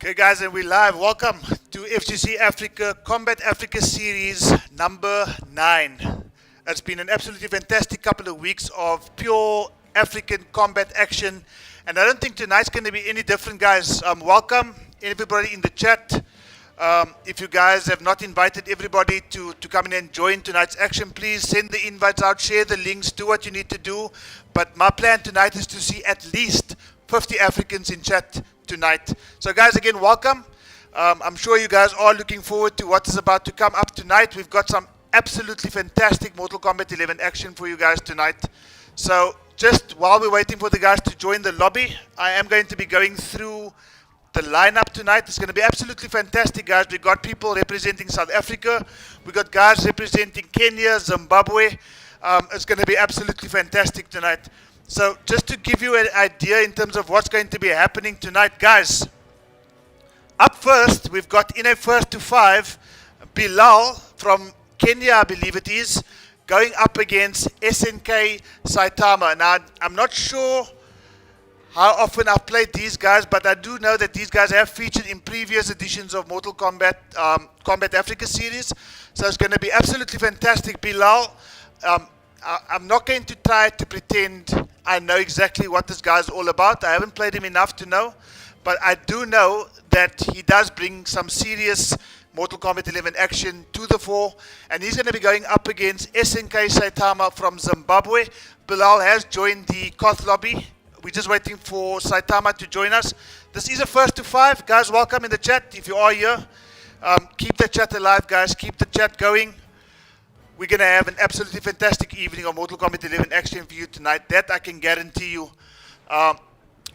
Okay guys, and we're live. Welcome to FGC Africa Combat Africa Series number 9. It's been an absolutely fantastic couple of weeks of pure African combat action, and I don't think tonight's going to be any different, guys. Welcome everybody in the chat. If you guys have not invited everybody to come in and join tonight's action, please send the invites out, share the links, do what you need to do. But my plan tonight is to see at least 50 Africans in chat tonight. So guys, again, welcome. I'm sure you guys are looking forward to what is about to come up tonight. We've got some absolutely fantastic Mortal Kombat 11 action for you guys tonight. So just while we're waiting for the guys to join the lobby, I am going to be going through the lineup tonight. It's going to be absolutely fantastic, guys. We've got people representing South Africa. We've got guys representing Kenya, Zimbabwe. It's going to be absolutely fantastic tonight. So just to give you an idea in terms of what's going to be happening tonight, guys. Up first, we've got in a first to 5, Bulow from Kenya, I believe it is, going up against SNK Saitama. Now, I'm not sure how often I've played these guys, but I do know that these guys have featured in previous editions of Mortal Kombat Combat Africa series. So it's going to be absolutely fantastic. Bulow, I'm not going to try to pretend I know exactly what this guy's all about. I haven't played him enough to know, but I do know that he does bring some serious Mortal Kombat 11 action to the fore, and he's going to be going up against SNK Saitama from Zimbabwe. Bulow has joined the Koth lobby. We're just waiting for Saitama to join us. This is a first to 5. Guys, welcome in the chat if you are here. Keep the chat alive, guys. Keep the chat going. We're going to have an absolutely fantastic evening of Mortal Kombat 11 action for you tonight. That I can guarantee you.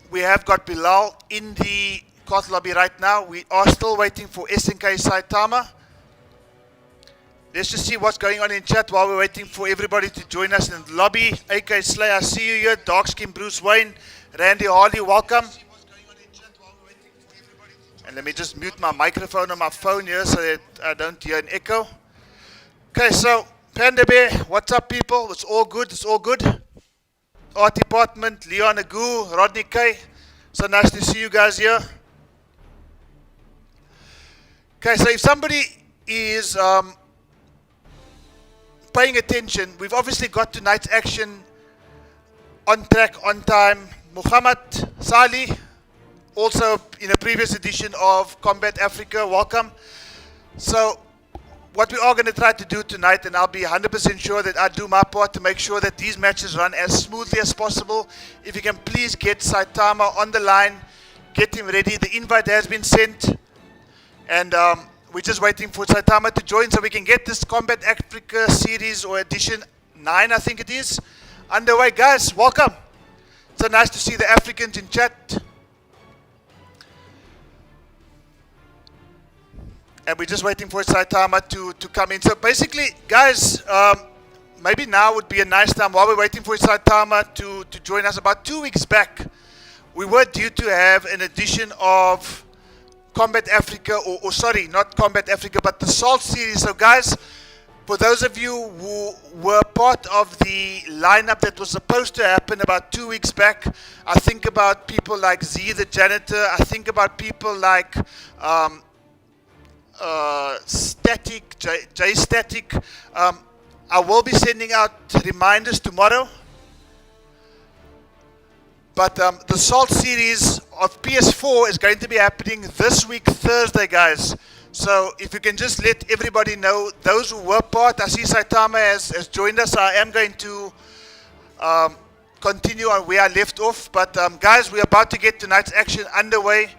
We have got Bulow in the Koth lobby right now. We are still waiting for SNK Saitama. Let's just see what's going on in chat while we're waiting for everybody to join us in the lobby. AK Slay, I see you here. Darkskin Bruce Wayne. Randy Harley, welcome. And let me just mute my microphone on my phone here so that I don't hear an echo. Okay, so Panda Bear, what's up, people? It's all good. It's all good. Art Department, Leon Agu, Rodney K. So nice to see you guys here. Okay, so if somebody is paying attention, we've obviously got tonight's action on track, on time. Muhammad Salih, also in a previous edition of Combat Africa, welcome. So what we are going to try to do tonight, and I'll be 100% sure that I do my part to make sure that these matches run as smoothly as possible. If you can please get Saitama on the line, get him ready. The invite has been sent, and we're just waiting for Saitama to join so we can get this Combat Africa series, or edition 9, I think it is, underway. Guys, welcome. So nice to see the Africans in chat. And we're just waiting for Saitama to come in. So basically, guys, maybe now would be a nice time while we're waiting for Saitama to join us. About 2 weeks back, we were due to have an edition of Combat Africa, or sorry, not Combat Africa, but the Salt series. So guys, for those of you who were part of the lineup that was supposed to happen about 2 weeks back, I think about people like Z the Janitor, I think about people like Static, J Static. I will be sending out reminders tomorrow. But the Salt series of PS4 is going to be happening this week, Thursday, guys. So if you can just let everybody know, those who were part, I see Saitama has joined us. I am going to continue on where I left off. But guys, we're about to get tonight's action underway.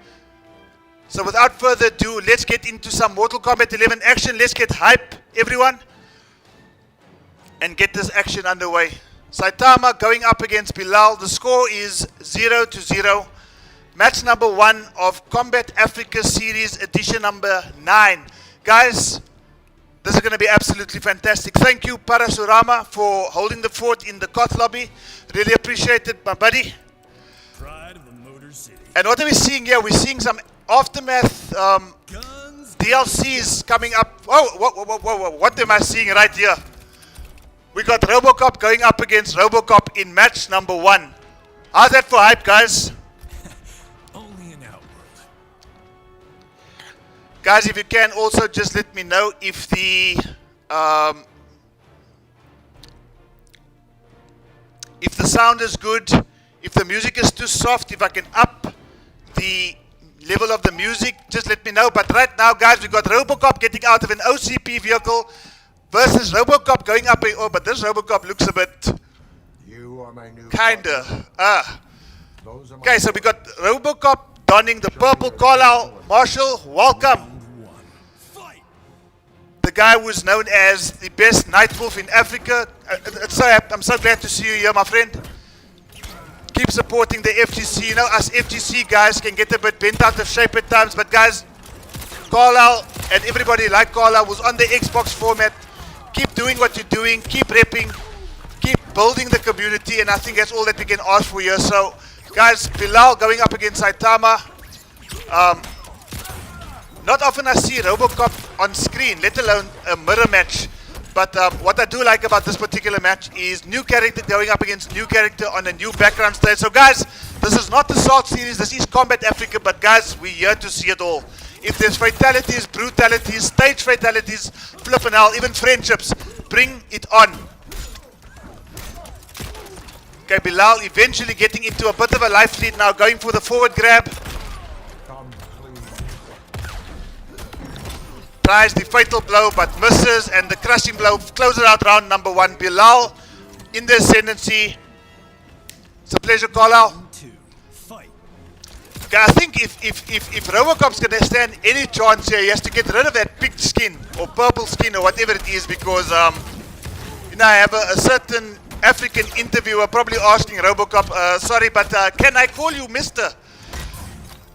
So without further ado, let's get into some Mortal Kombat 11 action. Let's get hype, everyone, and get this action underway. Saitama going up against Bulow. The score is 0-0. Match number 1 of Combat Africa Series edition number 9. Guys, this is going to be absolutely fantastic. Thank you, Parasurama, for holding the fort in the Koth lobby. Really appreciate it, my buddy. Pride of the Motor City. And what are we seeing here? We're seeing some Aftermath DLCs coming up. Whoa, what am I seeing right here? We got RoboCop going up against RoboCop in match number 1. How's that for hype, guys? Only an outworld. Guys, if you can also just let me know if the sound is good, if the music is too soft, if I can up the level of the music, just let me know. But right now, guys, we got Robocop getting out of an OCP vehicle versus Robocop going up. Oh, but this Robocop looks a bit kinda. Okay, so we got Robocop donning the purple collar. Marshall, welcome. The guy who's known as the best night wolf in Africa. I'm so glad to see you here, my friend. Keep supporting the FGC. You know, us FGC guys can get a bit bent out of shape at times, but guys, Carlisle and everybody like Carlisle was on the Xbox format. Keep doing what you're doing, keep repping, keep building the community, and I think that's all that we can ask for here. So, guys, Bilal going up against Saitama. Not often I see Robocop on screen, let alone a mirror match. But what I do like about this particular match is new character going up against new character on a new background stage. So guys, this is not the Salt series, this is Kombat Africa, but guys, we're here to see it all. If there's fatalities, brutalities, stage fatalities, flipping hell, even friendships, bring it on. Okay, Bilal eventually getting into a bit of a life lead now, going for the forward grab. Tries the fatal blow but misses, and the crushing blow closes out round number 1. Bilal in the ascendancy. It's a pleasure, Carlisle. Okay, I think if Robocop's going to stand any chance here, he has to get rid of that pink skin or purple skin or whatever it is, because you know, I have a certain African interviewer probably asking Robocop, sorry, but can I call you Mister?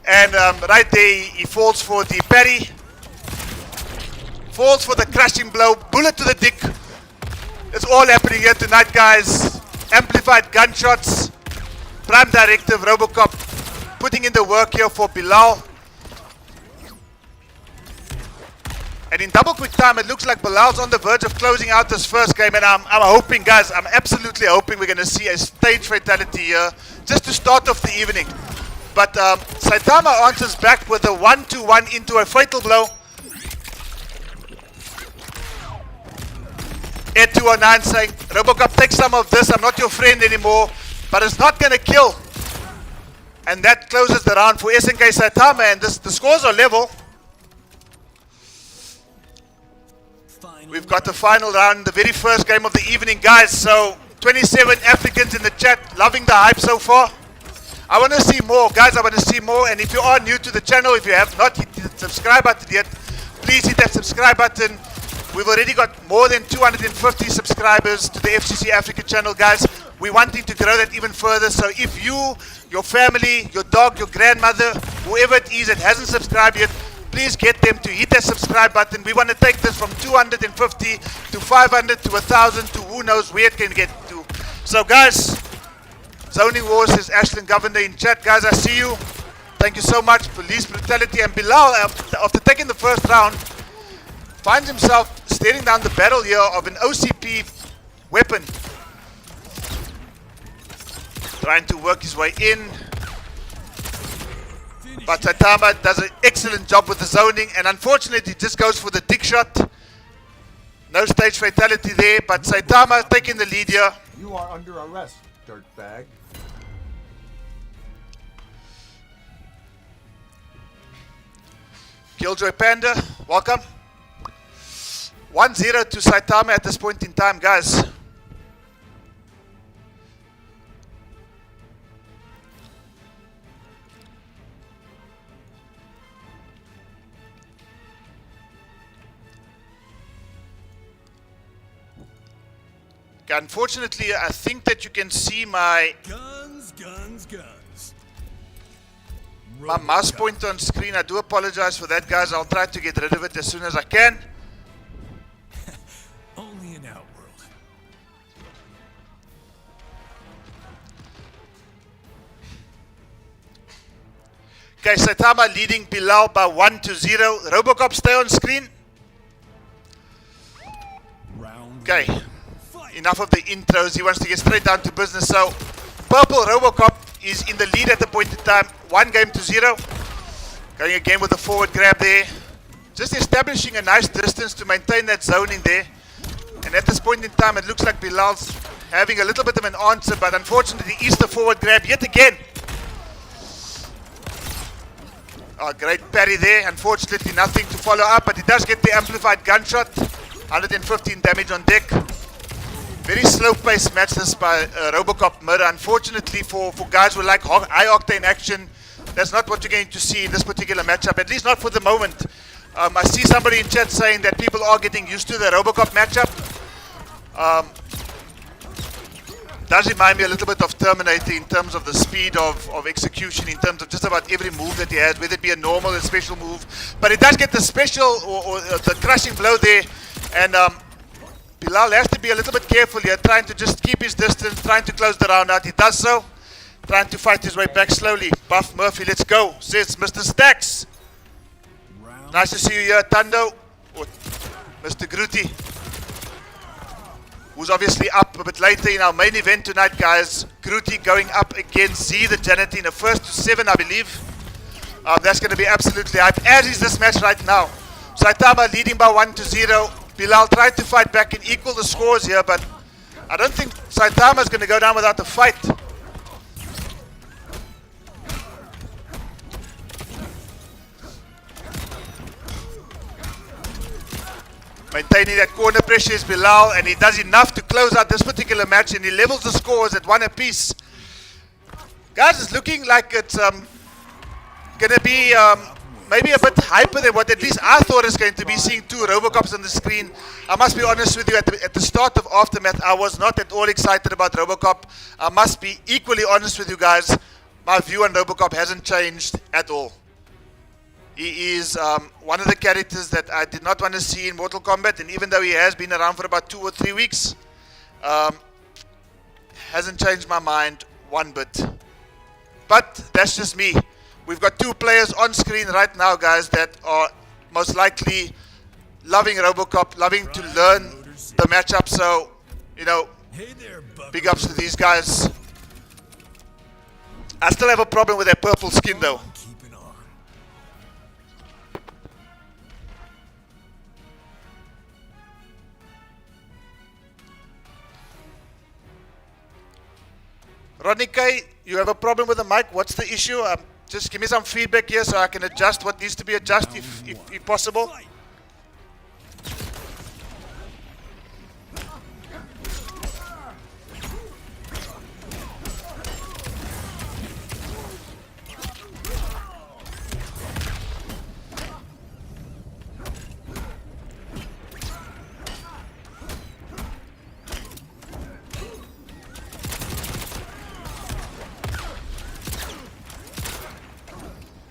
And right there he falls for the parry. Falls for the crushing blow, bullet to the dick. It's all happening here tonight, guys. Amplified gunshots. Prime directive, Robocop putting in the work here for Bilal. And in double quick time, it looks like Bilal's on the verge of closing out this first game. And I'm hoping, guys, I'm absolutely hoping we're going to see a stage fatality here just to start off the evening. But Saitama answers back with a 1-2-1 into a fatal blow. Ed 209 saying, Robocop, take some of this, I'm not your friend anymore, but it's not going to kill. And that closes the round for SNK Saitama, and the scores are level. We've got the final round, the very first game of the evening, guys. So 27 Africans in the chat, loving the hype so far. I want to see more, guys, I want to see more. And if you are new to the channel, if you have not hit the subscribe button yet, please hit that subscribe button. We've already got more than 250 subscribers to the FGC Africa channel, guys. We're wanting to grow that even further. So if you, your family, your dog, your grandmother, whoever it is that hasn't subscribed yet, please get them to hit that subscribe button. We want to take this from 250 to 500 to 1,000 to who knows where it can get to. So guys, Zoning Wars is Ashland Governor in chat. Guys, I see you. Thank you so much. Police brutality. And Bilal, after taking the first round, finds himself staring down the barrel here of an OCP weapon. Trying to work his way in. But Saitama does an excellent job with the zoning, and unfortunately he just goes for the dick shot. No stage fatality there, but Saitama taking the lead here. You are under arrest, dirtbag. Killjoy Panda, welcome. 1-0 to Saitama at this point in time, guys. Okay, unfortunately, I think that you can see my mouse pointer on screen. I do apologize for that, guys. I'll try to get rid of it as soon as I can. Only in Outworld. Okay, Saitama leading Bilal by 1-0. Robocop, stay on screen. Okay, enough of the intros. He wants to get straight down to business. So, Purple Robocop is in the lead at the point in time. 1-0. Going again with the forward grab there. just establishing a nice distance to maintain that zone in there. And at this point in time, it looks like Bilal's having a little bit of an answer, but unfortunately, he's the forward grab yet again. Oh, great parry there. Unfortunately, nothing to follow up, but he does get the amplified gunshot. 115 damage on deck. Very slow-paced match this by Robocop Murder. Unfortunately, for guys who like high-octane action, that's not what you're going to see in this particular matchup, at least not for the moment. I see somebody in chat saying that people are getting used to the Robocop matchup. Does remind me a little bit of Terminator in terms of the speed of execution, in terms of just about every move that he has, whether it be a normal or special move. But he does get the special or the crushing blow there, and Bilal has to be a little bit careful here, trying to just keep his distance, trying to close the round out. He does so, trying to fight his way back slowly. Buff Murphy, let's go, says Mr. Stacks. Nice to see you here, Tando, or Mr. Groot II, who's obviously up a bit later in our main event tonight, guys. Groot II going up against Z, the janitor, in a 1-7, I believe. That's going to be absolutely hype, as is this match right now. Saitama leading by 1-0. Bilal tried to fight back and equal the scores here, but I don't think Saitama is going to go down without a fight. Maintaining that corner pressure is Bilal, and he does enough to close out this particular match, and he levels the scores at 1 apiece. Guys, it's looking like it's going to be maybe a bit hyper than what at least I thought it's going to be, seeing two Robocops on the screen. I must be honest with you, at the start of Aftermath, I was not at all excited about Robocop. I must be equally honest with you guys. My view on Robocop hasn't changed at all. He is one of the characters that I did not want to see in Mortal Kombat, and even though he has been around for about 2 or 3 weeks, hasn't changed my mind one bit. But that's just me. We've got 2 players on screen right now, guys, that are most likely loving Robocop, loving to learn the matchup. So, you know, big ups to these guys. I still have a problem with their purple skin, though. Rodney K, you have a problem with the mic. What's the issue? Just give me some feedback here so I can adjust what needs to be adjusted if possible.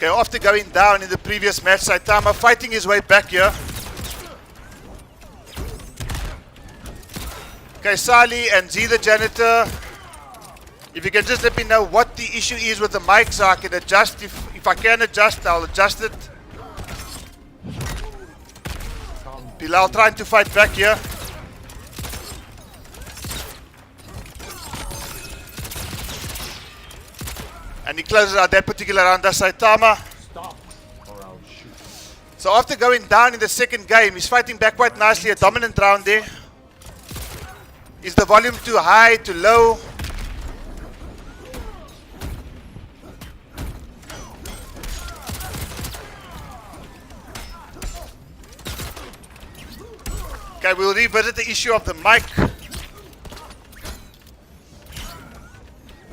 Okay, after going down in the previous match, Saitama fighting his way back here. Okay, Sali and Z the janitor. If you can just let me know what the issue is with the mic so I can adjust. If I can adjust, I'll adjust it. Bilal trying to fight back here. And he closes out that particular round as Saitama. Stop, or I'll shoot. So after going down in the second game, he's fighting back quite nicely, a dominant round there. Is the volume too high, too low? Okay, we'll revisit the issue of the mic.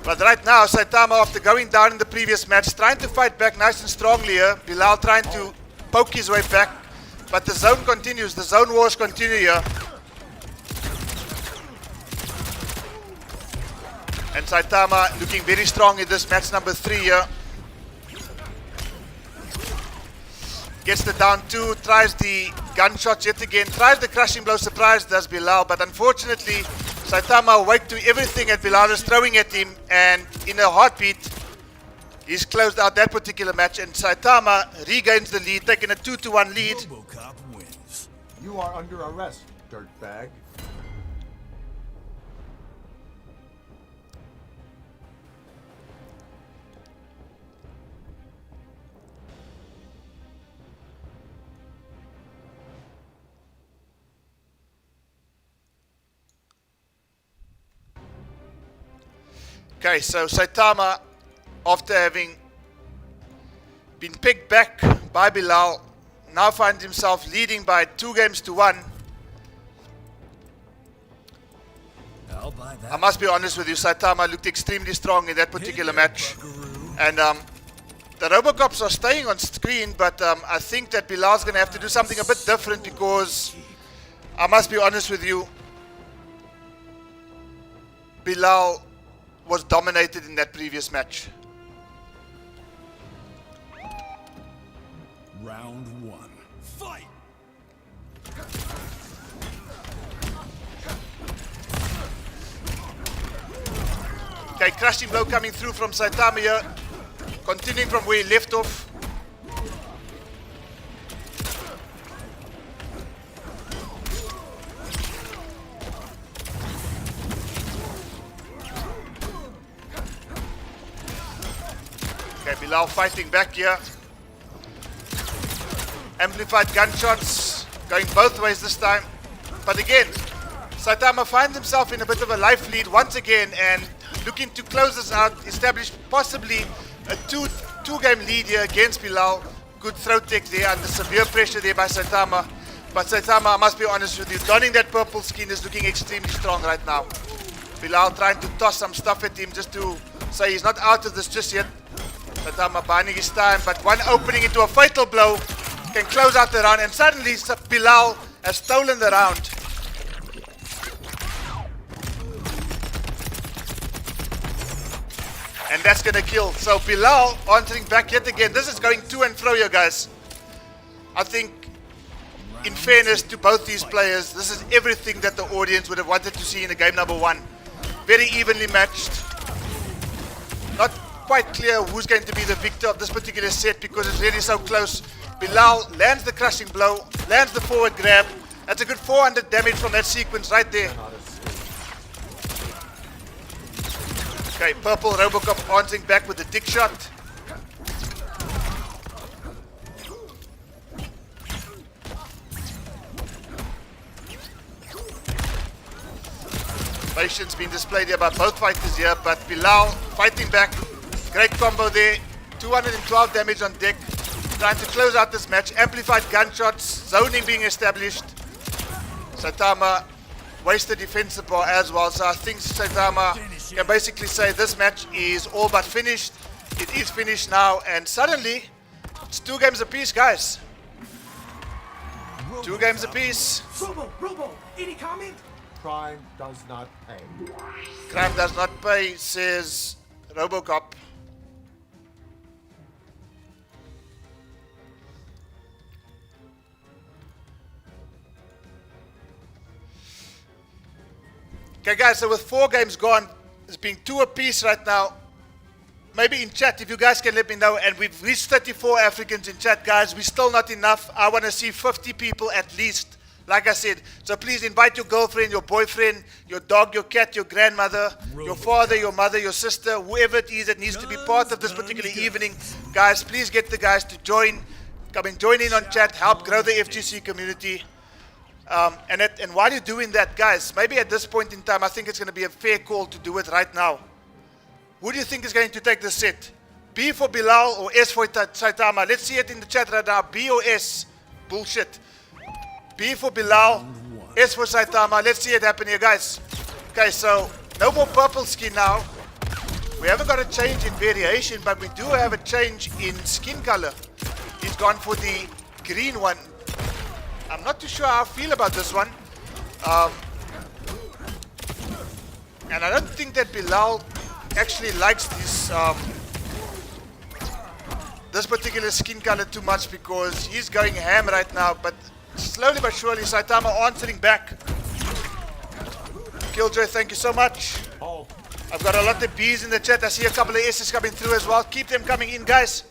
But right now, Saitama, after going down in the previous match, trying to fight back nice and strongly here. Bilal trying to poke his way back. But the zone continues. The zone wars continue here. And Saitama looking very strong in this match number 3 here. Gets the down 2, tries the gunshots yet again, tries the crushing blow, surprise does Bilal, but unfortunately Saitama awake to everything that Bilal is throwing at him, and in a heartbeat he's closed out that particular match, and Saitama regains the lead, taking a 2-1 lead. Robocop wins. You are under arrest, dirtbag. Okay, so Saitama, after having been picked back by Bulow, now finds himself leading by 2-1. I'll buy that. I must be honest with you, Saitama looked extremely strong in that particular match. And the Robocops are staying on screen, but I think that Bilaw's going to have to do something a bit different, because I must be honest with you, Bulow was dominated in that previous match. Round 1. Fight! Okay, crushing blow coming through from Saitama here. Continuing from where he left off. Okay, Bulow fighting back here. Amplified gunshots going both ways this time. But again, Saitama finds himself in a bit of a life lead once again and looking to close this out, establish possibly a two-game lead here against Bulow. Good throw tech there under severe pressure there by Saitama. But Saitama, I must be honest with you, donning that purple skin is looking extremely strong right now. Bulow trying to toss some stuff at him just to say he's not out of this just yet. Saitama buying his time, but one opening into a fatal blow can close out the round, and suddenly Bulow has stolen the round. And that's gonna kill. So Bulow answering back yet again. This is going to and fro here, guys. I think, in fairness to both these players, this is everything that the audience would have wanted to see in a game number 1. Very evenly matched. Not quite clear who's going to be the victor of this particular set because it's really so close. Bulow lands the crushing blow, lands the forward grab. That's a good 400 damage from that sequence right there. Okay, purple Robocop answering back with a dick shot. Patience being displayed here by both fighters here, but Bulow fighting back. Great combo there. 212 damage on deck. Trying to close out this match. Amplified gunshots. Zoning being established. Saitama wasted defensive bar as well. So I think Saitama can basically say this match is all but finished. It is finished now. And suddenly, it's 2 games apiece, guys. 2 games apiece. Robo, any comment? Crime does not pay. Crime does not pay, says Robocop. Okay, guys, so with 4 games gone, it's been 2 apiece right now. Maybe in chat, if you guys can let me know, and we've reached 34 Africans in chat, guys. We're still not enough. I want to see 50 people at least, like I said. So please invite your girlfriend, your boyfriend, your dog, your cat, your grandmother, your father, your mother, your sister, whoever it is that needs to be part of this particular evening. Guys, please get the guys to join. Come and join in on chat, help grow the FGC community. And while you're doing that, guys, maybe at this point in time, I think it's going to be a fair call to do it right now. Who do you think is going to take the set? B for Bulow or S for Saitama? Let's see it in the chat right now. B or S? Bullshit. B for Bulow, S for Saitama. Let's see it happen here, guys. Okay, so no more purple skin now. We haven't got a change in variation, but we do have a change in skin color. He's gone for the green one. I'm not too sure how I feel about this one. And I don't think that Bulow actually likes this particular skin color too much, because he's going ham right now. But slowly but surely, Saitama answering back. Killjoy, thank you so much. Oh, I've got a lot of B's in the chat. I see a couple of S's coming through as well. Keep them coming in, guys.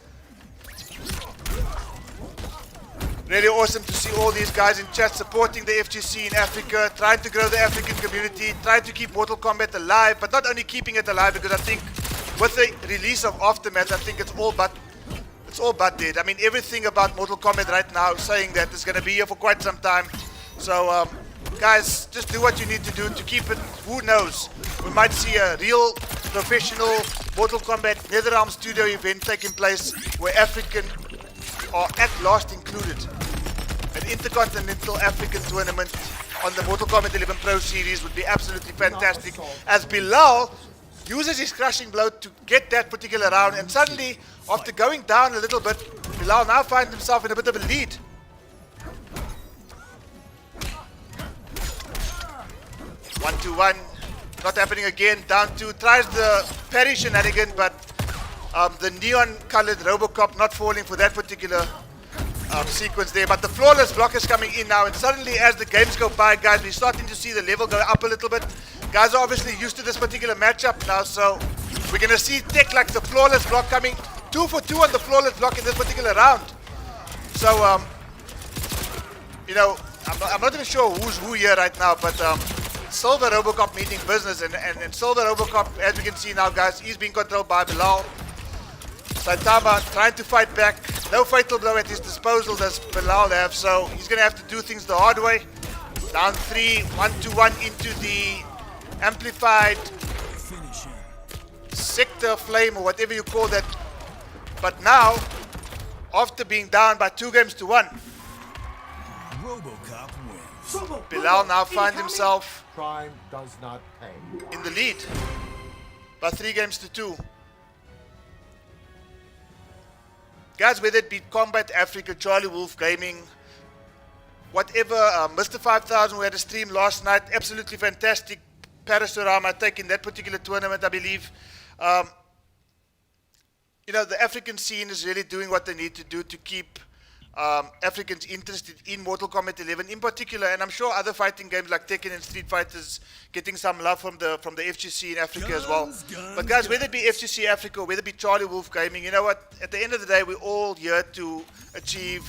Really awesome to see all these guys in chat supporting the FGC in Africa, trying to grow the African community, trying to keep Mortal Kombat alive, but not only keeping it alive, because I think with the release of Aftermath, I think it's all but dead. I mean, everything about Mortal Kombat right now is saying that it's going to be here for quite some time. So, guys, just do what you need to do to keep it. Who knows? We might see a real professional Mortal Kombat NetherRealm Studio event taking place where African are at last included. An intercontinental African tournament on the Mortal Kombat 11 Pro Series would be absolutely fantastic, as Bilal uses his crushing blow to get that particular round, and suddenly, after going down a little bit, Bilal now finds himself in a bit of a lead. One, two, one. Not happening again. Down two. Tries the parry shenanigan, but the neon-colored Robocop not falling for that particular sequence there. But the flawless block is coming in now, and suddenly, as the games go by, guys, we're starting to see the level go up a little bit. Guys are obviously used to this particular matchup now, so we're going to see tech like the flawless block coming 2 for 2 on the flawless block in this particular round. So, you know, I'm not even sure who's who here right now, but Silver Robocop meeting business, and Silver Robocop, as we can see now, guys, he's being controlled by Bilal. Saitama trying to fight back. No fatal blow at his disposal does Bilal have, so he's going to have to do things the hard way. Down 3, 1 to 1 into the amplified sector flame, or whatever you call that. But now, after being down by 2 games to 1, Robocop wins. Bilal now finds himself Crime does not pay. in the lead by 3 games to 2. Guys, whether it be Kombat Africa, Charlie Wolf Gaming, whatever, Mr. 5000, who had a stream last night, absolutely fantastic. Parasorama taking that particular tournament, I believe. You know, the African scene is really doing what they need to do to keep Africans interested in Mortal Kombat 11 in particular, and I'm sure other fighting games like Tekken and Street Fighters getting some love from the FGC in Africa as well. But guys, whether it be FGC Africa or whether it be Charlie Wolf Gaming, you know what? At the end of the day, we're all here to achieve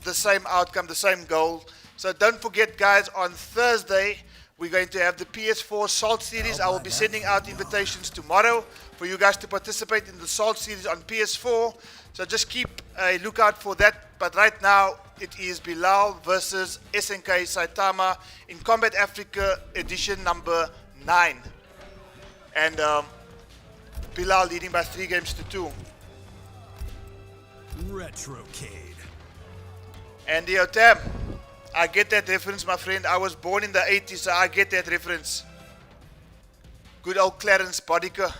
the same outcome, the same goal. So don't forget, guys, on Thursday, we're going to have the PS4 Salt Series. I will be sending out invitations tomorrow for you guys to participate in the Salt Series on PS4. So just keep a lookout for that. But right now, it is Bilal versus SNK Saitama in Kombat Africa edition number 9. And Bilal leading by 3 games to 2. Retrocade. Andy Otam, I get that reference, my friend. I was born in the 80s, so I get that reference. Good old Clarence Bodiker.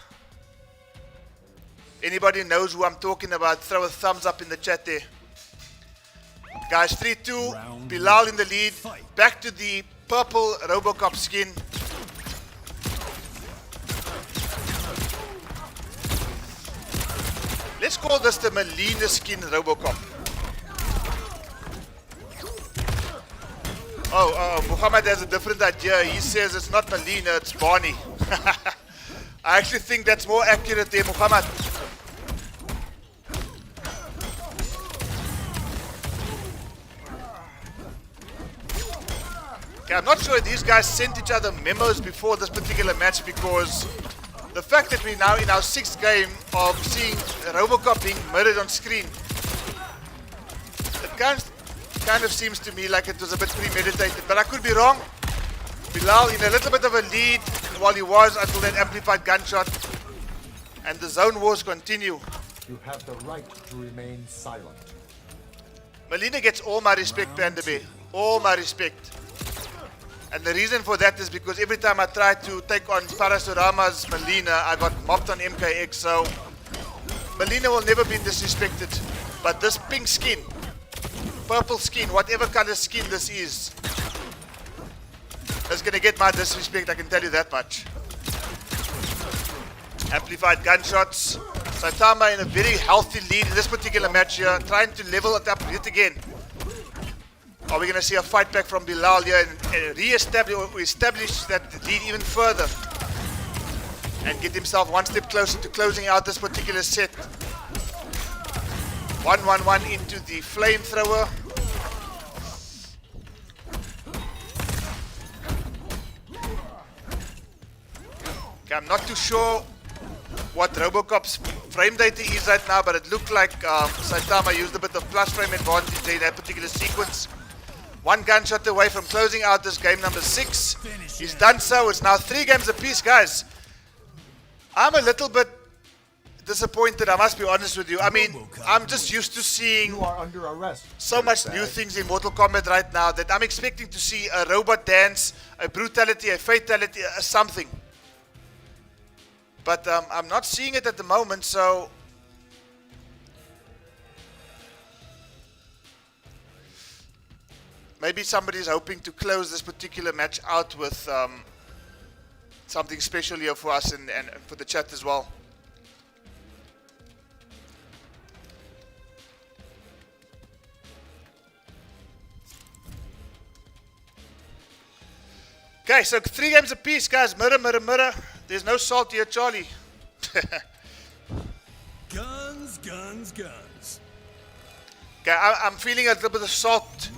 Anybody knows who I'm talking about, throw a thumbs up in the chat there. Guys, 3-2, Bilal in the lead. Back to the purple Robocop skin. Let's call this the Melina skin Robocop. Oh, Muhammad has a different idea. He says it's not Melina, it's Barney. I actually think that's more accurate there, Muhammad. Okay, I'm not sure if these guys sent each other memos before this particular match, because the fact that we're now in our 6th game of seeing Robocop being murdered on screen, it kind of seems to me like it was a bit premeditated, but I could be wrong. Bilal in a little bit of a lead while he was until that amplified gunshot, and the zone wars continue. You have the right to remain silent. Melina gets all my respect, Panda Bay. All my respect. And the reason for that is because every time I tried to take on Parasorama's Melina, I got mopped on MKX, so Melina will never be disrespected. But this pink skin, purple skin, whatever color skin this is going to get my disrespect, I can tell you that much. Amplified gunshots. Saitama in a very healthy lead in this particular match here, trying to level it up yet again. Are we going to see a fight back from Bilal here and establish that lead even further and get himself one step closer to closing out this particular set? 1-1-1 into the flamethrower. Okay, I'm not too sure what Robocop's frame data is right now, but it looked like Saitama used a bit of plus frame advantage in that particular sequence. One gunshot away from closing out this game number 6. He's done so. It's now 3 games apiece, guys. I'm a little bit disappointed, I must be honest with you. I mean, I'm just used to seeing You are under arrest. so much new things in Mortal Kombat right now that I'm expecting to see a robot dance, a brutality, a fatality, something. But I'm not seeing it at the moment, so maybe somebody's hoping to close this particular match out with something special here for us and for the chat as well. Okay, so 3 games apiece, guys. Mirror, mirror, mirror. There's no salt here, Charlie. Guns, guns, guns. Okay, I'm feeling a little bit of salt.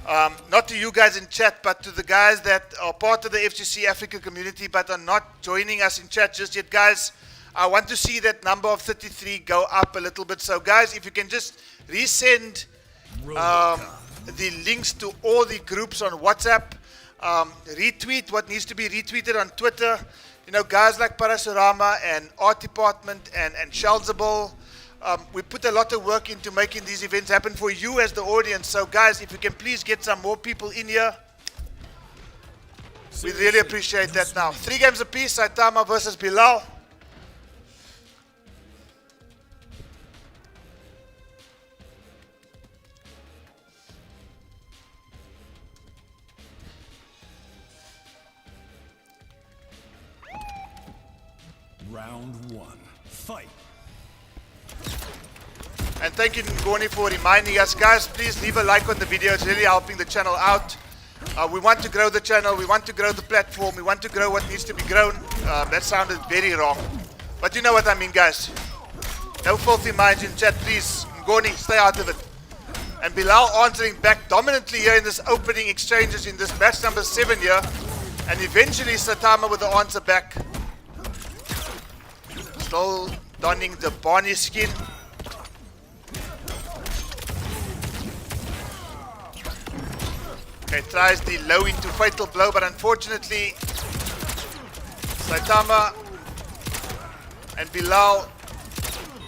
Not to you guys in chat, but to the guys that are part of the FGC Africa community but are not joining us in chat just yet. Guys, I want to see that number of 33 go up a little bit. So, guys, if you can just resend the links to all the groups on WhatsApp. Retweet what needs to be retweeted on Twitter. You know, guys like Parasurama and Art Department and Shelzable. We put a lot of work into making these events happen for you as the audience. So, guys, if you can please get some more people in here, we really appreciate that now. 3 games apiece, Saitama versus Bulow. Round 1. Fight. And thank you, Ngoni, for reminding us. Guys, please leave a like on the video. It's really helping the channel out. We want to grow the channel. We want to grow the platform. We want to grow what needs to be grown. That sounded very wrong. But you know what I mean, guys. No filthy minds in chat, please. Ngoni, stay out of it. And Bilal answering back dominantly here in this opening exchanges in this match number 7 here. And eventually Saitama with the answer back. Still donning the Barney skin. Okay, tries the low into fatal blow, but unfortunately Saitama and Bilal,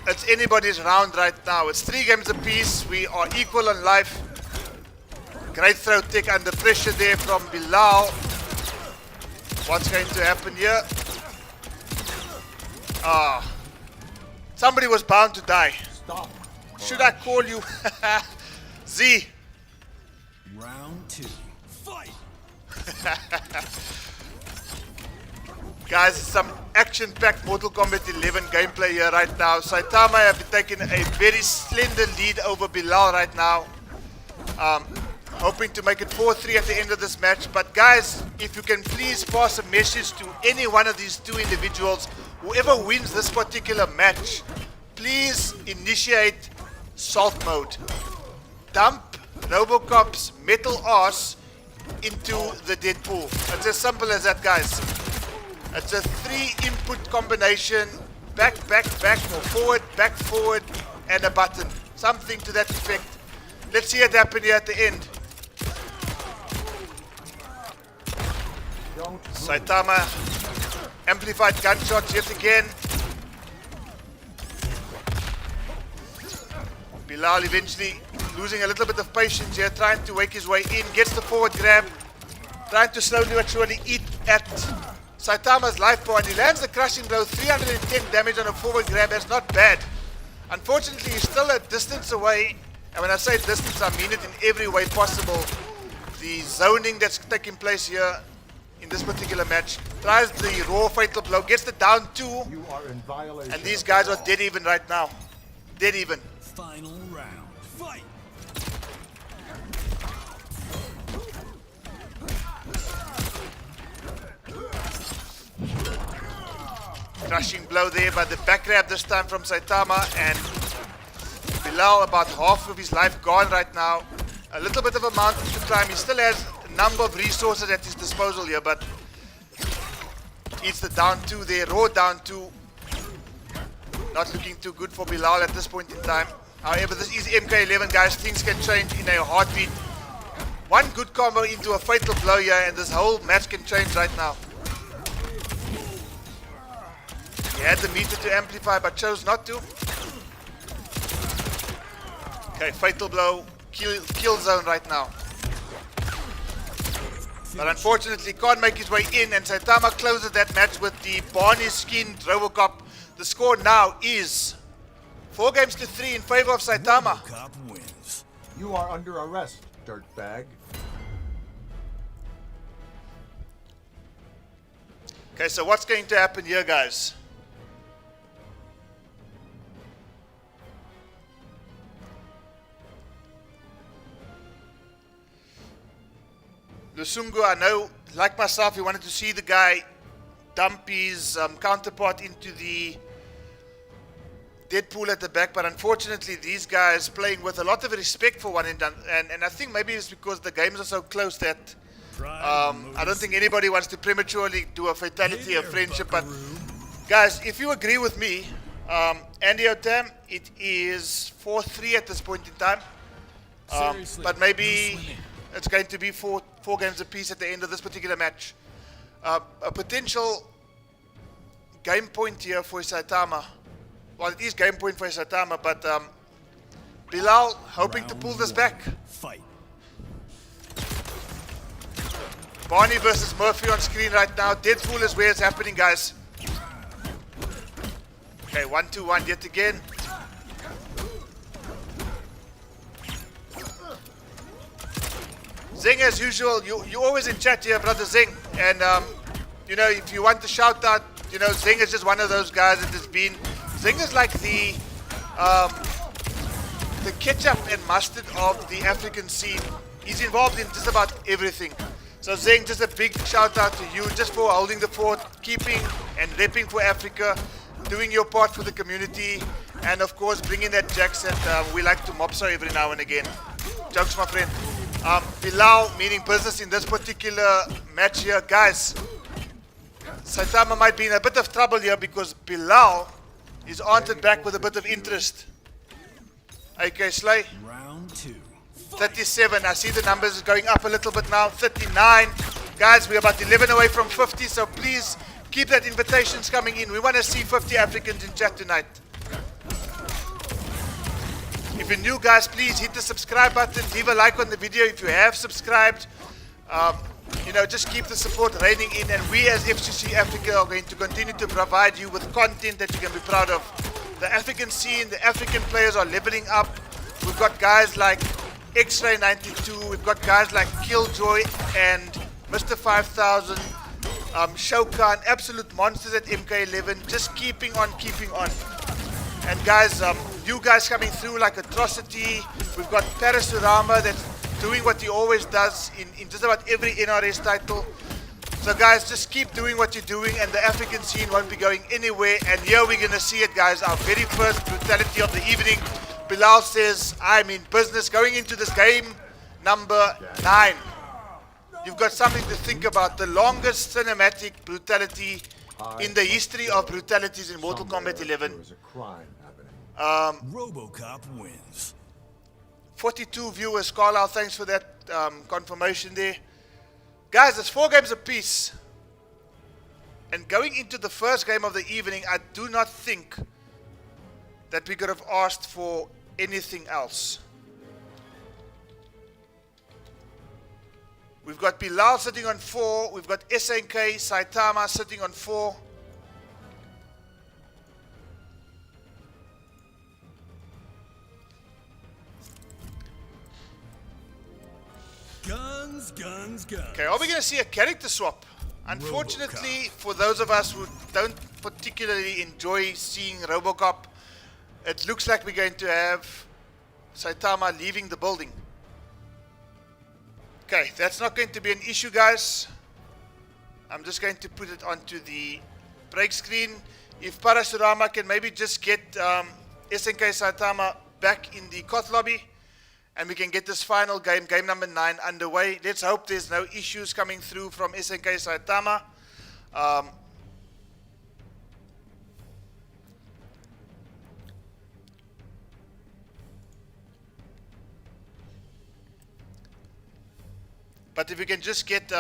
it's anybody's round right now. It's 3 games apiece. We are equal on life. Great throw tick under pressure there from Bilal. What's going to happen here? Somebody was bound to die. Stop. Should I call you? Z. Round 2. Fight. Guys, some action-packed Mortal Kombat 11 gameplay here right now. Saitama have taken a very slender lead over Bilal right now. Hoping to make it 4-3 at the end of this match. But guys, if you can please pass a message to any one of these 2 individuals, whoever wins this particular match, please initiate salt mode. Dump Robocop's metal ass into the dead pool. It's as simple as that, guys. It's a 3-input combination. Back, back, back, or forward, back, forward, and a button. Something to that effect. Let's see it happen here at the end. Saitama, amplified gunshots yet again. Bilal eventually losing a little bit of patience here, trying to wake his way in, gets the forward grab, trying to slowly but surely eat at Saitama's life bar, and he lands the crushing blow, 310 damage on a forward grab. That's not bad. Unfortunately, he's still a distance away, and when I say distance, I mean it in every way possible. The zoning that's taking place here in this particular match. Tries the raw fatal blow, gets the down 2, You are in violation. and these guys are dead even right now. Dead even. Final round. Fight. Crushing blow there, but the back grab this time from Saitama, and Bilal about half of his life gone right now. A little bit of a mountain to climb. He still has a number of resources at his disposal here, but eats the down 2 there, raw down 2. Not looking too good for Bilal at this point in time. However, this is MK11, guys. Things can change in a heartbeat. One good combo into a fatal blow here, and this whole match can change right now. He had the meter to amplify but chose not to. Okay, fatal blow, kill zone right now. But unfortunately can't make his way in, and Saitama closes that match with the Barney skinned Robocop. The score now is 4-3 in favor of Saitama. RoboCop wins. You are under arrest, dirtbag. Okay, so what's going to happen here, guys? Lusungu, I know, like myself, he wanted to see the guy dump his counterpart into the Deadpool at the back, but unfortunately these guys playing with a lot of respect for one another, and I think maybe it's because the games are so close that I don't think anybody wants to prematurely do a fatality of friendship. But guys, if you agree with me, Andy Otam, it is 4-3 at this point in time, but maybe it's going to be four games apiece at the end of this particular match. A potential game point here for Saitama. Well, it is game point for Saitama, but Bilal hoping to pull this back. Fight. Barney versus Murphy on screen right now. Deadpool is where it's happening, guys. Okay, 1-2-1 yet again. Zing, as usual, you always in chat here, brother Zing. And, you know, if you want to shout out, you know, Zing is just one of those guys that has been... Zing is like the ketchup and mustard of the African scene. He's involved in just about everything. So Zing, just a big shout out to you just for holding the fort, keeping and repping for Africa, doing your part for the community, and of course bringing that Jax that we like to mopso every now and again. Jokes, my friend. Bilal, meaning business in this particular match here. Guys, Saitama might be in a bit of trouble here because Bilal is answered back with a bit of interest. AK Slay. Round 2. 37. I see the numbers going up a little bit now. 39. Guys, we're about 11 away from 50, so please keep that invitations coming in. We want to see 50 Africans in chat tonight. If you're new, guys, please hit the subscribe button. Leave a like on the video if you have subscribed. You know, just keep the support raining in, and we as FGC Africa are going to continue to provide you with content that you can be proud of. The African scene, the African players are leveling up. We've got guys like X-Ray 92, we've got guys like Killjoy and Mr. 5000, Shokan, absolute monsters at MK11, just keeping on. And guys, you guys coming through like Atrocity. We've got Parasurama that's doing what he always does in just about every NRS title. So guys, just keep doing what you're doing, and the African scene won't be going anywhere. And here we're going to see it, guys, our very first brutality of the evening. Bilal says, I'm in business. Going into this game number 9. You've got something to think about. The longest cinematic brutality in the history of brutalities in Mortal Kombat 11. There is a crime happening. RoboCop wins. 42 viewers. Carlisle, thanks for that confirmation there. Guys, it's 4 games apiece. And going into the first game of the evening, I do not think that we could have asked for anything else. We've got Bilal sitting on 4. We've got SNK, Saitama sitting on 4. Guns, guns, guns. Okay, are we going to see a character swap? Unfortunately, for those of us who don't particularly enjoy seeing RoboCop, it looks like we're going to have Saitama leaving the building. Okay, that's not going to be an issue, guys. I'm just going to put it onto the break screen. If Parasurama can maybe just get SNK Saitama back in the Koth lobby, and we can get this final game, game number 9, underway. Let's hope there's no issues coming through from SNK Saitama. But if we can just get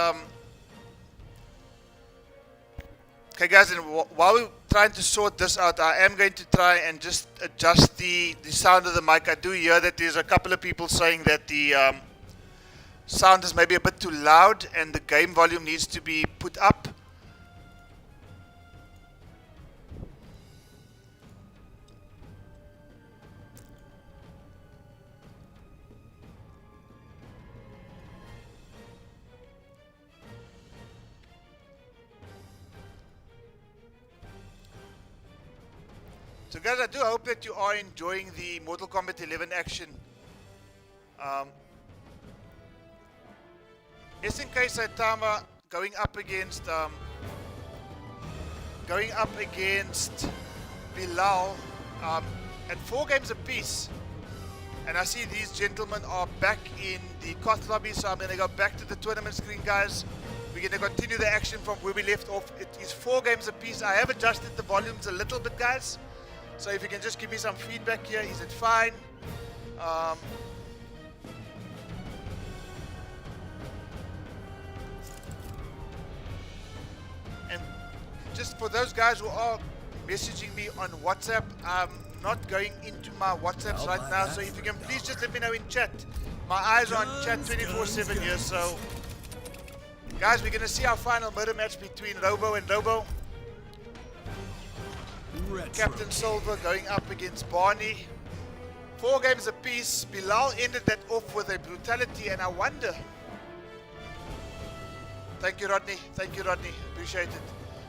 Okay, guys, and while we're trying to sort this out, I am going to try and just adjust the sound of the mic. I do hear that there's a couple of people saying that the sound is maybe a bit too loud and the game volume needs to be put up. So guys, I do hope that you are enjoying the Mortal Kombat 11 action. SNK Saitama going up against Bulow at 4 games apiece. And I see these gentlemen are back in the Koth lobby, so I'm going to go back to the tournament screen, guys. We're going to continue the action from where we left off. It is 4 games apiece. I have adjusted the volumes a little bit, guys. So if you can just give me some feedback here, is it fine? And just for those guys who are messaging me on WhatsApp, I'm not going into my WhatsApps right now, so if you can please just let me know in chat. My eyes are on chat 24/7 here, so guys, we're going to see our final murder match between Robo and Robo. Captain Silver going up against Barney. 4 games apiece. Bilal ended that off with a brutality, and I wonder. Thank you, Rodney. Thank you, Rodney. Appreciate it.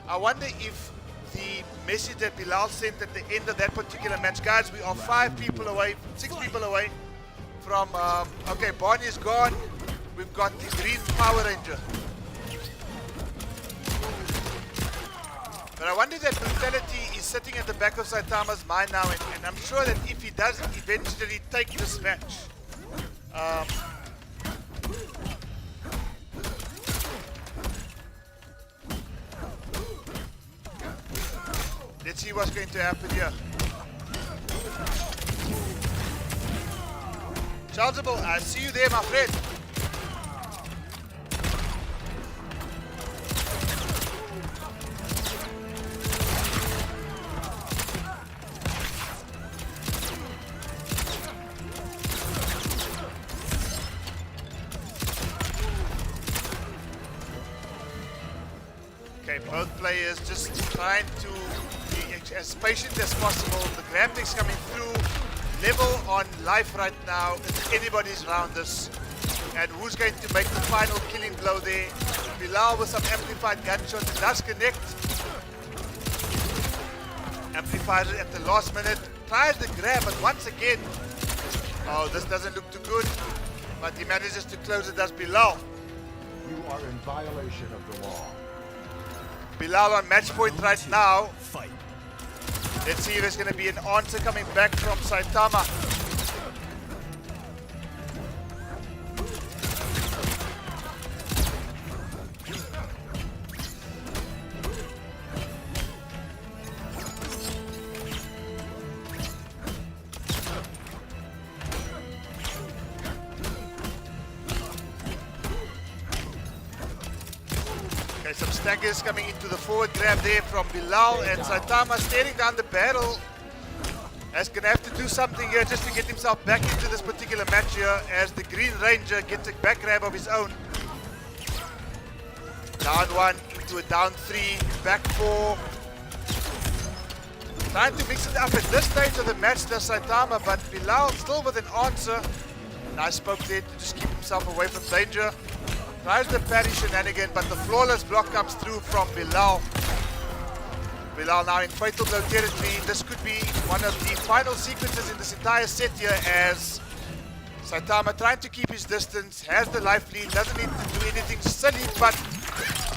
I wonder if the message that Bilal sent at the end of that particular match, guys, we are 5 people away, 6 people away from. Okay, Barney is gone. We've got the Green Power Ranger. But I wonder if that brutality is sitting at the back of Saitama's mind now, and I'm sure that if he does eventually take this match, let's see what's going to happen here. Chargeable, I see you there, my friend. Okay, both players just trying to be as patient as possible. The graphics coming through, level on life right now. It's anybody's round this. And who's going to make the final killing blow there? Bilal with some amplified gunshot. It does connect. Amplifies it at the last minute. Tries the grab, but once again, oh, this doesn't look too good. But he manages to close it as Bilal. You are in violation of the law. Bilal on match point right now. Fight. Let's see if there's going to be an answer coming back from Saitama. Okay, some staggers coming into the forward grab there from Bilal, and Saitama staring down the barrel. Is going to have to do something here just to get himself back into this particular match here, as the Green Ranger gets a back grab of his own. Down 1 into a down 3, back 4. Trying to mix it up at this stage of the match, does Saitama, but Bilal still with an answer. Nice poke there to just keep himself away from danger. Tries the parry shenanigan, but the flawless block comes through from Bilal. Bilal now in fatal blow territory. This could be one of the final sequences in this entire set here, as Saitama trying to keep his distance, has the life lead, doesn't need to do anything silly, but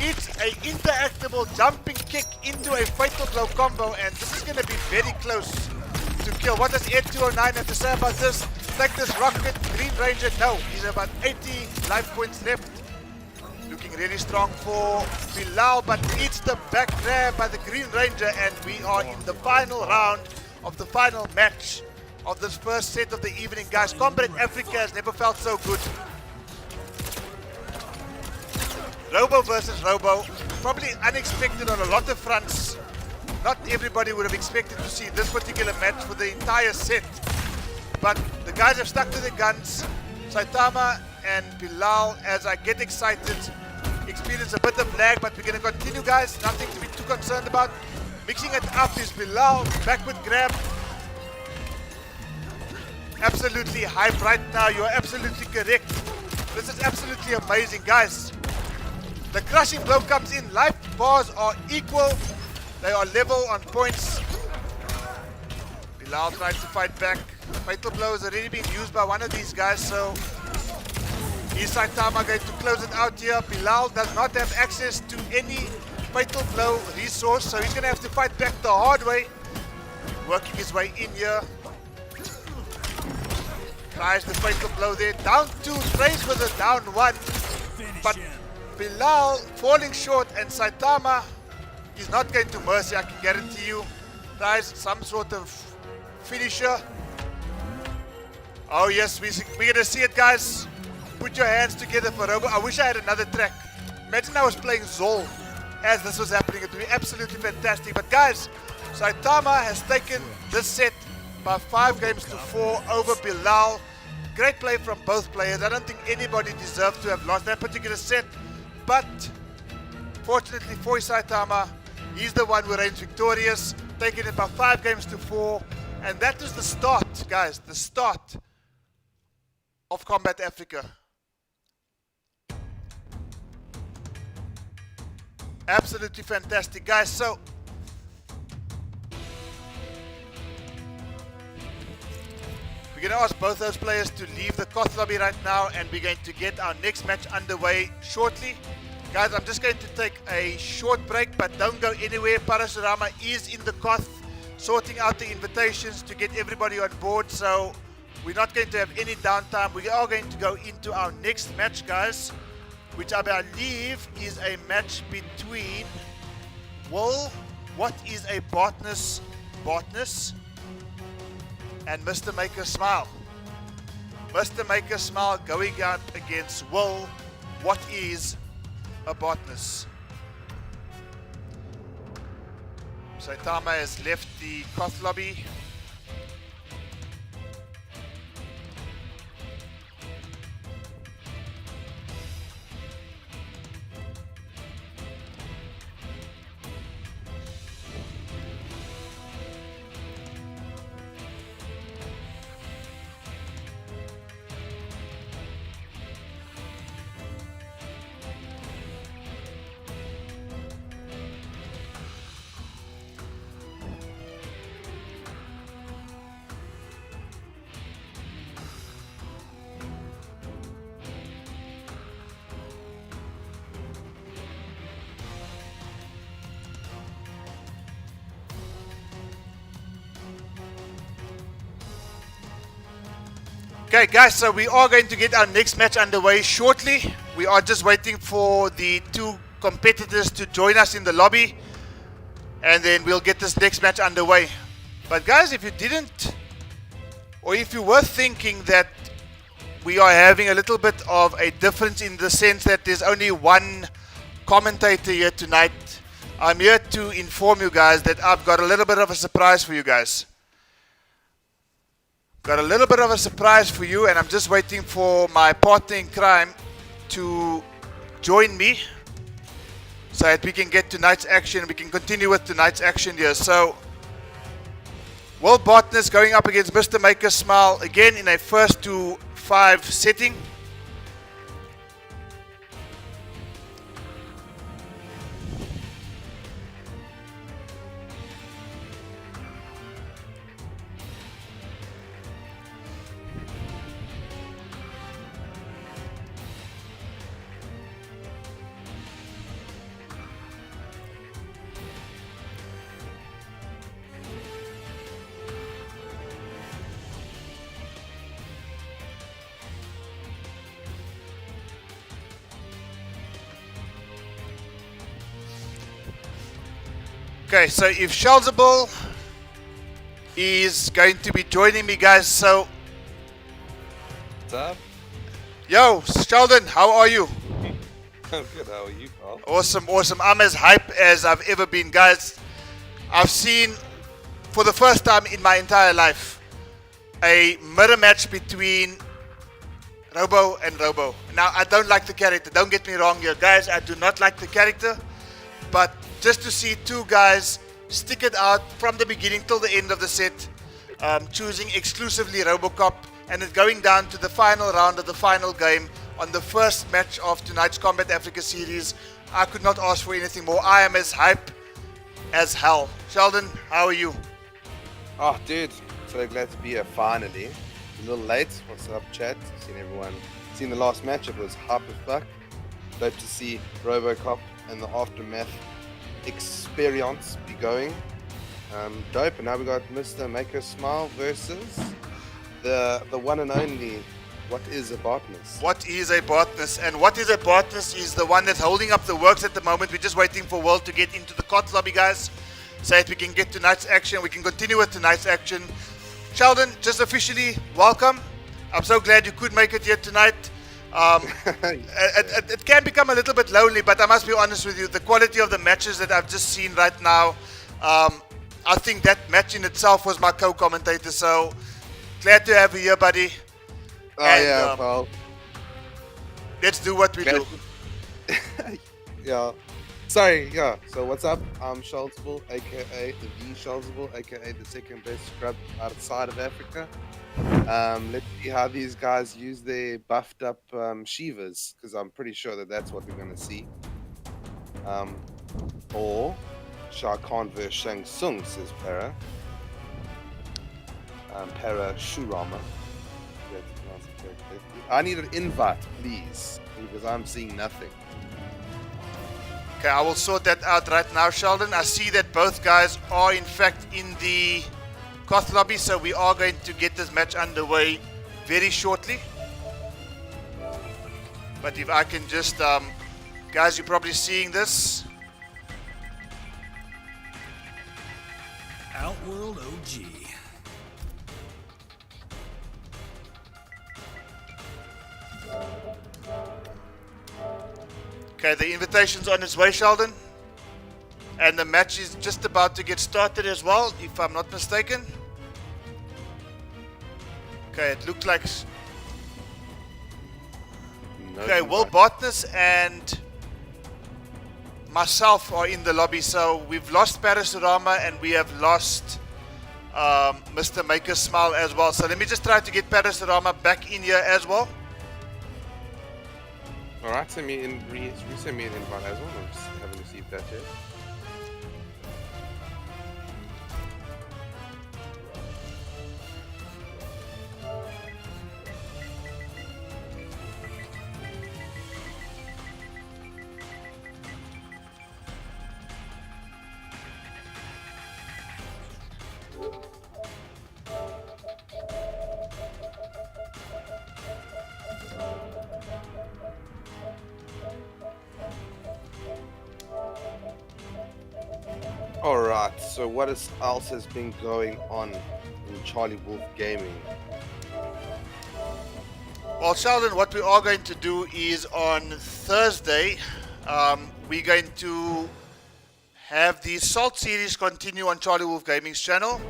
it's a interactable jumping kick into a fatal blow combo, and this is going to be very close to kill. What does Ed 209 have to say about this? Take this rocket, Green Ranger. No, he's about 80 life points left. Looking really strong for Bilal, but it's the back grab by the Green Ranger, and we are in the final round of the final match of this first set of the evening, guys. Kombat Africa has never felt so good. Robo versus Robo. Probably unexpected on a lot of fronts. Not everybody would have expected to see this particular match for the entire set. But the guys have stuck to their guns. Saitama and Bilal, as I get excited, experience a bit of lag, but we're going to continue, guys. Nothing to be too concerned about. Mixing it up is Bilal. Backward grab. Absolutely hype right now. You're absolutely correct. This is absolutely amazing, guys. The crushing blow comes in. Life bars are equal. They are level on points. Bilal tries to fight back. Fatal blow has already been used by one of these guys, so is Saitama going to close it out here? Bilal does not have access to any fatal blow resource, so he's going to have to fight back the hard way. Working his way in here. Tries the fatal blow there. Down 2, trays with a down 1. But Bilal falling short, and Saitama is not going to mercy, I can guarantee you. Tries some sort of finisher. Oh yes, we're gonna see it, guys. Put your hands together for Robo. I wish I had another track. Imagine I was playing Zol as this was happening. It would be absolutely fantastic. But guys, Saitama has taken this set by 5 games to 4 over Bilal. Great play from both players. I don't think anybody deserved to have lost that particular set. But fortunately for Saitama, he's the one who reigns victorious, taking it by 5 games to 4. And that is the start, guys, the start of Kombat Africa. Absolutely fantastic, guys. So we're going to ask both those players to leave the Koth lobby right now, and we're going to get our next match underway shortly. Guys, I'm just going to take a short break, but don't go anywhere. Parasurama is in the Koth sorting out the invitations to get everybody on board, so we're not going to have any downtime. We are going to go into our next match, guys, which I believe is a match between what is a Botanist, and Mr. Maker Smile. Mr. Maker Smile going out against Will, what is a Botanist. Saitama has left the Koth lobby. Okay guys, so we are going to get our next match underway shortly. We are just waiting for the 2 competitors to join us in the lobby, and then we'll get this next match underway. But guys, if you didn't, or if you were thinking that we are having a little bit of a difference in the sense that there's only one commentator here tonight, I'm here to inform you guys that I've got a little bit of a surprise for you guys. Got a little bit of a surprise for you, and I'm just waiting for my partner in crime to join me so that we can get tonight's action. We can continue with tonight's action here. So, World Botanist going up against Mr. Maker Smile again in a 1st to 5 setting. Okay, so if Shelzable is going to be joining me, guys, so... What's up? Yo, Sheldon, how are you? I'm good. How are you, Carl? Awesome, awesome. I'm as hype as I've ever been, guys. I've seen, for the first time in my entire life, a mirror match between Robo and Robo. Now, I don't like the character. Don't get me wrong here, guys. I do not like the character. But just to see two guys stick it out from the beginning till the end of the set, choosing exclusively RoboCop, and it going down to the final round of the final game on the first match of tonight's Combat Africa series, I could not ask for anything more. I am as hype as hell. Sheldon, how are you? Oh, dude. So glad to be here finally. A little late. What's up, chat? Seen the last match. It was hype as fuck. Glad to see RoboCop and the Aftermath experience be going. Dope. And now we got Mr. Make Us Smile versus the one and only. What is a Botanist? What is a Botanist? And what is a Botanist is the one that's holding up the works at the moment. We're just waiting for World to get into the COT lobby, guys, so that we can get tonight's action. We can continue with tonight's action. Sheldon, just officially, welcome. I'm so glad you could make it here tonight. It can become a little bit lonely, but I must be honest with you, the quality of the matches that I've just seen right now, I think that match in itself was my co-commentator, so glad to have you here, buddy. Oh, And, yeah, pal. Let's do what we do. Yeah. Sorry, yeah. So what's up? I'm Sheldsville, aka the Sheldsville, aka the second best scrub outside of Africa. Let's see how these guys use their buffed up Shivas, because I'm pretty sure that that's what we're going to see. Or Shah Khan versus Shang Tsung, says Para. Para Shurama. I need an invite, please, because I'm seeing nothing. Okay, I will sort that out right now, Sheldon. I see that both guys are in fact in the COT lobby, so we are going to get this match underway very shortly. But if I can just, guys, you're probably seeing this. Outworld OG. Okay, the invitation's on its way, Sheldon. And the match is just about to get started as well, if I'm not mistaken. Okay, it looks like... Okay, Will Botanist and myself are in the lobby, so we've lost Parasurama and we have lost Mr. Make Us Smile as well. So let me just try to get Parasurama back in here as well. Alright, send me an invite as well. I just haven't received that yet. Alright, so what else has been going on in Charlie Wolf Gaming? Well, Sheldon, what we are going to do is on Thursday, we're going to have the Salt series continue on Charlie Wolf Gaming's channel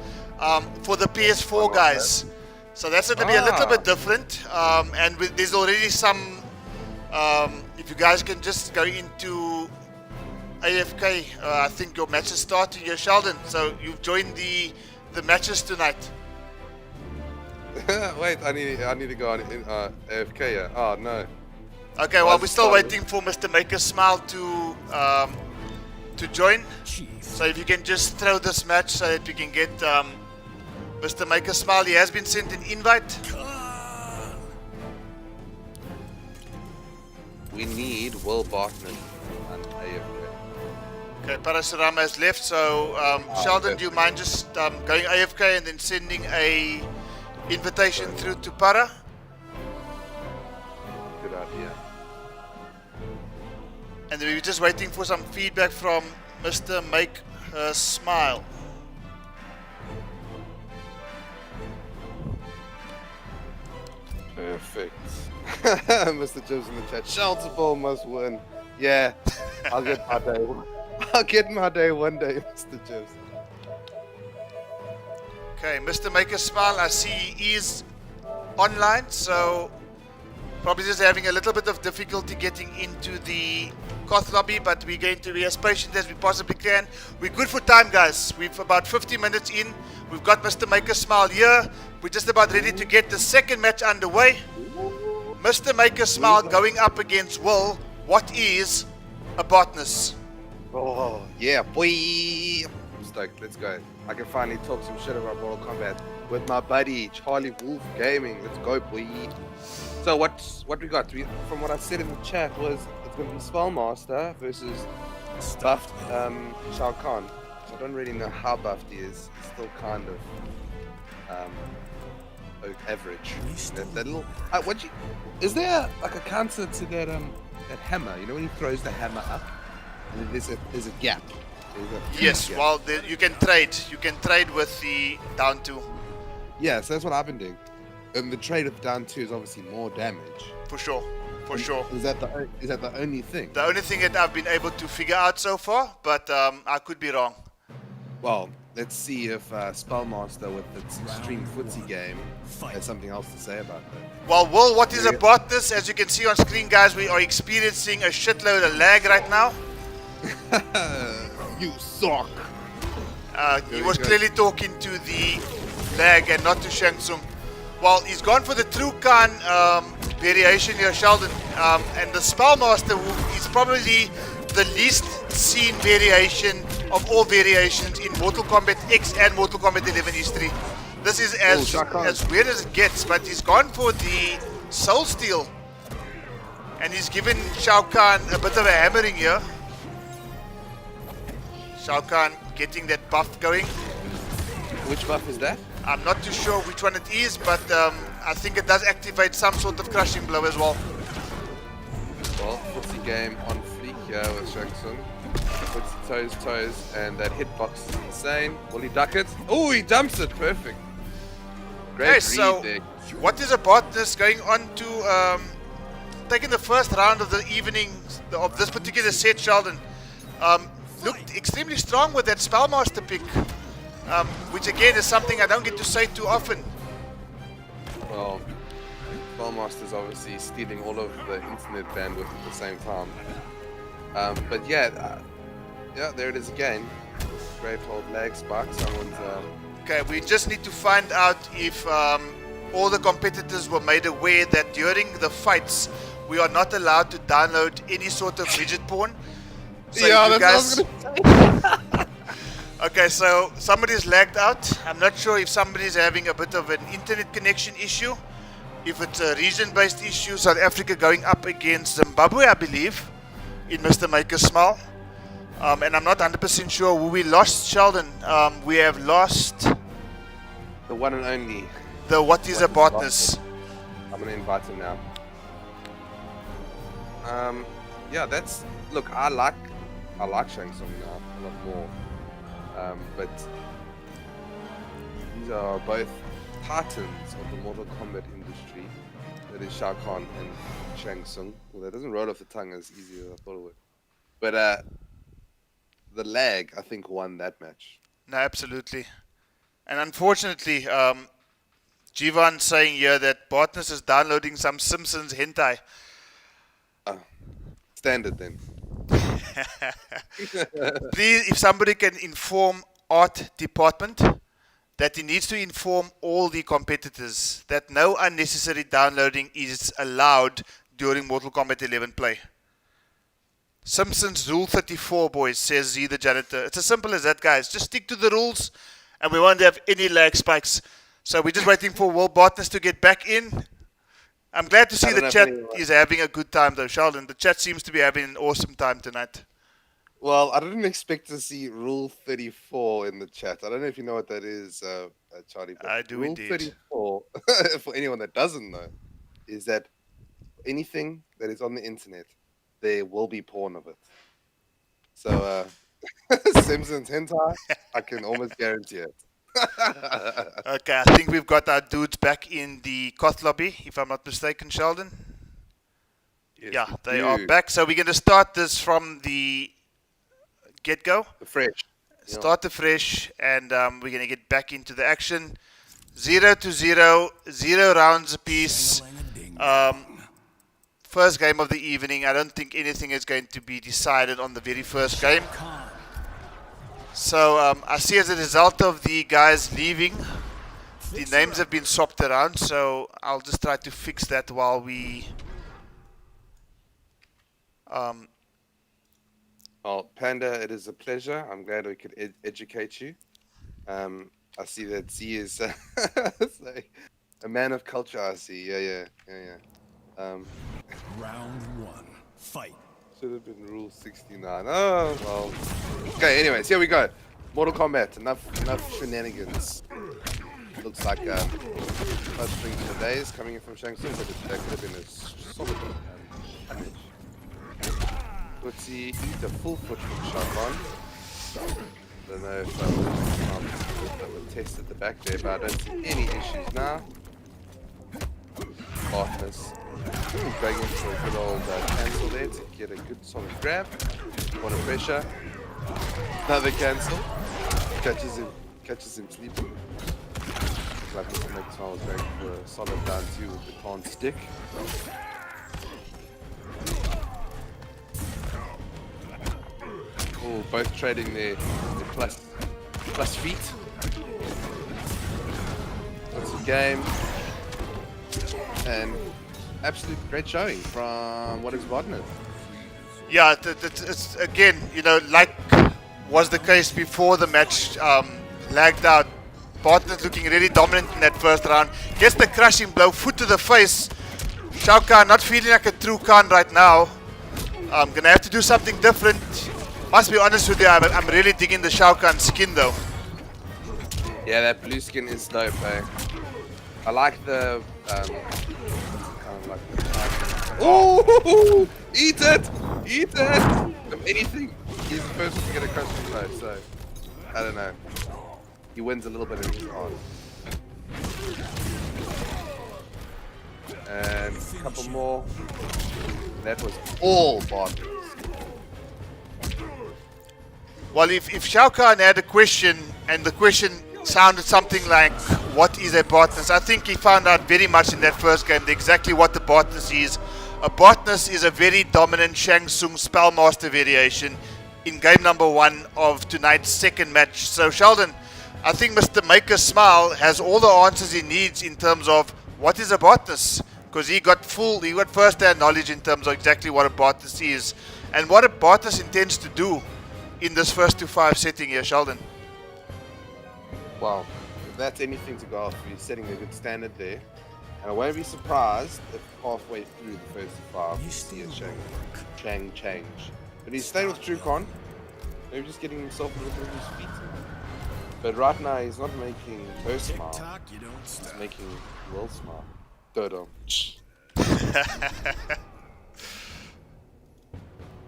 for the PS4 guys. So that's going to be a little bit different. And there's already some, if you guys can just go into AFK, I think your match is starting here, Sheldon. So you've joined the matches tonight. Wait, I need to go on AFK. Yeah. Oh no. Okay, well, we're still waiting for Mr. Make Us Smile to join. Jeez. So if you can just throw this match so that we can get Mr. Make Us Smile. He has been sent an invite. We need Will Bartman and AFK. Okay, Parasurama has left. So Sheldon, do you mind just going AFK and then sending a invitation through to Para? Good idea. And then we're just waiting for some feedback from Mr. Make Her Smile. Perfect. Mr. Jibs in the chat. Shelter Ball must win. Yeah, I'll get my day. I'll get my day one day, Mr. Chips. Okay, Mr. Make a Smile, I see he is online, so probably just having a little bit of difficulty getting into the Koth lobby, but we're going to be as patient as we possibly can. We're good for time, guys. We've about 50 minutes in. We've got Mr. Make a Smile here. We're just about ready to get the second match underway. Mr. Make a Smile going up against Will. What is a Botanist? Oh, yeah, boy. I'm stoked. Let's go. I can finally talk some shit about Mortal Kombat with my buddy, Charlie Wolf Gaming. Let's go, boy. So what we got? From what I said in the chat was it's going to be Spellmaster versus buffed Shao Kahn. So I don't really know how buffed he is. He's still kind of average. That little. Is there like a counter to that that hammer? You know when he throws the hammer up, and then there's a gap. Yes, gap. well, you can trade. You can trade with the down 2. Yeah, so that's what I've been doing. And the trade with down 2 is obviously more damage. For sure. For sure. Is that the only thing? The only thing that I've been able to figure out so far, but I could be wrong. Well, let's see if Spellmaster with its extreme footsie game has something else to say about that. Well, Will, what is a Botanist? As you can see on screen, guys, we are experiencing a shitload of lag right now. You suck. He was clearly talking to the lag and not to Shang Tsung. Well, he's gone for the True Khan variation here, Sheldon. And the Spellmaster is probably the least seen variation of all variations in Mortal Kombat X and Mortal Kombat 11 history. This is as weird as it gets, but he's gone for the Soul Steel. And he's given Shao Kahn a bit of a hammering here. Shao Kahn getting that buff going. Which buff is that? I'm not too sure which one it is, but I think it does activate some sort of crushing blow as well. Well, footsie game on fleek here with Shang Tsung. Puts toes, and that hitbox is insane. Will he duck it? Oh, he dumps it. Perfect. Great read so there. what is a Botanist going on to taking the first round of the evening of this particular set, Sheldon? Looked extremely strong with that Spellmaster pick, which again is something I don't get to say too often. Well, Spellmaster's obviously stealing all of the internet bandwidth at the same time. But yeah, there it is again. Great old lag spike. Someone's. Okay, we just need to find out if all the competitors were made aware that during the fights we are not allowed to download any sort of widget porn. So yeah, you that's guys... what I was gonna say. Okay, so somebody's lagged out. I'm not sure if somebody's having a bit of an internet connection issue. If it's a region-based issue, South Africa going up against Zimbabwe, I believe, in Mr. Make a Smile. And I'm not 100% sure who we lost, Sheldon. We have lost The one and only. the What is a Botanist. I'm gonna invite him now. Yeah, that's. Look, I like Shang Tsung now a lot more. But these are both titans of the Mortal Kombat industry. That is Shao Kahn and Shang Tsung. Well, that doesn't roll off the tongue as easy as I thought it would. But the lag, I think, won that match. No, absolutely. And unfortunately, Jivan saying here that Botanist is downloading some Simpsons hentai. Standard then. Please, if somebody can inform art department that he needs to inform all the competitors that no unnecessary downloading is allowed during Mortal Kombat 11 play. Simpsons Rule 34, boys, says Z the janitor. It's as simple as that, guys. Just stick to the rules and we won't have any lag spikes. So we're just waiting for Will Botanist to get back in. I'm glad to see the chat is having a good time though, Sheldon. The chat seems to be having an awesome time tonight. Well, I didn't expect to see Rule 34 in the chat. I don't know if you know what that is, Charlie. I do Rule indeed. 34, for anyone that doesn't know, is that anything that is on the internet, there will be porn of it. So, Simpsons hentai, I can almost guarantee it. Okay, I think we've got our dudes back in the Koth lobby, if I'm not mistaken, Sheldon. Yes, Yeah, we they do. are back. So we're going to start this from the get-go. The fresh. Yeah. Start afresh, and we're going to get back into the action. 0-0, 0 rounds apiece. First game of the evening. I don't think anything is going to be decided on the very first game. So I see as a result of the guys leaving, the names have been swapped around. So I'll just try to fix that while we... Oh, Panda, it is a pleasure. I'm glad we could educate you. I see that Z is so, a man of culture. I see. Yeah. Round 1. Fight. Should have been rule 69. Oh well. Okay. Anyways, here we go. Mortal Kombat. Enough shenanigans. Looks like first string for the days coming in from Shang Tsung, but that could have been a solid damage. Let's see, eat a full foot from Shotgun. Don't know if that was test at the back there, but I don't see any issues now. Botanist going in for a good old cancel there to get a good solid grab. One of pressure. Another cancel. Catches him sleeping. Looks like Mr. Maxwell was going for a solid down 2 with the taunt stick. Oh, both trading their plus feet. That's the game. And absolute great showing from what is Botanist. Yeah, it's again, like was the case before the match, lagged out. Botanist looking really dominant in that first round. Gets the crushing blow, foot to the face. Shao Kahn not feeling like a true Khan right now. I'm gonna have to do something different. Must be honest with you, I'm really digging the Shao Kahn skin though. Yeah, that blue skin is dope, eh? I like the oh, eat it! If anything, he's the first one to get a crushing blow, so I don't know. He wins a little bit in his arm. And a couple more. That was all Botanist. Well, if Shao Kahn had a question, and the question sounded something like, what is a botanist? I think he found out very much in that first game exactly what the botanist is. A botanist is a very dominant Shang Tsung Spellmaster variation in game number 1 of tonight's second match. So Sheldon, I think Mr. Make a Smile has all the answers he needs in terms of what is a botanist, because he got first-hand knowledge in terms of exactly what a botanist is and what a botanist intends to do in this 1-5 setting here, Sheldon. Well, if that's anything to go off, he's setting a good standard there. And I won't be surprised if halfway through the 1-5 we see a Chang change. But he's staying with True Con. Maybe just getting himself a little bit of his feet. But right now he's not making her smile. He's making Will smile. Dodo.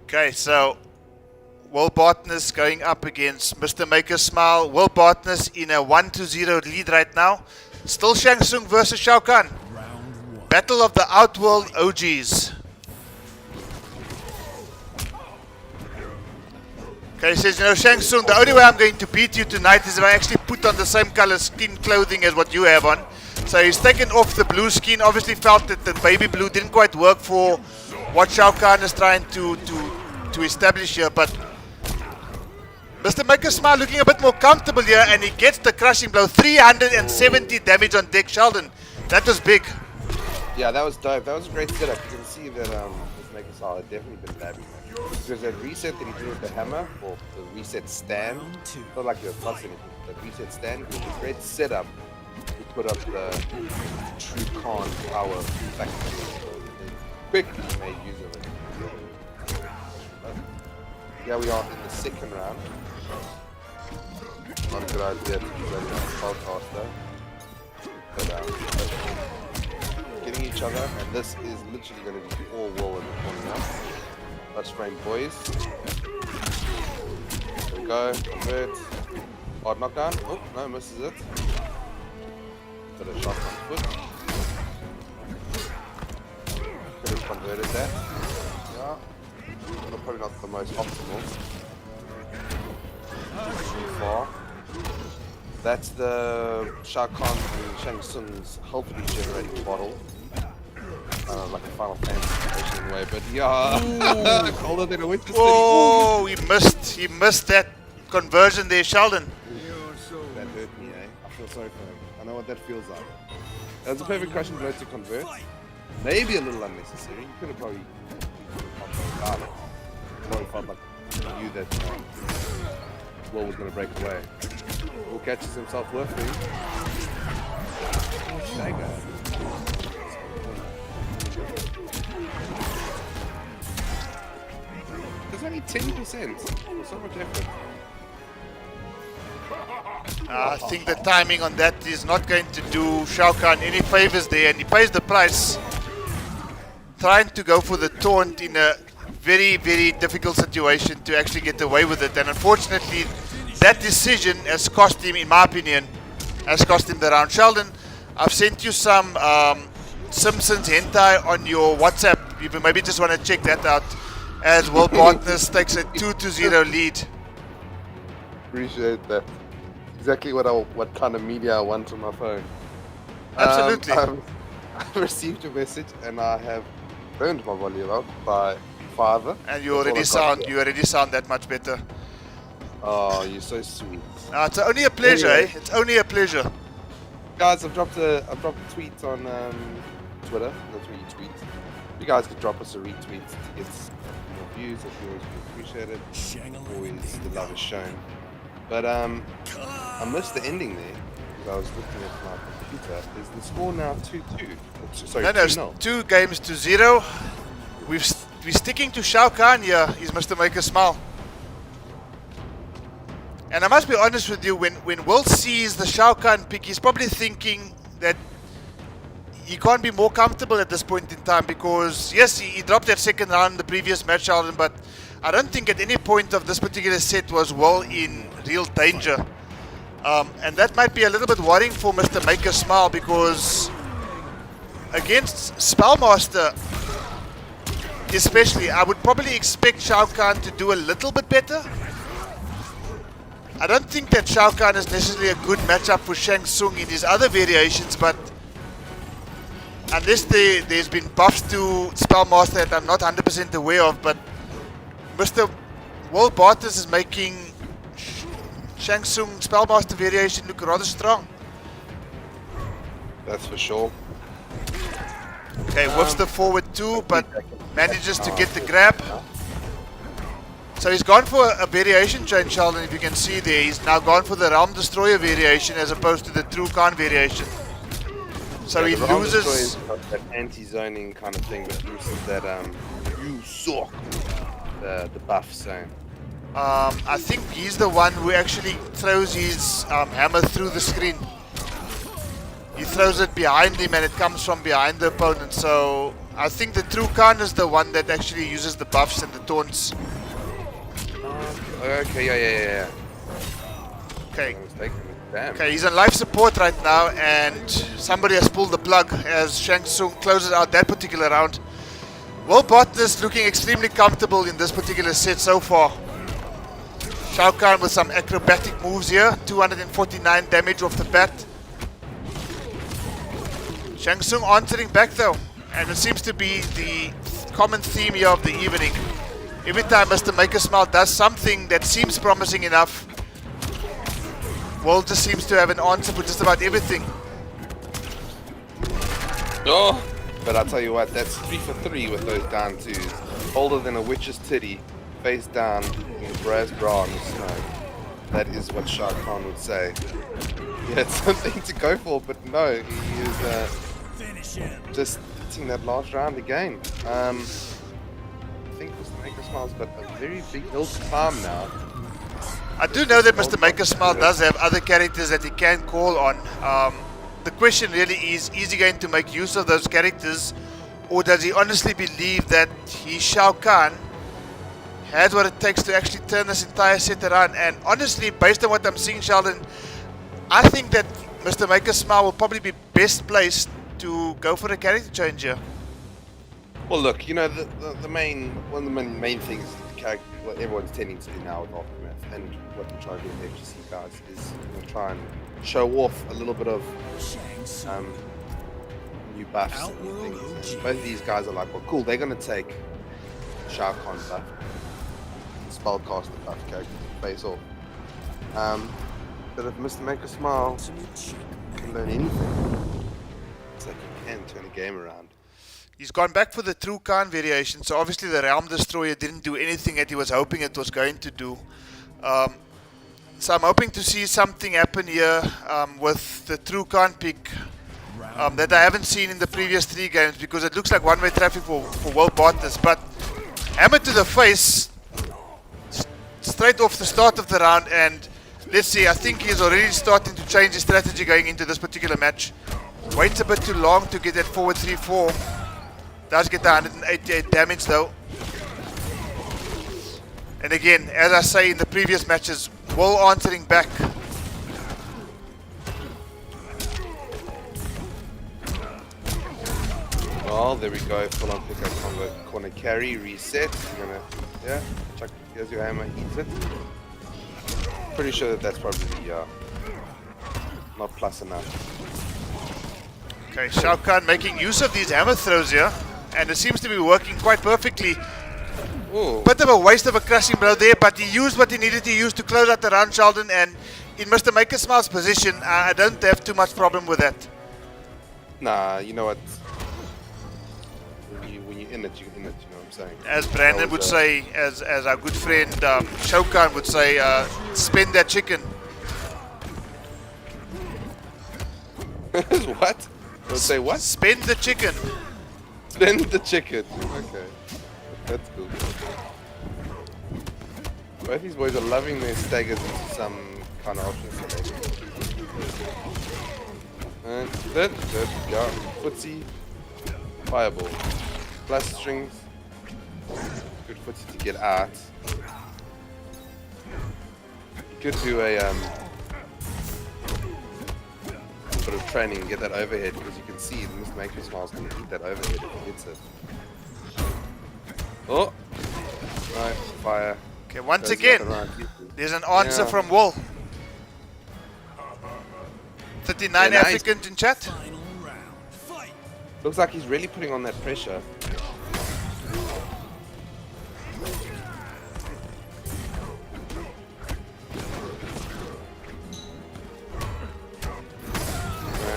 Okay, so Will Botanist going up against Mr. Make a Smile. Will Botanist in a 1-0 lead right now. Still Shang Tsung versus Shao Kahn. Battle of the Outworld OGs. Okay, he says, Shang Tsung, the only way I'm going to beat you tonight is if I actually put on the same color skin clothing as what you have on. So he's taken off the blue skin, obviously felt that the baby blue didn't quite work for what Shao Kahn is trying to establish here, but Mr. Make a Smile looking a bit more comfortable here, and he gets the crushing blow. 370 damage on deck. Sheldon, that was big. Yeah, that was dope. That was a great setup. You can see that Mr. Make a Smile had definitely been labbing. Because that reset that he did with the hammer, or the reset stand, not like you're tossing it, that reset stand was a great setup to put up the True Con power factor. Quickly made use of it. Here we are in the second round. Not a good idea to use that podcaster. But getting each other, and this is literally going to be all wall in the corner now. Touch frame boys. There we go, convert. Hard knockdown. Oh, no, misses it. Got a shot on foot. Could have converted that. Yeah. Probably not the most optimal. Too far. That's the Shao Kahn and Shang Tsung's health regenerating bottle. Like a Final Fantasy situation in a way, but yeah. Colder than a winter city. Oh, he missed that conversion there, Sheldon. That hurt me, eh? I feel sorry for him. I know what that feels like. That was a perfect crushing blow to convert. Maybe a little unnecessary. You could have probably got it. Probably felt like you knew that Will was going to break away. Will catches himself whiffing. Stagger. There's only 10%. So much effort. I think the timing on that is not going to do Shao Kahn any favors there, and he pays the price. Trying to go for the taunt in a very, very difficult situation to actually get away with it, and unfortunately that decision has cost him, in my opinion, has cost him the round. Sheldon, I've sent you some Simpsons hentai on your WhatsApp. You maybe just want to check that out, as Will Botanist takes a 2-0 lead. Appreciate that. Exactly what kind of media I want on my phone. Absolutely. I've received a message and I have turned my volume up by farther. And you already sound that much better. Oh, you're so sweet. It's only a pleasure, Anyway. eh? It's only a pleasure. Guys, I've dropped a tweet on Twitter. That's where you tweet. You guys could drop us a retweet to get more views. If you always appreciate it. Always the love is shown. But I missed the ending there because I was looking at my computer. Is the score now 2-2? Sorry, No, it's 2-0. 2 games to 0. We're sticking to Shao Kahn here. He's Mr. Make a Smile. And I must be honest with you, when Will sees the Shao Kahn pick, he's probably thinking that he can't be more comfortable at this point in time because, yes, he dropped that second round in the previous match, Sheldon, but I don't think at any point of this particular set was Will in real danger. And that might be a little bit worrying for Mr. Make a Smile because against Spellmaster, especially, I would probably expect Shao Kahn to do a little bit better. I don't think that Shao Kahn is necessarily a good matchup for Shang Tsung in his other variations, but unless there's been buffs to Spellmaster that I'm not 100% aware of, but Mr. Will Bartas is making Shang Tsung Spellmaster variation look rather strong. That's for sure. Okay, whips the forward 2, but manages to get the grab. So he's gone for a variation change, Sheldon, if you can see there. He's now gone for the Realm Destroyer variation as opposed to the True Khan variation. So he the Realm loses. Destroyer's got that anti-zoning kind of thing, but loses that you suck the buff zone. I think he's the one who actually throws his hammer through the screen. He throws it behind him and it comes from behind the opponent. So I think the True Khan is the one that actually uses the buffs and the taunts. Okay, yeah. Okay. I was taking it. Damn. Okay, he's on life support right now, and somebody has pulled the plug as Shang Tsung closes out that particular round. Will Botanist looking extremely comfortable in this particular set so far. Shao Kahn with some acrobatic moves here, 249 damage off the bat. Shang Tsung answering back though, and it seems to be the common theme here of the evening. Every time Mr. Make a Smile does something that seems promising enough, Will just seems to have an answer for just about everything. Oh, but I'll tell you what, that's 3 for 3 with those down twos. Older than a witch's titty, face down in brass bra in the snow. That is what Shao Kahn would say. He had something to go for, but no, he is just hitting that last round again. I think Mr. Make a Smile's got a very big hill to climb now. I do know that Mr. Make a Smile does have other characters that he can call on. The question really is he going to make use of those characters, or does he honestly believe that he, Shao Kahn, has what it takes to actually turn this entire set around? And honestly, based on what I'm seeing, Sheldon, I think that Mr. Make a Smile will probably be best placed to go for a character change here. Well, look, you know, the main one of the main things what everyone's tending to do now with Aftermath, and what we're trying to do with FGC guys is try and show off a little bit of new buffs and new things. And both of these guys are like, well, cool, they're gonna take Shao Kahn buff, spellcaster buff, character face off. But if Mr. Make a Smile can learn anything, it's like you can turn a game around. He's gone back for the True Khan variation, so obviously the Realm Destroyer didn't do anything that he was hoping it was going to do. So I'm hoping to see something happen here with the True Khan pick that I haven't seen in the previous 3 games, because it looks like one-way traffic for World Botanist. But hammer to the face straight off the start of the round, and let's see, I think he's already starting to change his strategy going into this particular match. Waits a bit too long to get that forward 3-4. Does get the 188 damage though. And again, as I say in the previous matches, Will answering back. Well, there we go, full on pickup combo, corner carry, reset. You're gonna, yeah, chuck, here's your hammer, eats it. Pretty sure that's probably not plus enough. Okay, Shao Kahn making use of these hammer throws here, and it seems to be working quite perfectly. Ooh. Bit of a waste of a crushing blow there, but he used what he needed to use to close out the round, Sheldon, and in Mr. Make a Smile's position, I don't have too much problem with that. Nah, you know what? When you're in it, you're in it, you know what I'm saying? As Brandon would say, as our good friend Shao Kahn would say, spend that chicken. What? Would say what? Spend the chicken. Spend the chicken. Okay. That's cool. Both these boys are loving their staggers into some kind of option selection. And that, yeah, footsie, fireball, plus strings, good footsie to get out. You could do a bit of training and get that overhead, because you can see Mr. Make a Smile's going to eat that overhead if he hits it. Oh, nice fire. Okay, once again, there's an answer from Will. 39 Yeah, nice. Africans in chat. Final round. Fight. Looks like he's really putting on that pressure.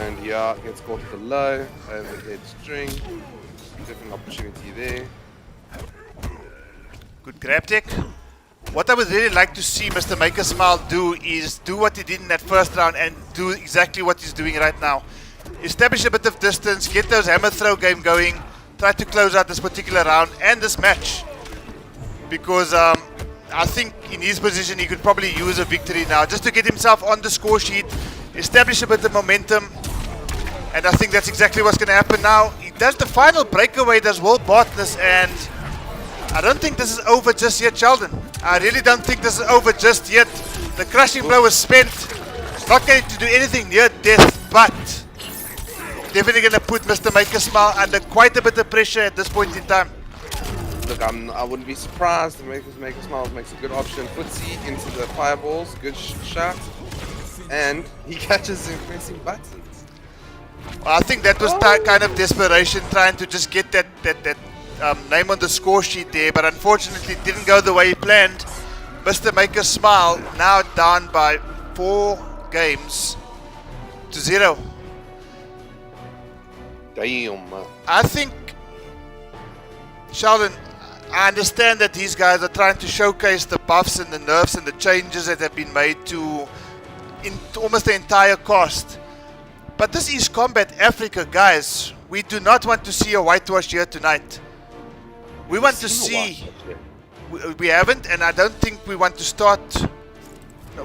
And yeah, gets caught at the low, overhead string. Different opportunity there. Good grab tech. What I would really like to see Mr. Make a Smile do is do what he did in that first round and do exactly what he's doing right now. Establish a bit of distance, get those hammer throw game going, try to close out this particular round and this match. Because I think in his position he could probably use a victory now just to get himself on the score sheet, establish a bit of momentum, and I think that's exactly what's going to happen now. He does the final breakaway, does World Botanist, and I don't think this is over just yet, Sheldon. I really don't think this is over just yet. The crushing blow is spent. Not going to do anything near death, but definitely going to put Mr. Make a Smile under quite a bit of pressure at this point in time. Look, I wouldn't be surprised if Make a Smile makes a good option. Footsie into the fireballs, good shot, and he catches him pressing buttons. Well, I think that was kind of desperation, trying to just get that name on the score sheet there, but unfortunately it didn't go the way he planned. Mr. Make a Smile now down by 4 games to 0. Damn. I think, Sheldon, I understand that these guys are trying to showcase the buffs and the nerfs and the changes that have been made to almost the entire cast. But this is Kombat Africa, guys. We do not want to see a whitewash here tonight. We want to see. We haven't, and I don't think we want to start.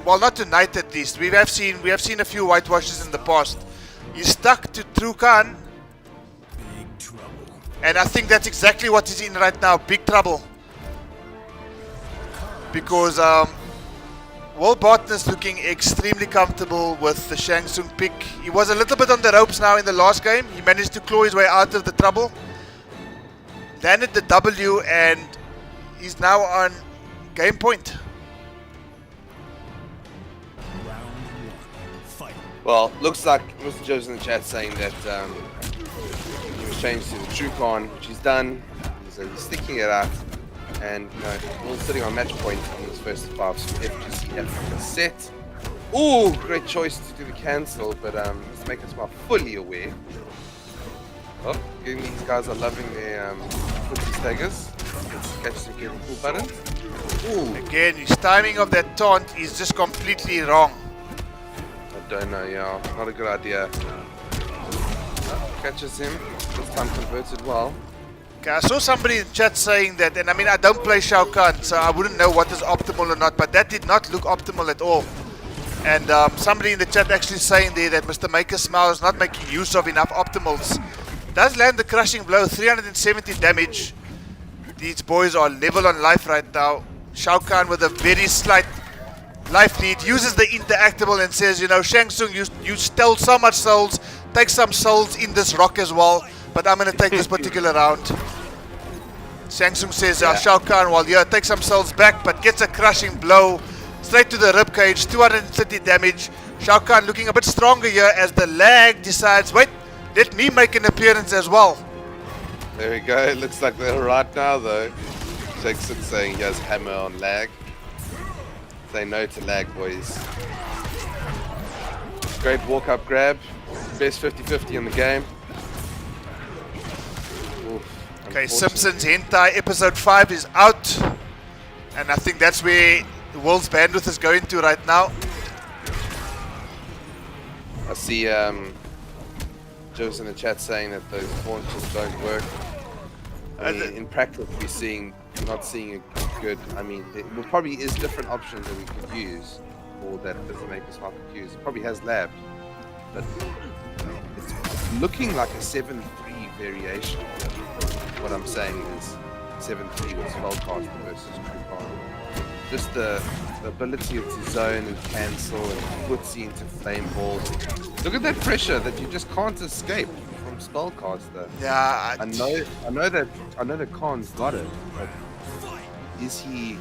Well, not tonight at least. We have seen a few whitewashes in the past. He's stuck to True Khan, Big trouble. and I think that's exactly what he's in right now. Big trouble. Because World Botanist looking extremely comfortable with the Shang Tsung pick. He was a little bit on the ropes now in the last game. He managed to claw his way out of the trouble. landed the W, and he's now on game point. Round one. Fight. Well, looks like Mr. Joe's in the chat saying that he was changed to the True Con, which he's done. So he's sticking it out. And, you know, Will's sitting on match point in his first 5 FGC Africa set. Ooh, great choice to do the cancel, but let's make us more fully aware. Oh, getting these guys are loving their footy staggers. Let's catch some cool buttons. Ooh, Again, his timing of that taunt is just completely wrong. I don't know, yeah, not a good idea. Catches him, this time converted well. Okay, I saw somebody in chat saying that, and I mean, I don't play Shao Kahn, so I wouldn't know what is optimal or not, but that did not look optimal at all. And somebody in the chat actually saying there that Mr. Maker Smile is not making use of enough optimals. Does land the crushing blow, 370 damage. These boys are level on life right now. Shao Kahn with a very slight life lead uses the interactable and says, you know, Shang Tsung, you stole so much souls, take some souls in this rock as well, but I'm going to take this particular round. Shang Tsung says, Shao Kahn, well, yeah, take some souls back, but gets a crushing blow straight to the ribcage, 230 damage. Shao Kahn looking a bit stronger here as the lag decides, wait, let me make an appearance as well. There we go, it looks like they're right now though. Jackson saying he has hammer on lag. Say no to lag, boys. Great walk up grab. Best 50-50 in the game. Oof, Okay, unfortunately. Simpsons Hentai episode 5 is out. And I think that's where the world's bandwidth is going to right now. I see Joe's in the chat saying that those launches don't work. I mean, in practice, we're not seeing a good. I mean, there probably is different options that we could use, or that doesn't make us hard to use. It probably has labbed, but it's looking like a 7-3 variation. What I'm saying is 7-3 with Spellcaster versus True. Just the ability to zone and cancel and footsie into flame balls. Look at that pressure that you just can't escape from Spellcaster. Yeah, I know that Khan's got it, but is he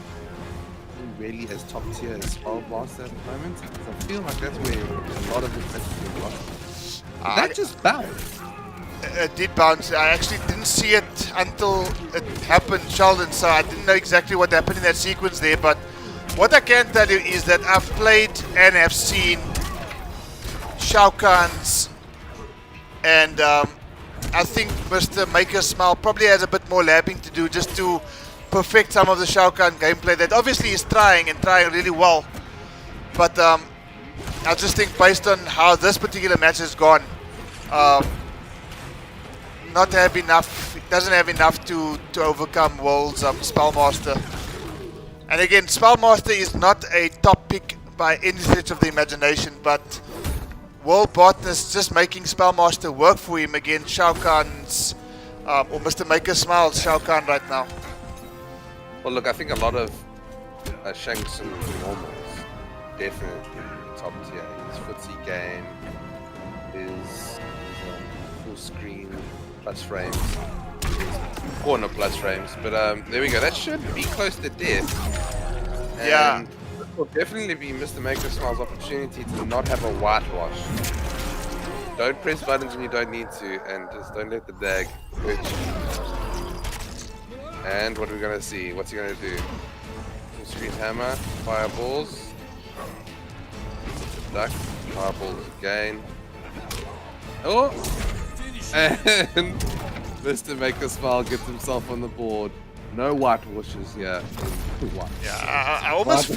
really as top tier as Spellcaster at the moment? Because I feel like that's where a lot of the pressure is lost. That just bounced. it did bounce. I actually didn't see it until it happened, Sheldon, so I didn't know exactly what happened in that sequence there, but what I can tell you is that I've played and have seen Shao Kahn's, and I think Mr. Maker Smile probably has a bit more labbing to do just to perfect some of the Shao Kahn gameplay that obviously is trying really well, but I just think based on how this particular match has gone, not have enough. It doesn't have enough to overcome World's Spellmaster. And again, Spellmaster is not a top pick by any stretch of the imagination, but World Botanist just making Spellmaster work for him against Shao Kahn's or Mr. Maker Smile's Shao Kahn right now. Well, look, I think a lot of Shang Tsung's normals definitely top tier. His footsie game, his full screen plus frames, corner plus frames. But there we go. That should be close to death. And Yeah. it will definitely be Mr. Maker Smile's opportunity to not have a whitewash. Don't press buttons when you don't need to, and just don't let the dag hurt you. And what are we gonna see? What's he gonna do? Full screen hammer, fireballs. Duck, fireballs again. Oh! And Mr. Maker Smile gets himself on the board. No whitewashes here. White. Yeah, I almost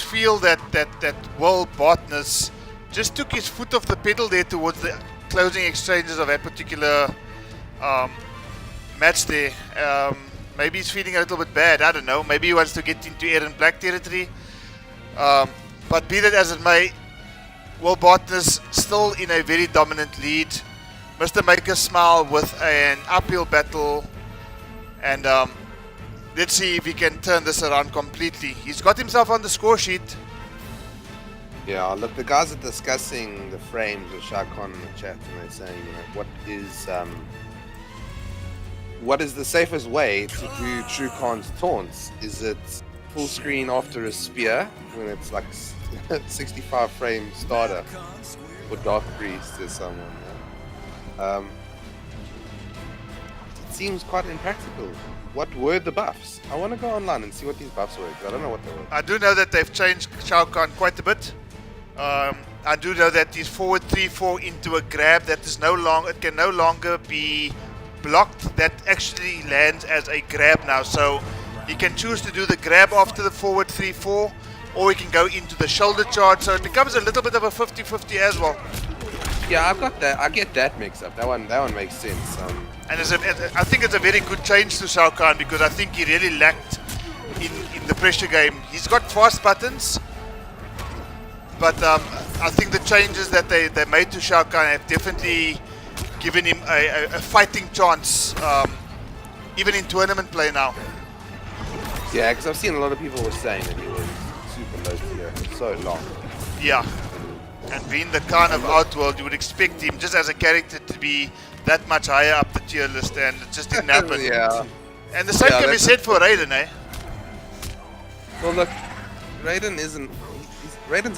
feel that World Botanist just took his foot off the pedal there towards the closing exchanges of that particular match there. Maybe he's feeling a little bit bad. I don't know. Maybe he wants to get into Aaron Black territory. But be that as it may, World Botanist still in a very dominant lead. Mr. Maker Smile with an uphill battle. And let's see if he can turn this around completely. He's got himself on the score sheet. Yeah, look, the guys are discussing the frames with Shao Kahn in the chat, and they're saying, you know, what is the safest way to do True Khan's taunts? Is it full screen after a spear when it's like 65 frame starter, or Dark Priest or someone? Yeah? It seems quite impractical. What were the buffs? I want to go online and see what these buffs were, because I don't know what they were. I do know that they've changed Shao Kahn quite a bit. I do know that he's forward 3-4 into a grab that is it can no longer be blocked. That actually lands as a grab now. So he can choose to do the grab after the forward 3-4, or he can go into the shoulder charge. So it becomes a little bit of a 50-50 as well. Yeah, I've got that. I get that mix up. That one makes sense. And I think it's a very good change to Shao Kahn, because I think he really lacked in the pressure game. He's got fast buttons, but I think the changes that they made to Shao Kahn have definitely given him a fighting chance, even in tournament play now. Yeah, because I've seen a lot of people were saying that he was super low tier for so long. Yeah, and being the Khan of Outworld, you would expect him, just as a character, to be that much higher up the tier list, and it just didn't happen. Yeah. And the same can be said for Raiden, eh? Well, look, Raiden's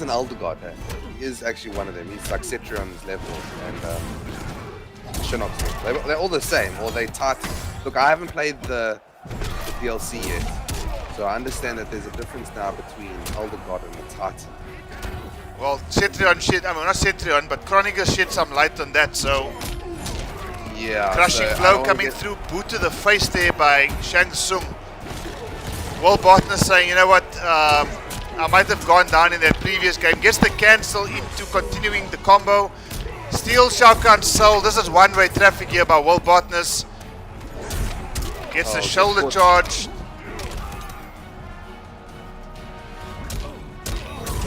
an elder god. Eh? He is actually one of them. He's like Cetrion's level, and Shinnok's. They're all the same, or they tight. Look, I haven't played the DLC yet, so I understand that there's a difference now between elder god and the Titan. Well, Cetrion not Cetrion, but Chronicles shed some light on that, so... Yeah. Crushing so blow coming through, boot to the face there by Shang Tsung. Well, Botanist saying, you know what, I might have gone down in that previous game. Gets the cancel into continuing the combo. Steals Shao Kahn's soul. This is one-way traffic here by Will Botanist. Gets the shoulder charge.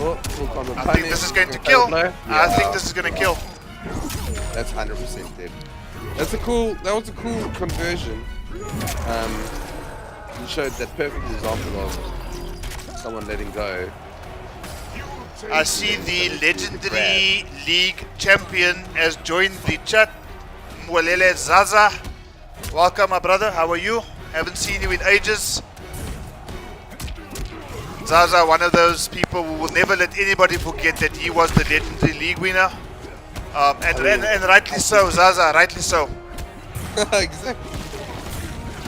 I think this is going to kill. I think this is going to kill. That's 100% dead. That was a cool conversion. You showed that perfect example of someone letting go. I see the legendary league champion has joined the chat. Mwelele Zaza. Welcome, my brother. How are you? Haven't seen you in ages. Zaza, one of those people who will never let anybody forget that he was the legendary league winner. And rightly so, Zaza, rightly so. Exactly.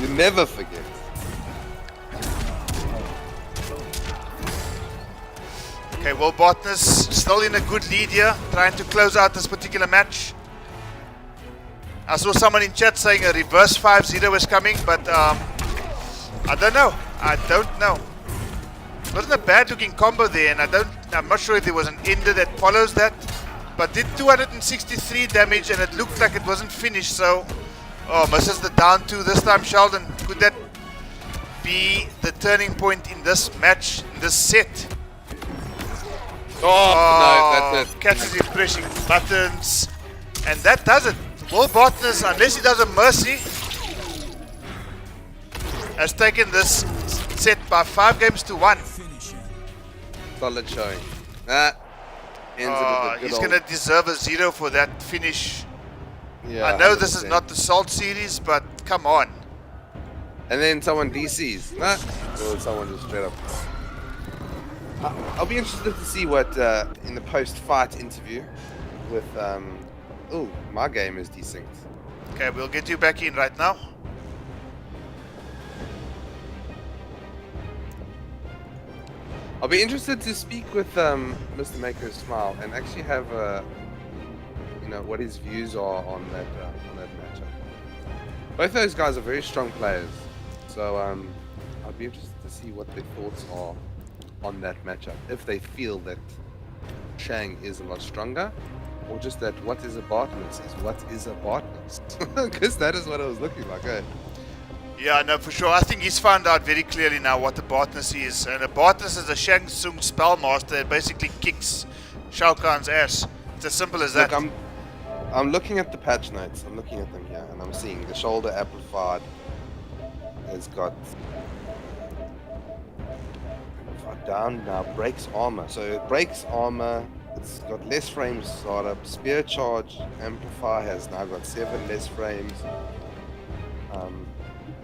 You never forget. Okay, well, Botanist still in a good lead here, trying to close out this particular match. I saw someone in chat saying a reverse 5-0 is coming, but I don't know. It wasn't a bad looking combo there, and I'm not sure if there was an ender that follows that, but did 263 damage, and it looked like it wasn't finished. So, misses the down 2 this time. Sheldon, could that be the turning point in this match, in this set? No, that's it. Catches him pressing buttons, and that does it. Will Botanist, unless he does a mercy, has taken this set by 5 games to 1. Solid showing. Ends it with a good he's going to deserve a 0 for that finish. Yeah, I know this is 100%. not the Salt series, but come on. And then someone DCs. Or someone just straight up. I'll be interested to see what in the post-fight interview with. My game is desynced. Okay, we'll get you back in right now. I'll be interested to speak with Mr. Maker Smile and actually have what his views are on that matchup. Both those guys are very strong players, so I'll be interested to see what their thoughts are on that matchup. If they feel that Shang is a lot stronger, or just that what is a botanist is what is a botanist, because that is what it was looking like. Eh? Yeah, no, for sure. I think he's found out very clearly now what the botanist is. And a botanist is a Shang Tsung spellmaster that basically kicks Shao Kahn's ass. It's as simple as that. Look, I'm looking at the patch notes. I'm looking at them here, and I'm seeing the shoulder amplified has got down now. Breaks armor. So it breaks armor. It's got less frames startup. Spear charge amplifier has now got 7 less frames.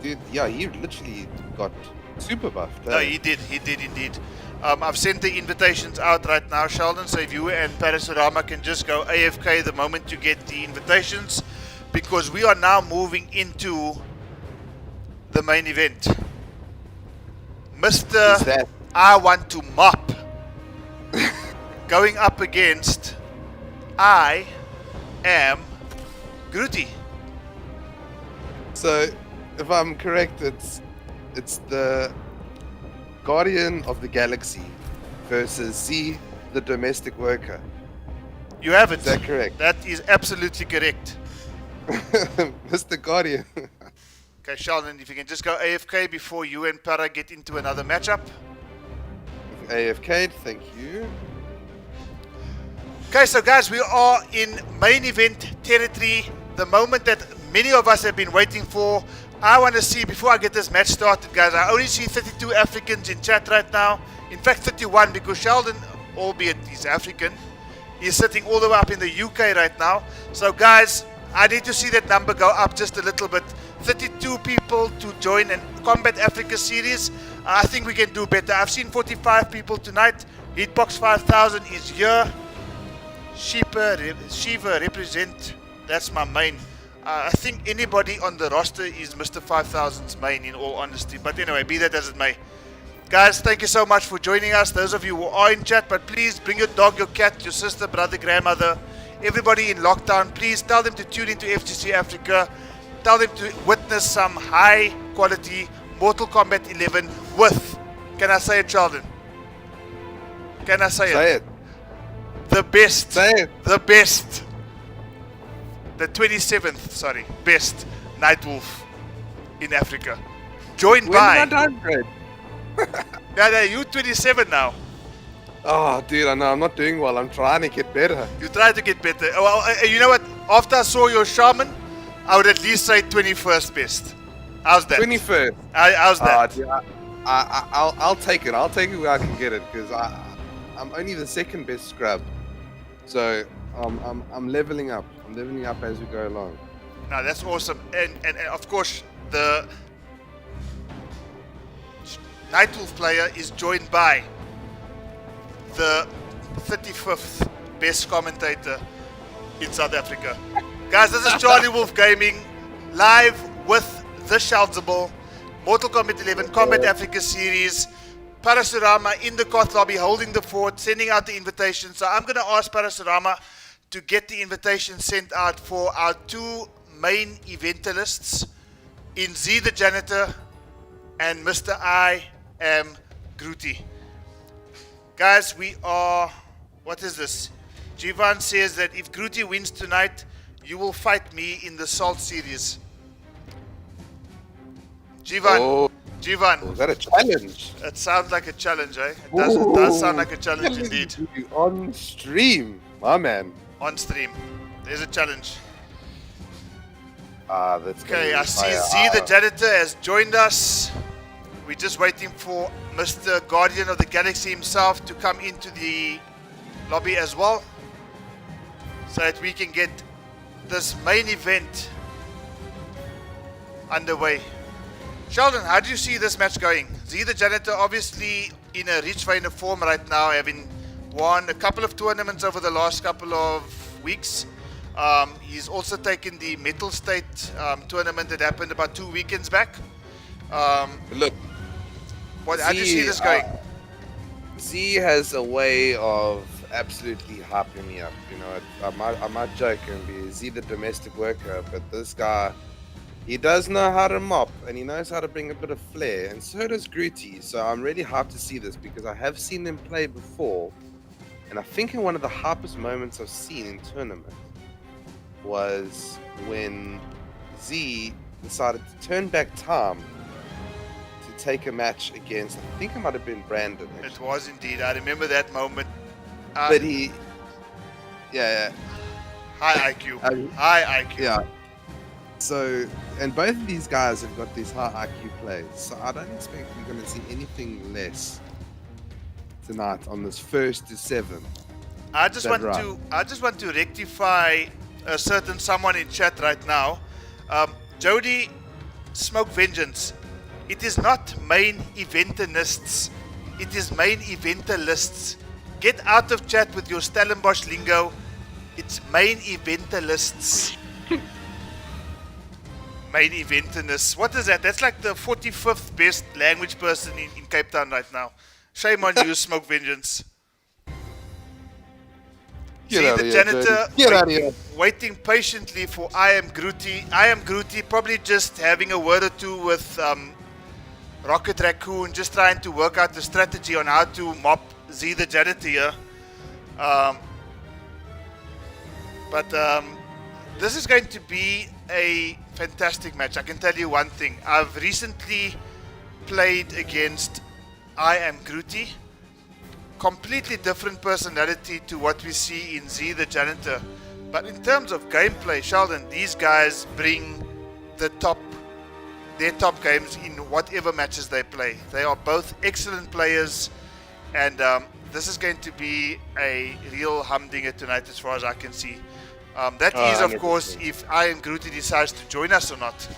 dude, yeah, he literally got super buffed. No, eh? he did indeed. I've sent the invitations out right now, Sheldon, so if you and Parasurama can just go AFK the moment you get the invitations, because we are now moving into the main event. Mr. Who's that? I want to mop going up against I am Groot II. So, if I'm correct, it's the Guardian of the Galaxy versus Z, the domestic worker. You have it. Is that correct? That is absolutely correct. Mr. Guardian. Okay, Sheldon, if you can just go AFK before you and Para get into another matchup. AFK, thank you. Okay, so guys, we are in main event territory. The moment that many of us have been waiting for. I want to see, before I get this match started, guys, I only see 32 Africans in chat right now. In fact, 31, because Sheldon, albeit he's African, is sitting all the way up in the UK right now. So guys, I need to see that number go up just a little bit. 32 people to join an Combat Africa series. I think we can do better. I've seen 45 people tonight. Hitbox 5000 is here. Shiva represent. That's my main. I think anybody on the roster is Mr. 5000's main, in all honesty. But anyway, be that as it may. Guys, thank you so much for joining us. Those of you who are in chat, but please bring your dog, your cat, your sister, brother, grandmother, everybody in lockdown. Please tell them to tune into FGC Africa. Tell them to witness some high quality Mortal Kombat 11 with, can I say it, Sheldon? Can I say Say it. The best. Say it. The best. The 27th, best Nightwolf in Africa. Joined When by. did I downgrade? Yeah, you 27 now. Oh, dude, I know I'm not doing well. I'm trying to get better. You try to get better. Well, you know what? After I saw your shaman, I would at least say 21st best. How's that? 21st. How's that? Dude, I'll take it. I'll take it where I can get it because I'm only the second best scrub. So I'm leveling up. I'm leveling up as we go along. No, that's awesome. And of course, the Nightwolf player is joined by the 35th best commentator in South Africa. Guys, this is Charlie Wolf Gaming, live with the Sheldsable, Mortal Kombat 11 Combat Africa series. Parasurama in the Koth lobby holding the fort, sending out the invitation. So I'm going to ask Parasurama to get the invitation sent out for our two main eventalists in Z the Janitor and Mr. I am Groot II. Guys, we are, what is this? Jivan says that if Groot II wins tonight, you will fight me in the Salt series. Jivan, Oh, Jivan, is that a challenge? it sounds like a challenge, eh? It does sound like a challenge indeed. On stream, my man. On stream, there's a challenge. That's Okay, gonna I be see fire. Z the Janitor has joined us. We're just waiting for Mr. Guardian of the Galaxy himself to come into the lobby as well, so that we can get this main event underway. Sheldon, how do you see this match going? Z the Janitor obviously in a rich vein of form right now, having won a couple of tournaments over the last couple of weeks. He's also taken the Metal State tournament that happened about 2 weekends back. Look, How do you see this going? Z has a way of absolutely hyping me up. You know, I might joke and be Z the domestic worker, but this guy, he does know how to mop and he knows how to bring a bit of flair, and so does Groot II. So I'm really hyped to see this because I have seen him play before, and I think in one of the hypest moments I've seen in tournament was when Z decided to turn back time to take a match against, I think it might have been Brandon. It Actually. was indeed. I remember that moment. But he, yeah, High IQ. High IQ. yeah. So, and both of these guys have got these high IQ plays, so I don't expect we're going to see anything less tonight on this 1st to 7. I just Is want that right? to. I just want to rectify a certain someone in chat right now. Jody Smoke Vengeance. It is not main eventinists. It is main eventalists. Get out of chat with your Stellenbosch lingo. It's main eventalists. Main eventinists. What is that? That's like the 45th best language person in Cape Town right now. Shame on you, Smoke Vengeance. Get See out the of here, janitor Jody. Get out of here. waiting patiently for I am Groot II. I am Groot II, probably just having a word or two with Rocket Raccoon, just trying to work out the strategy on how to mop Z the janitor here. But this is going to be a fantastic match. I can tell you one thing. I've recently played against I am Groot II. Completely different personality to what we see in Z the janitor. But in terms of gameplay, Sheldon, these guys bring their top games in whatever matches they play. They are both excellent players, and this is going to be a real humdinger tonight as far as I can see. That is, of course, if I am Groot II decides to join us or not.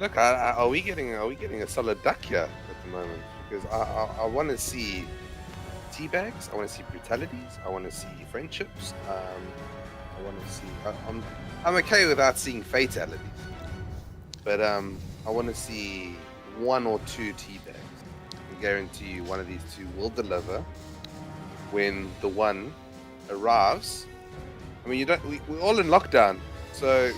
Look, are we getting a solid duck here at the moment? Because I want to see teabags, I want to see brutalities, I want to see friendships, I want to see. I'm okay without seeing fatalities, but I want to see one or two teabags. I guarantee you, one of these two will deliver when the one arrives. I mean, we're all in lockdown, so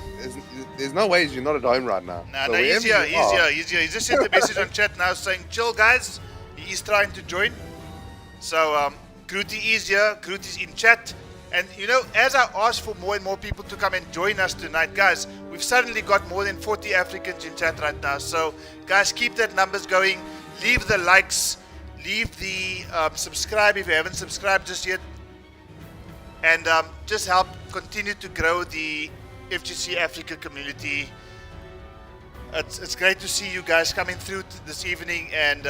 there's no ways you're not at home right now. No, so he's here. He just sent a message on chat now saying, chill guys, he is trying to join. So, Groot II is here, Groot is in chat. And you know, as I ask for more and more people to come and join us tonight, guys, we've suddenly got more than 40 Africans in chat right now. So, guys, keep that numbers going. Leave the likes, leave the subscribe if you haven't subscribed just yet. And just help continue to grow the FGC Africa community. It's great to see you guys coming through this evening. And,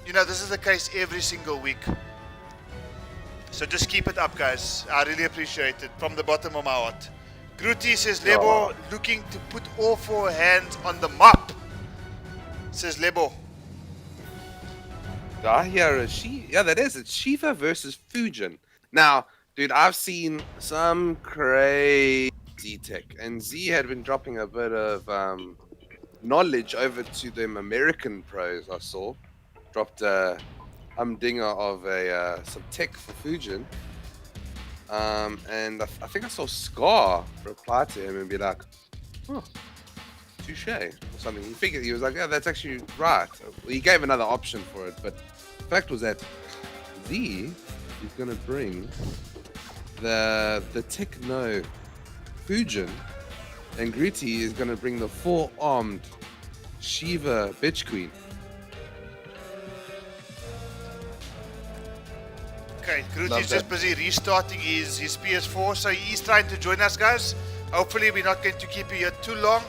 you know, this is the case every single week. So just keep it up, guys. I really appreciate it from the bottom of my heart. Groot II says, Lebo looking to put all four hands on the mop. Says Lebo. I hear a yeah, that is. It's Shiva versus Fujin. Now, dude, I've seen some crazy tech, and Z had been dropping a bit of knowledge over to them American pros. I saw dropped a humdinger of some tech for Fujin, and I think I saw Scar reply to him and be like, "Oh, touche," or something. He was like, "Yeah, that's actually right." He gave another option for it, but the fact was that Z is gonna bring the Techno Fujin, and Groot II is gonna bring the four-armed Shiva Bitch Queen. Okay, Groot is just busy restarting his PS4, so he's trying to join us, guys. Hopefully we're not going to keep you here too long,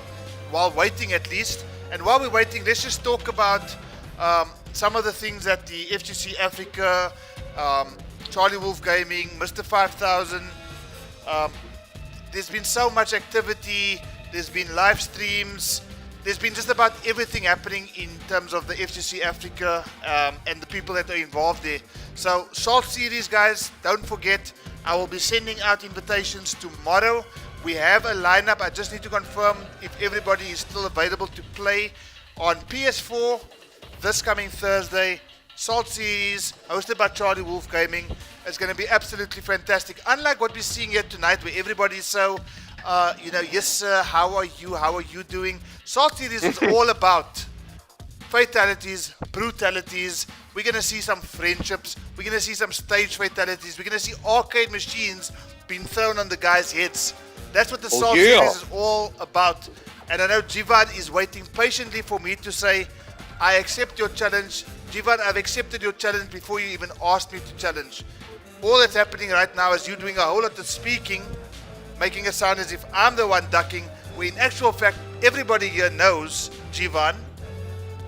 while waiting at least. And while we're waiting, let's just talk about some of the things that the FGC Africa, Charlie Wolf Gaming, Mr. 5000, there's been so much activity, there's been live streams, there's been just about everything happening in terms of the FGC Africa and the people that are involved there. So, Salt Series, guys, don't forget, I will be sending out invitations tomorrow. We have a lineup. I just need to confirm if everybody is still available to play on PS4 this coming Thursday. Salt Series, hosted by Charlie Wolf Gaming. It's going to be absolutely fantastic. Unlike what we're seeing here tonight, where everybody's so, yes sir, how are you doing? Salt Series is all about fatalities, brutalities. We're going to see some friendships. We're going to see some stage fatalities. We're going to see arcade machines being thrown on the guys' heads. That's what the Salt Series is all about. And I know Jivan is waiting patiently for me to say, I accept your challenge. Jivan, I've accepted your challenge before you even asked me to challenge. All that's happening right now is you doing a whole lot of speaking, making it sound as if I'm the one ducking, where in actual fact, everybody here knows, Jivan,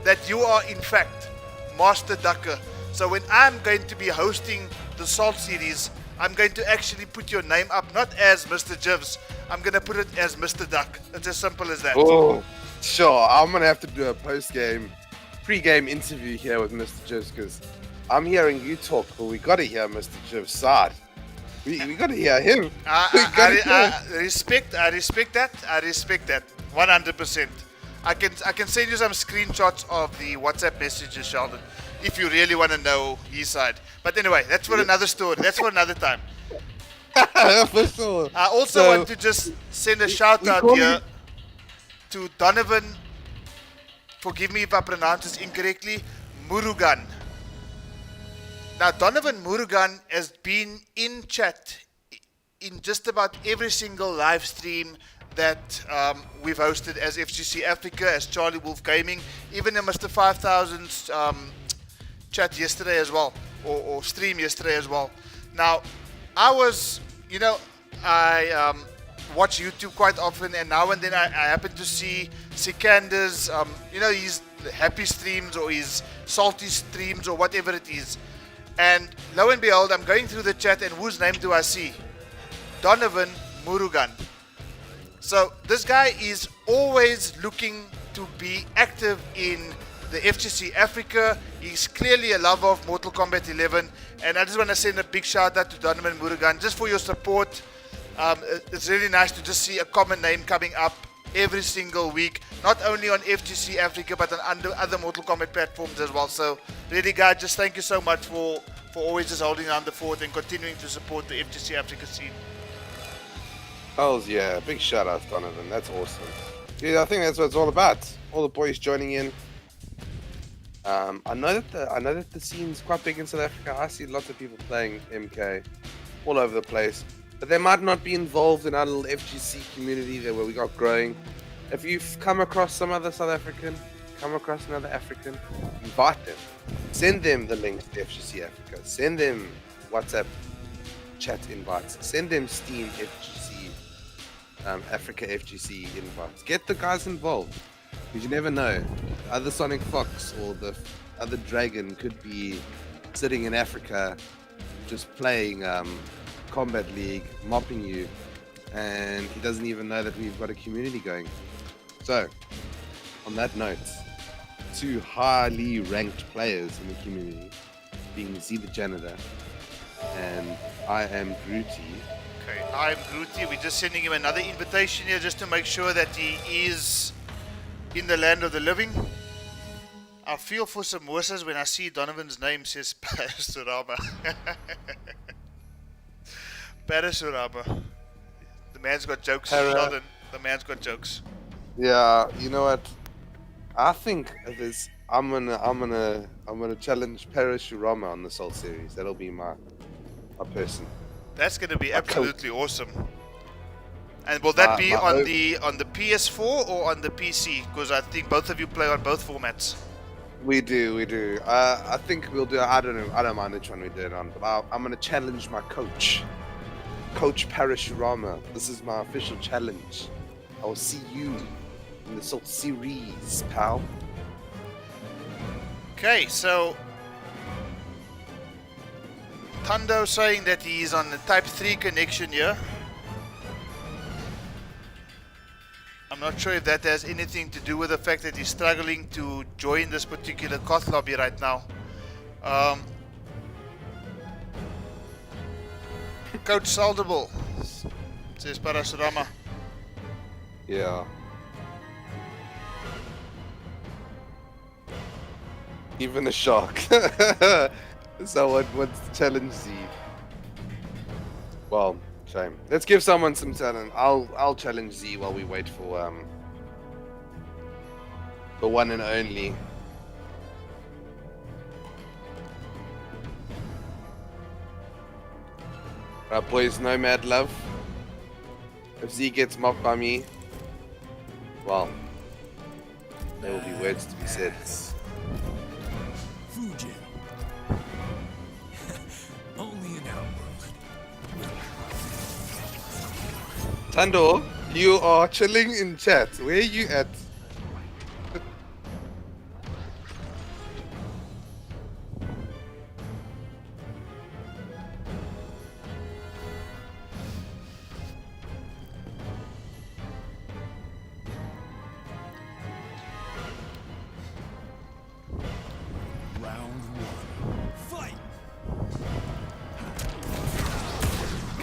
that you are in fact Master Ducker. So when I'm going to be hosting the Salt Series, I'm going to actually put your name up, not as Mr. Jivs. I'm going to put it as Mr. Duck. It's as simple as that. Oh, Sure, I'm gonna have to do a pre-game interview here with Mr. Jivs because I'm hearing you talk, but we gotta hear Mr. Jivs' side. We gotta hear him. We gotta hear him. I respect that. I respect that 100%. I can send you some screenshots of the WhatsApp messages, Sheldon, if you really want to know his side. But anyway, that's for another story. That's for another time. For sure. I also want to just send a shout out here to Donovan. Forgive me if I pronounce this incorrectly. Murugan. Now, Donovan Murugan has been in chat in just about every single live stream that we've hosted as FGC Africa, as Charlie Wolf Gaming, even in Mr. 5000's chat yesterday as well, or stream yesterday as well. Now, I was, I watch YouTube quite often, and now and then I happen to see Sikander's, his happy streams or his salty streams or whatever it is. And lo and behold, I'm going through the chat, and whose name do I see? Donovan Murugan. So this guy is always looking to be active in the FGC Africa. He's clearly a lover of Mortal Kombat 11, and I just want to send a big shout out to Donovan Murugan just for your support. It's really nice to just see a common name coming up every single week, not only on FGC Africa but on other Mortal Kombat platforms as well. So really, guys, just thank you so much for always just holding down the fort and continuing to support the FGC Africa scene. Hells yeah, big shout out Donovan, that's awesome. Yeah, I think that's what it's all about. All the boys joining in. I know that the scene's quite big in South Africa. I see lots of people playing MK all over the place, but they might not be involved in our little FGC community there where we got growing. If you've come across some other South African, come across another African, invite them. Send them the links to FGC Africa. Send them WhatsApp chat invites. Send them Steam FGC Africa FGC invites. Get the guys involved, because you never know. The other Sonic Fox or the other Dragon could be sitting in Africa just playing Combat League, mopping you, and he doesn't even know that we've got a community going. So, on that note, two highly ranked players in the community, being Z the Janitor and I am Groot II. Okay, I'm Groot II. We're just sending him another invitation here just to make sure that he is in the land of the living. I feel for samosas when I see Donovan's name says Parasurama. Parasurama. The man's got jokes, Sheldon. The man's got jokes. Yeah, you know what? I think there's. I'm gonna challenge Parasurama on the Soul series. That'll be my person. That's going to be absolutely awesome. And will that be on the PS4 or on the PC? Because I think both of you play on both formats. We do. I think we'll do. I don't know. I don't mind which one we do it on. But I'm gonna challenge my coach, Coach Parasurama. This is my official challenge. I will see you in the Soul series, pal. Okay, so Tando saying that he is on the Type 3 connection here. I'm not sure if that has anything to do with the fact that he's struggling to join this particular Koth lobby right now. Coach Saldable, says Parasurama. Yeah. Even a shark. Someone wants to challenge Z. Well, shame. Let's give someone some talent. I'll challenge Z while we wait for the one and only. Right, boys, no mad love. If Z gets mocked by me, well, there will be words to be said. Fujin. Only an outworld. Tando, you are chilling in chat. Where are you at?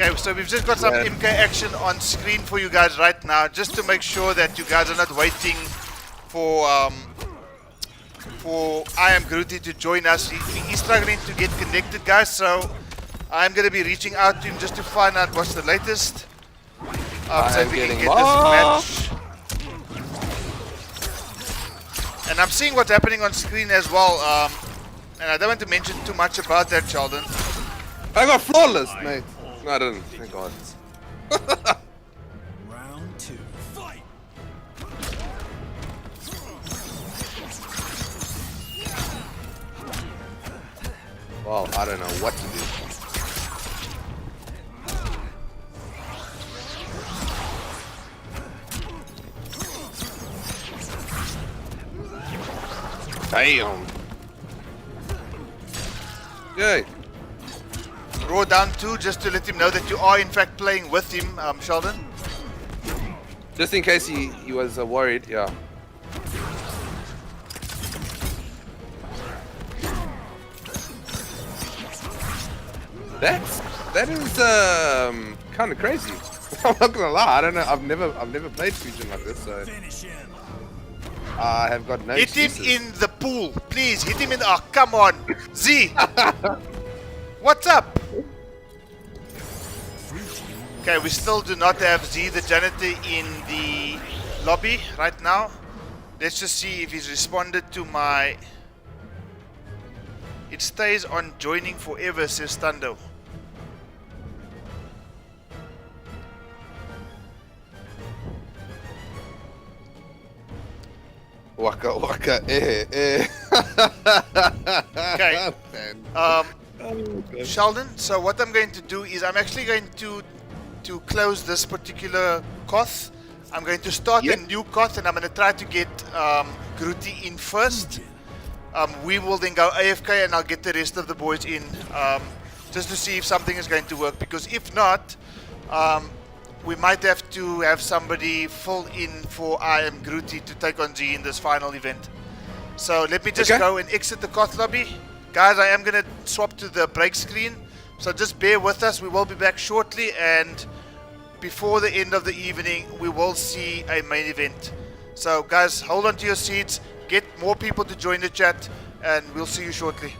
Okay, so we've just got some Yeah. MK action on screen for you guys right now, just to make sure that you guys are not waiting for I am Groot II to join us. He's struggling to get connected, guys, so I'm going to be reaching out to him just to find out what's the latest. So I'm we can getting get this lost. match. And I'm seeing what's happening on screen as well, and I don't want to mention too much about that, Sheldon. I got flawless, mate. No, I didn't. Thank God. Round 2. Fight! Well, I don't know what to do. Damn. Yay. Raw down 2, just to let him know that you are in fact playing with him, Sheldon. Just in case he was worried, yeah. That is kind of crazy. I'm not gonna lie. I don't know. I've never played Fusion like this, so Finish him. I have got no Hit him excuses. in the pool, please. Hit him in. Oh, come on, Z. What's up? Okay, we still do not have Z, the janitor, in the lobby right now. Let's just see if he's responded to my. It stays on joining forever, says Stando. Waka waka eh. Okay. Okay. Sheldon, so what I'm going to do is I'm actually going to close this particular coth. I'm going to start a new coth, and I'm going to try to get Groot II in first. We will then go AFK, and I'll get the rest of the boys in, just to see if something is going to work. Because if not, we might have to have somebody full in for I am Groot II to take on Z in this final event. So let me just go and exit the coth lobby. Guys, I am going to swap to the break screen. So just bear with us. We will be back shortly, and before the end of the evening, we will see a main event. So guys, hold on to your seats. Get more people to join the chat, and we'll see you shortly.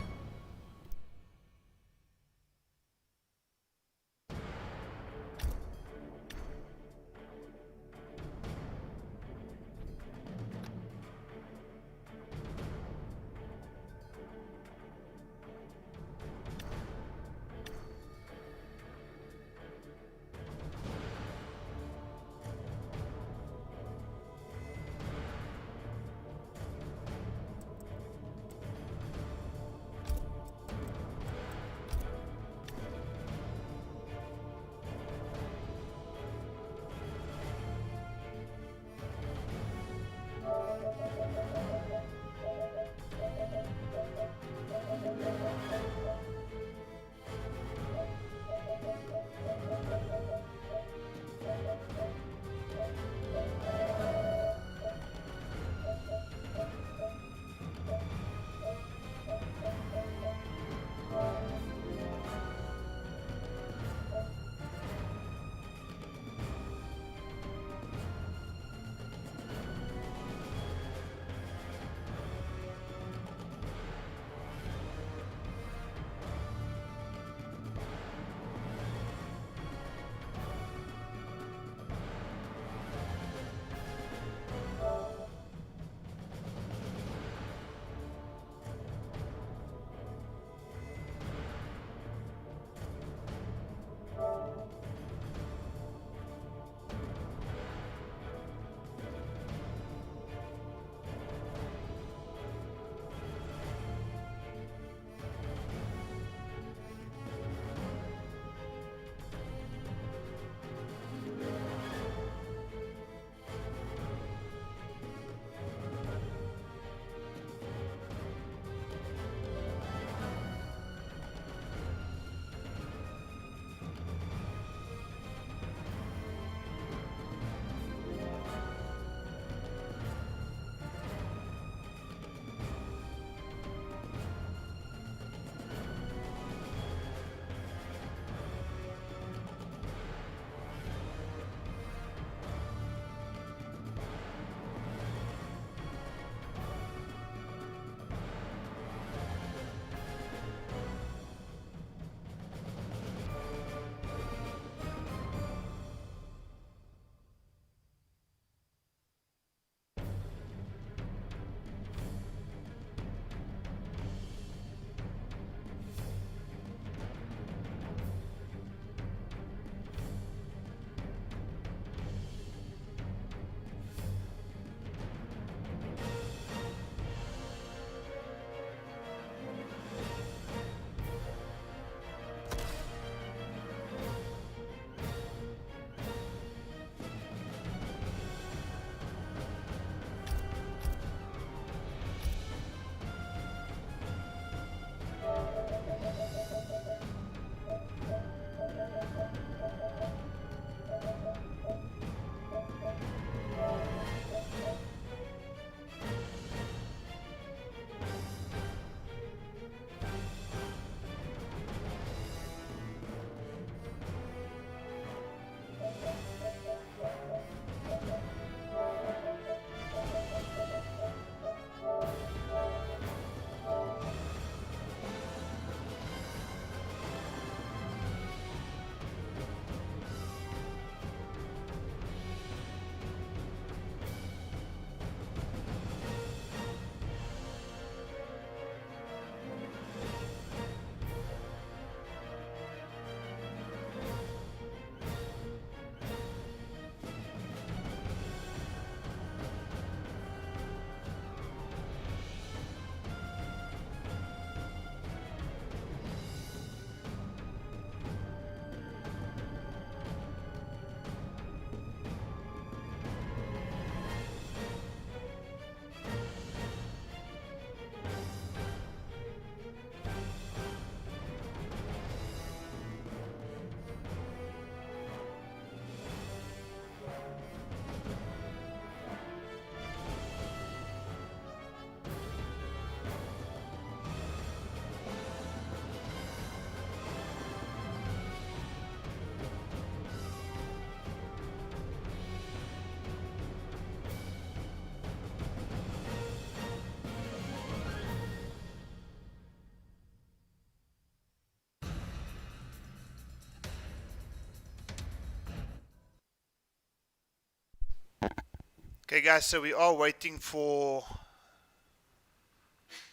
Okay, guys, so we are waiting for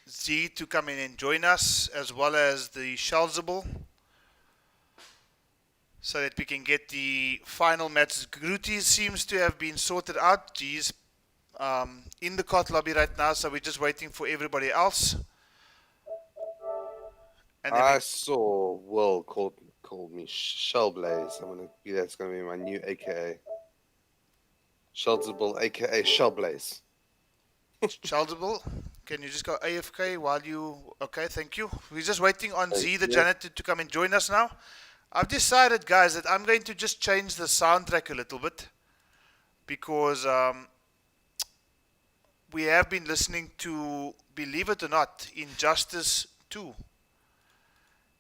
Z to come in and join us, as well as the Shalzable, so that we can get the final match. Groot II seems to have been sorted out. G's in the cot lobby right now, so we're just waiting for everybody else. And then I saw Will called me Shellblaze. That's gonna be my new AKA. Sheltable, aka Shellblaze. Shalzable, can you just go AFK while you... Okay, thank you. We're just waiting on Z, the you. janitor, to come and join us now. I've decided, guys, that I'm going to just change the soundtrack a little bit, because we have been listening to, believe it or not, Injustice 2.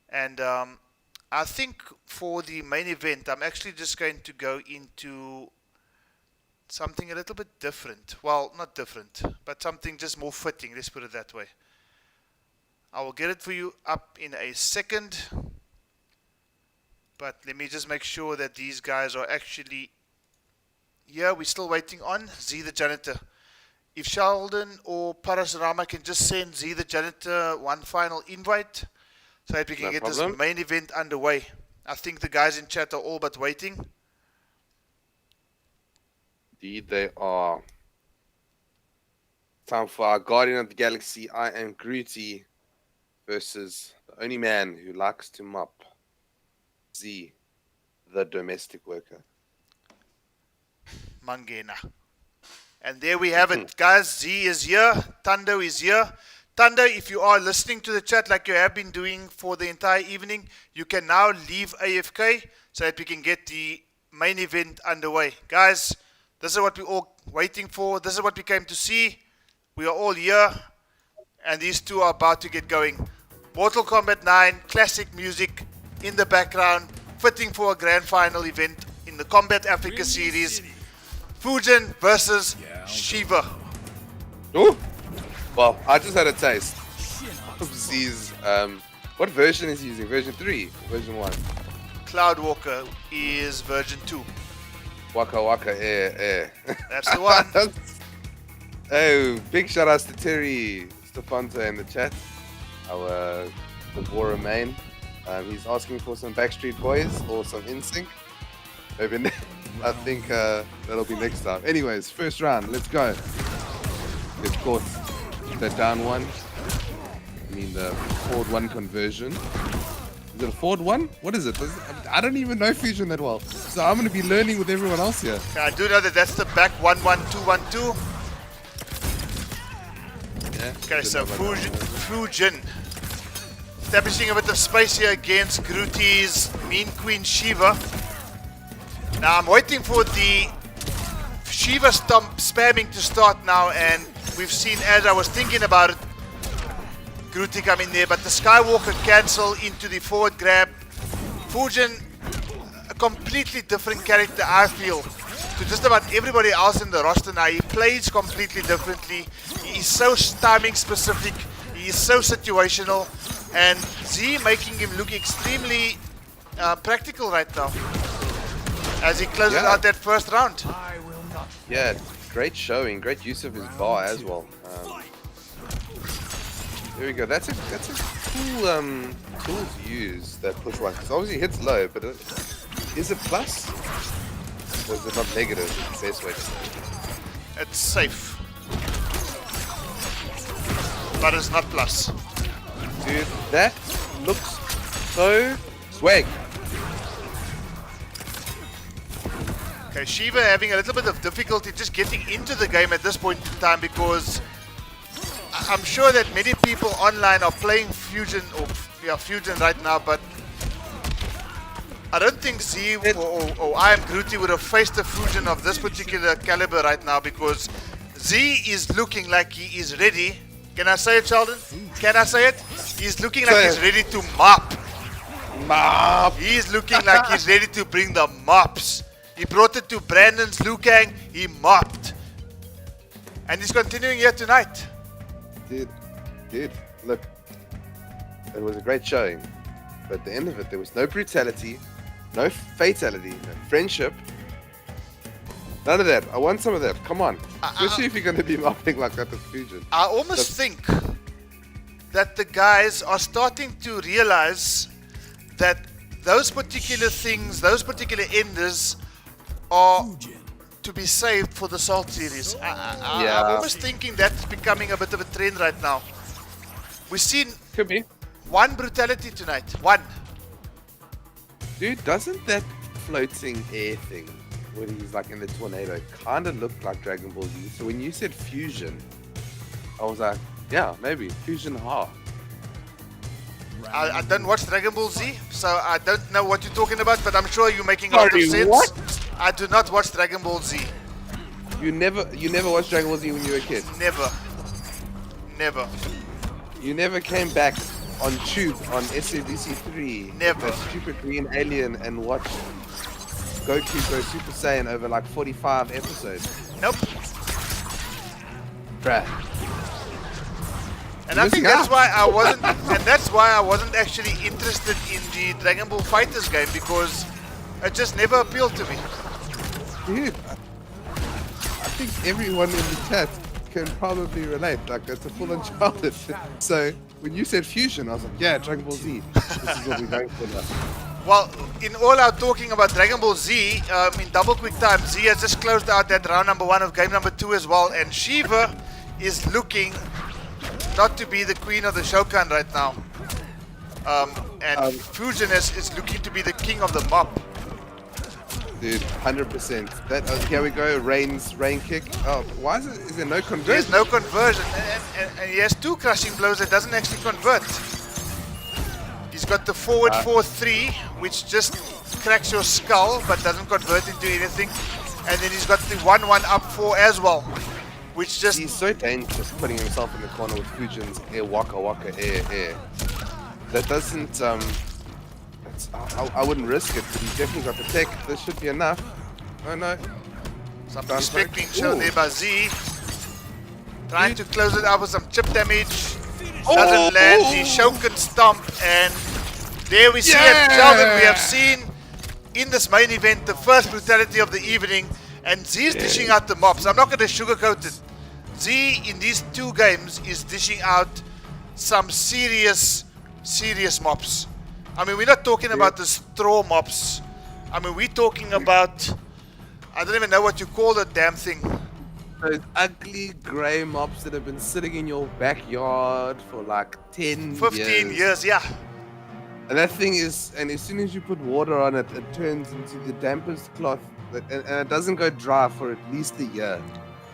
And I think for the main event, I'm actually just going to go into something a little bit different. Well, not different, but something just more fitting, let's put it that way. I will get it for you up in a second. But let me just make sure that these guys are actually here. We're still waiting on Z the janitor. If Sheldon or Parasarama can just send Z the janitor one final invite, so that we can get this main event underway. I think the guys in chat are all but waiting. Indeed, they are. Time for our Guardian of the Galaxy. I am Groot II versus the only man who likes to mop. Z, the domestic worker. Mangena. And there we have it, guys. Z is here. Tando is here. Tando, if you are listening to the chat like you have been doing for the entire evening, you can now leave AFK so that we can get the main event underway. Guys, this is what we're all waiting for. This is what we came to see. We are all here, and these two are about to get going. Mortal Kombat 9, classic music in the background, fitting for a grand final event in the Kombat Africa series. Fujin versus Shiva. Oh, well, I just had a taste of Z's. What version is he using? Version 3? Version 1? Cloudwalker is version 2. Waka Waka Air. That's the one. Oh, big shout outs to Terry Stefanto in the chat. Our Devora main. He's asking for some Backstreet Boys or some NSYNC. Maybe I think that'll be next time. Anyways, first round, let's go. Get caught. The down one. I mean the forward one conversion. Is it a forward one? What is it? I don't even know Fusion that well. So I'm going to be learning with everyone else here. I do know that that's the back 1-1-2-1-2. Yeah. Okay, so Fujin establishing a bit of space here against Groot Ii's Mean Queen Shiva. Now I'm waiting for the Shiva stomp spamming to start now, and we've seen, as I was thinking about it, Groot II come in there, but the Skywalker cancel into the forward grab. Fujin, a completely different character, I feel, to just about everybody else in the roster now. He plays completely differently. He is so timing specific. He is so situational. And Z making him look extremely practical right now as he closes out that first round. Yeah, great showing, great use of his bar as well. There we go. That's a cool tool to use, that push one. Because obviously it hits low, but is it plus? Or is it not negative? It's the best way to say it. It's safe, but it's not plus. Dude, that looks so swag. Okay, Shiva having a little bit of difficulty just getting into the game at this point in time, because I'm sure that many people online are playing Fusion Fusion right now, but I don't think Z or I am Groot II would have faced a Fusion of this particular caliber right now, because Z is looking like he is ready. Can I say it, Sheldon? Can I say it? He's looking like he's ready to mop. Mop! He's looking like he's ready to bring the mops. He brought it to Brandon's Liu Kang. He mopped. And he's continuing here tonight. Dude, look. It was a great showing. But at the end of it, there was no brutality, no fatality, no friendship. None of that. I want some of that. Come on. Especially if you're going to be mopping like that with Fusion. I almost think that the guys are starting to realize that those particular things, those particular enders are to be saved for the Salt series. I'm almost thinking that's becoming a bit of a trend right now. We've seen Could be. one brutality tonight. One. Dude, doesn't that floating air thing, when he's like in the tornado, kind of look like Dragon Ball Z? So when you said Fusion, I was like, yeah, maybe. Fusion Ha. I don't watch Dragon Ball Z, so I don't know what you're talking about, but I'm sure you're making a lot of Sorry, sense. what? I do not watch Dragon Ball Z. You never watched Dragon Ball Z when you were a kid? Never. Never. You never came back on Tube on SABC 3? Never. That stupid green alien and watched Goku go Super Saiyan over like 45 episodes? Nope. Bruh. And I think that's why I wasn't, and that's why I wasn't actually interested in the Dragon Ball Fighters game, because it just never appealed to me. Dude, I think everyone in the chat can probably relate. Like, it's a full-on childhood. So when you said Fusion, I was like, yeah, Dragon Ball Z. This is what we're going for now. Well, in all our talking about Dragon Ball Z, in double quick time, Z has just closed out that round number 1 of game number 2 as well, and Shiva is looking not to be the queen of the Shokan right now. And Fusion is looking to be the king of the mop. Dude, 100%. That here we go. Rain kick. Oh, why is there no conversion? There's no conversion, and he has 2 crushing blows that doesn't actually convert. He's got the forward 4-3, which just cracks your skull but doesn't convert into anything. And then he's got the 1-1 up 4 as well, which just... He's so dangerous putting himself in the corner with Fusion's air waka waka air. That doesn't... I wouldn't risk it, but he's definitely got the tech. This should be enough. Oh no. Some respect being shown there by Z. Trying to close it out with some chip damage. Doesn't land the Shokan Stomp, and there we see it. Sheldon, we have seen in this main event the first brutality of the evening, and Z is dishing out the mops. I'm not going to sugarcoat it. Z in these 2 games is dishing out some serious mops. I mean, we're not talking about the straw mops. I mean, we're talking about, I don't even know what you call that damn thing. Those ugly grey mops that have been sitting in your backyard for like 10 15 years, yeah. And that thing is, and as soon as you put water on it, it turns into the dampest cloth, and it doesn't go dry for at least a year.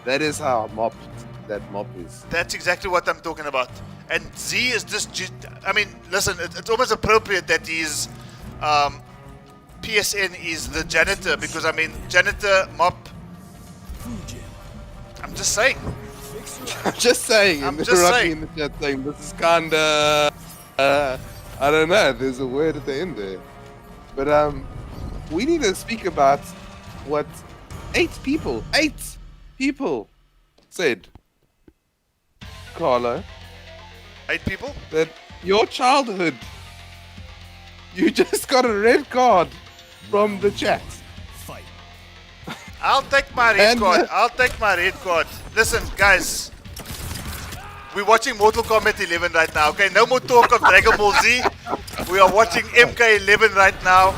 That is how that mop is. That's exactly what I'm talking about. And Z is just, I mean, listen, it's almost appropriate that he's, PSN is the janitor, because I mean, janitor, mop, I'm just saying. I'm just saying. I'm and just Rodney saying. in the chat saying this is kinda. I don't know. There's a word at the end there, but we need to speak about what 8 people said. Carlo, 8 people? that your childhood, you just got a red card from the chat. Fight. I'll take my red And- card. I'll take my red card. Listen, guys. We're watching Mortal Kombat 11 right now, okay? No more talk of Dragon Ball Z. We are watching MK11 right now.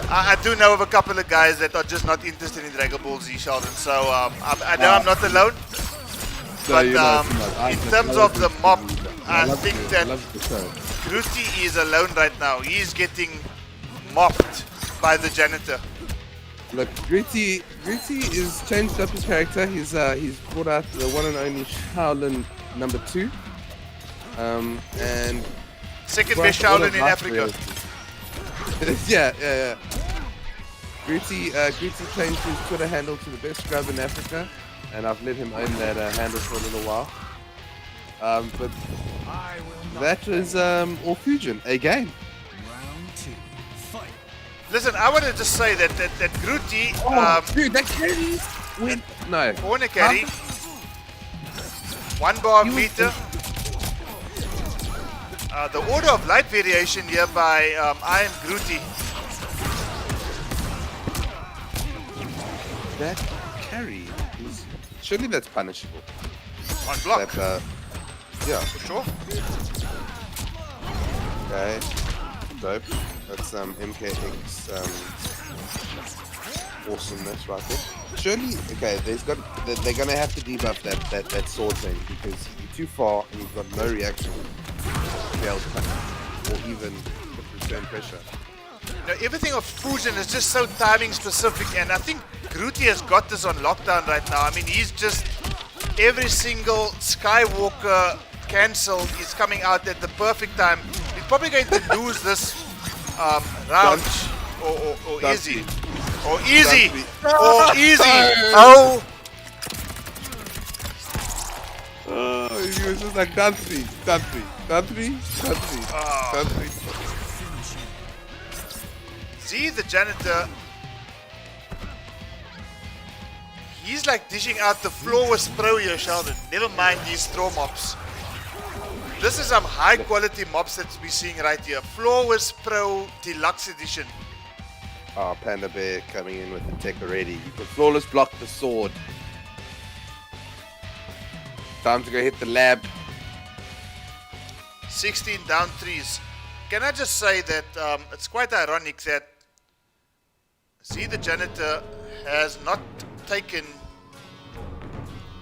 I do know of a couple of guys that are just not interested in Dragon Ball Z, Sheldon. So I know I'm not alone. But in terms of the mop, I think that Groot II is alone right now. He's getting mopped by the janitor. Look, Groot II is changed up his character. He's brought out the one and only Shaolin number 2. And Second best Shaolin in Africa. yeah. Groot II changed his Twitter handle to the best scrub in Africa, and I've let him own that handle for a little while. But that was all Fusion, a game. Round 2. Fight. Listen, I want to just say that Groot II, Dude, that carry went corner carry, 1 bar meter. The order of light variation here by I am Groot II. That parry, surely that's punishable. On block, That, yeah. for sure. Okay. Dope. That's MKX awesomeness right there. Surely, okay, they're gonna have to debuff that sword thing because you're too far and you've got no reaction to be able to punch or even return pressure. You know, everything of Fusion is just so timing specific, and I think Groot II has got this on lockdown right now. I mean, he's just every single Skywalker cancel is coming out at the perfect time. He's probably going to lose this round or easy. Or easy! Or easy! Oh! He was just like, done three. See the janitor. He's like dishing out the flawless pro here, Sheldon. Never mind these throw mops. This is some high quality mops that we're seeing right here. Flawless Pro Deluxe Edition. Oh, Panda Bear coming in with the tech already. You can flawless block the sword. Time to go hit the lab. 16 down threes. Can I just say that it's quite ironic that Z the janitor has not taken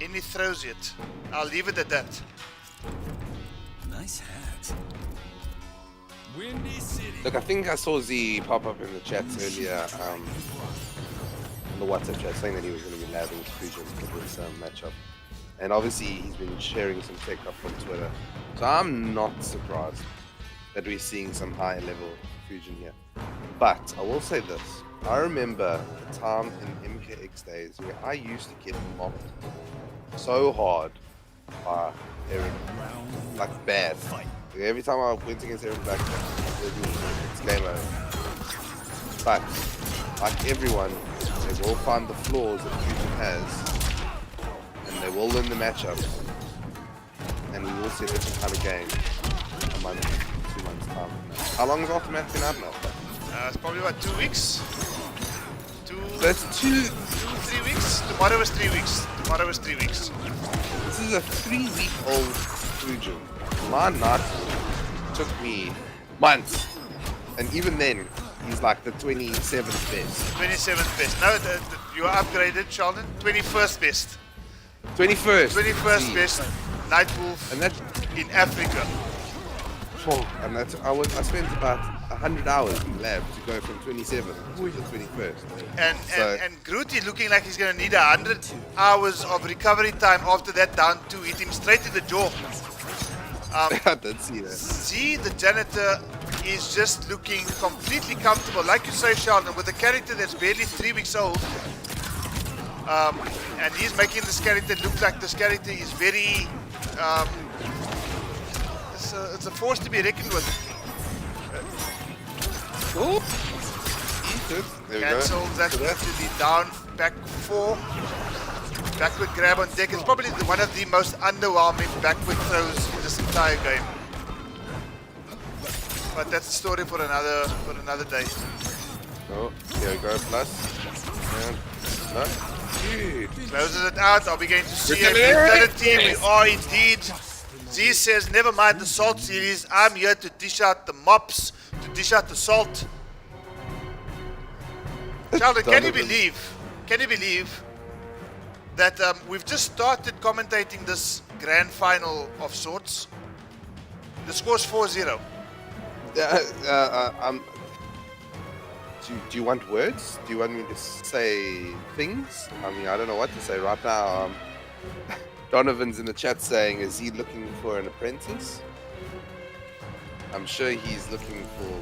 any throws yet. I'll leave it at that. Nice hat. Windy City. Look, I think I saw Z pop up in the chats earlier, on the WhatsApp chat, saying that he was going to be labbing Fusion for this matchup. And obviously, he's been sharing some tech up on Twitter. So I'm not surprised that we're seeing some high level Fusion here. But I will say this. I remember the time in MKX days where I used to get mopped so hard by Aaron, like bad. Like every time I went against Aaron Black, with me, it's game over. But like everyone, they will find the flaws that Fusion has, and they will win the matchups, and we will see a different kind of game a month, 2 months time. How long has Aftermath been out now? It's probably about 2 weeks. That's 3 weeks. Tomorrow is 3 weeks. This is a 3-week-old Fusion. My night took me months, and even then, he's like the 27th best. 27th best. No, you are upgraded, Sheldon. 21st best. 21st. 21st best. Nightwolf And that, in Africa. and that's I spent about 100 hours in lab to go from 27th to the 21st. And Groot is looking like he's going to need 100 hours of recovery time after that down 2. Hit him straight in the jaw. I did see that. See, the janitor is just looking completely comfortable. Like you say, Sheldon, with a character that's barely 3 weeks old. And he's making this character look like this character is very... it's a force to be reckoned with. Oh, there we Cancels that go. to the down back 4. Backward grab on deck. It's probably one of the most underwhelming backward throws in this entire game. But that's a story for another day. Oh, here we go, plus. And no. Dude. Closes it out. Are we going to see a brutality? We are indeed. Z says, never mind the salt series. I'm here to dish out the mops, to dish out the salt. Sheldon, can you believe that we've just started commentating this grand final of sorts? The score's 4-0. Do you want words? Do you want me to say things? I mean, I don't know what to say right now. Donovan's in the chat saying, is he looking for an apprentice? I'm sure he's looking for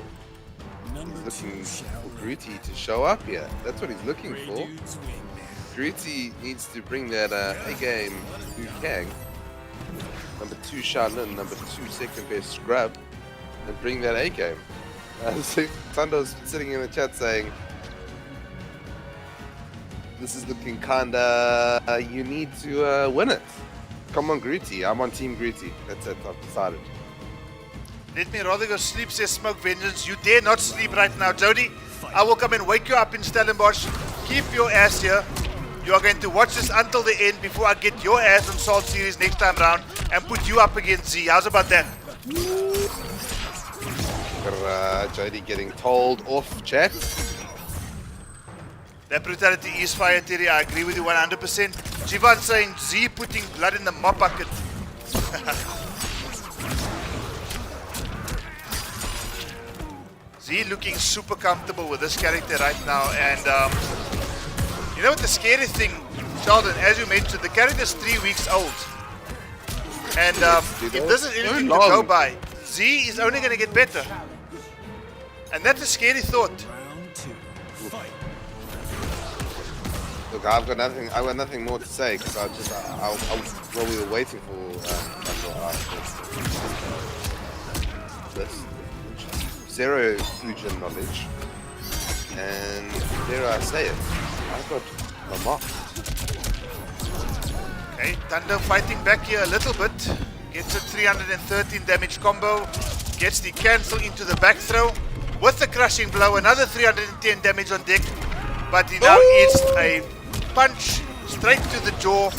Groot II to show up here. That's what he's looking for. Groot II needs to bring that A game to Kang. Number 2 Shaolin, number 2 second best Scrub, and bring that A game. Sando's sitting in the chat saying, this is looking kinda, you need to win it. Come on, Groot II. I'm on Team Groot II. That's it, I've decided. Let me rather go sleep, says Smoke Vengeance. You dare not sleep right now, Jody. I will come and wake you up in Stellenbosch. Keep your ass here. You are going to watch this until the end before I get your ass on Salt Series next time round and put you up against Z. How's about that? JD getting told off, chat. That brutality is fire, Terry. I agree with you 100%. Jivan saying Z putting blood in the mop bucket. Z looking super comfortable with this character right now. And you know what the scary thing, Sheldon, as you mentioned, the character's 3 weeks old. And if this is anything to go by, Z is only going to get better. And that's a scary thought. Round 2. Fight. Look, I've got nothing more to say because while we were waiting for this zero fusion knowledge, and dare I say it, I've got a mock. Okay, Thunder fighting back here a little bit. Gets a 313 damage combo. Gets the cancel into the back throw. With the crushing blow, another 310 damage on deck. But he now eats a punch straight to the jaw.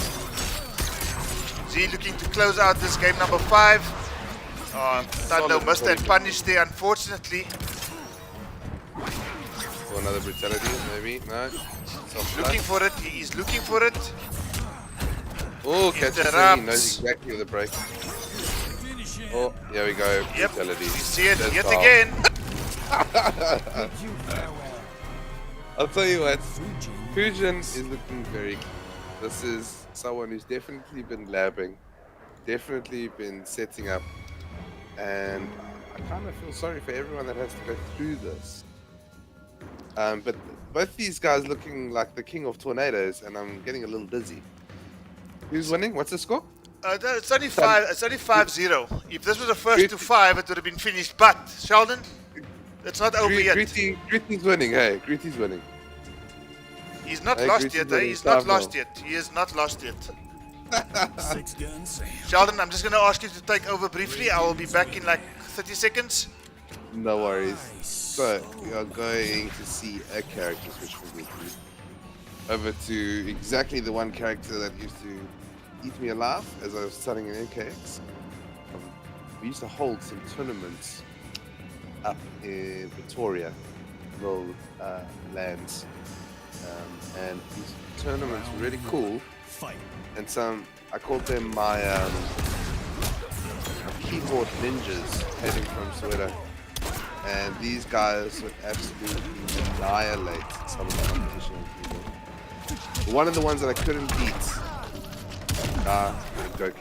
Z looking to close out this game number 5. Thunder missed that punish there, unfortunately. For another brutality, maybe? No? Looking for it, he is looking for it. Oh, catches him, he knows exactly the break. Oh, here we go, Yep, brutality. we see it That's yet all. again. I'll tell you what, Fusion is looking very good. This is someone who's definitely been labbing, definitely been setting up, and I kind of feel sorry for everyone that has to go through this. But both these guys looking like the king of tornadoes, and I'm getting a little dizzy. Who's winning? What's the score? It's only 5-0. If this was a first to 5, it would have been finished. But Sheldon, it's not over yet. Greety's winning, hey, Greety's winning. He's not Hey, lost Greety's yet, winning. He's not 5-0. lost yet. He is not lost yet. 6 gun Sam. Sheldon, I'm just going to ask you to take over briefly. I will be back in like 30 seconds. No worries. So, we are going to see a character switch from Greety over to exactly the one character that used to eat me alive as I was starting in NKX. We used to hold some tournaments up in Victoria, little lands, and these tournaments were really cool. Fight. And I called them my keyboard ninjas heading from Soweto. And these guys would absolutely annihilate some of the competition on keyboard. One of the ones that I couldn't beat, Goku,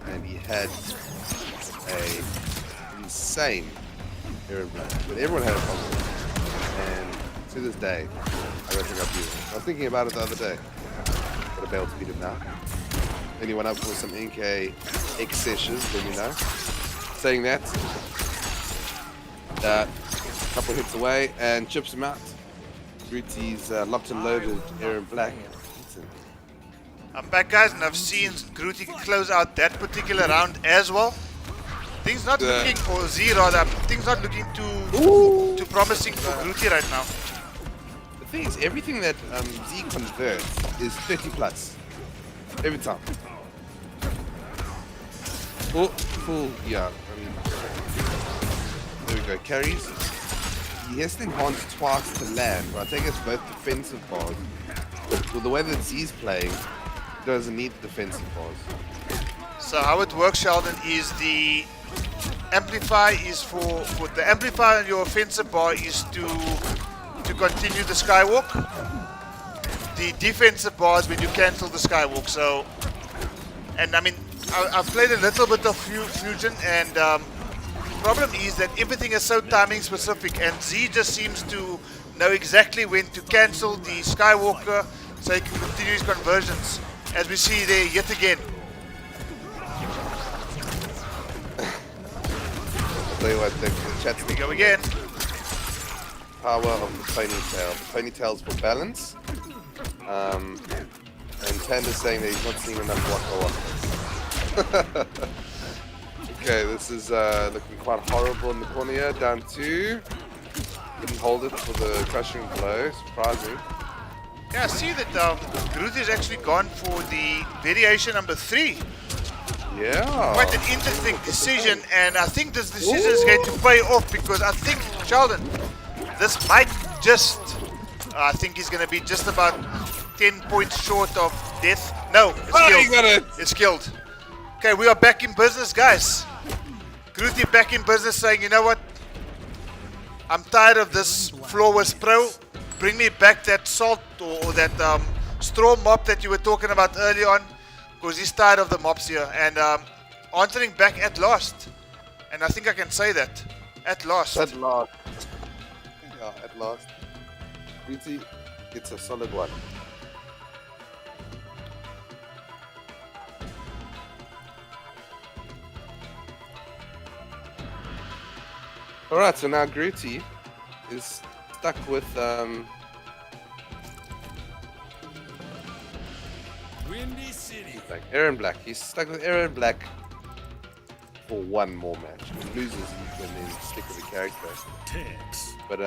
and he had a insane Aaron Black, but everyone had a problem with it. And to this day, I don't think I've beat him. I was thinking about it the other day. Got to be able to beat him now. Anyone up for some NK X sessions, let me know. Saying that, a couple hits away and chips him out. Grooty's locked and loaded Aaron Black. I'm back, guys, and I've seen Grooty close out that particular round as well. Things not looking, or Z rather, things not looking too promising for Grooty right now. The thing is, everything that Z converts is 30 plus. Every time. Full, yeah. I mean, there we go. Carries. He has to enhance twice to land, but I think it's both defensive bars. With the way that Z's playing, he doesn't need the defensive bars. So how it works, Sheldon, is the amplify is for the amplifier on your offensive bar is to continue the skywalk. The defensive bar is when you cancel the skywalk. So, and I mean, I've played a little bit of Fusion, and the problem is that everything is so timing specific, and Z just seems to know exactly when to cancel the skywalker so he can continue his conversions, as we see there yet again. I'll tell you what, the chat's Here we go again. power of the ponytail. The ponytail's for balance. And Tanda's saying that he's not seeing enough Waka Waka. Okay, this is looking quite horrible in the corner here. Down 2. Couldn't hold it for the crushing blow, surprising. Yeah, I see that Groot is actually gone for the variation number 3. Yeah. Quite an interesting decision, and I think this decision is going to pay off because I think, Sheldon, this might just, I think he's going to be just about 10 points short of death. No, it's Oh, killed. you got it. It's killed. Okay, we are back in business, guys. Groot back in business saying, you know what? I'm tired of this flawless pro. Bring me back that salt or that straw mop that you were talking about earlier on, because he's tired of the mops here. And answering back at last. And I think I can say that. At last. At last. Yeah, at last. Beauty, it's a solid one. Alright, so now Grooty is stuck with Windy City. like Aaron Black. He's stuck with Aaron Black for one more match. If he loses, he can then stick with the character. Tex. But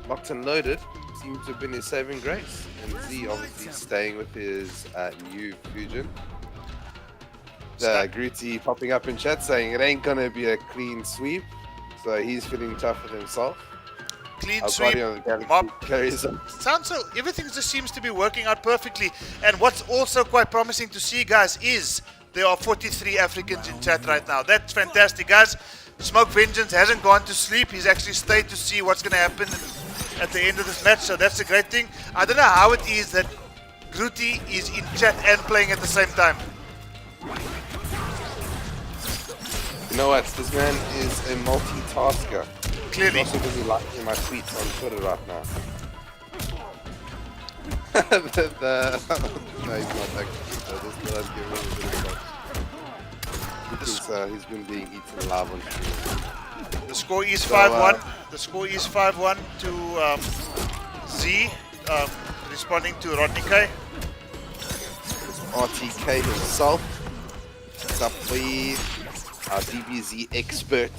Locked and Loaded seems to have been his saving grace. And Z obviously staying with his new fusion. Grooty popping up in chat saying it ain't gonna be a clean sweep. So he's feeling tough with himself. Clean Our sweep, Guardian of the Galaxy mop. carries on. Sounds so, everything just seems to be working out perfectly. And what's also quite promising to see, guys, is there are 43 Africans in chat right now. That's fantastic, guys. Smoke Vengeance hasn't gone to sleep. He's actually stayed to see what's going to happen at the end of this match. So that's a great thing. I don't know how it is that Grooty is in chat and playing at the same time. You know what? This man is a multitasker. Clearly. He's also busy liking my tweets on Twitter right now. No, he's not actually. So this does give him a bit of because he's been being eaten alive on stream. The score is 5-1. The score is 5-1 to Z, responding to Rodney K. RTK himself. What's up, please? Our DBZ expert.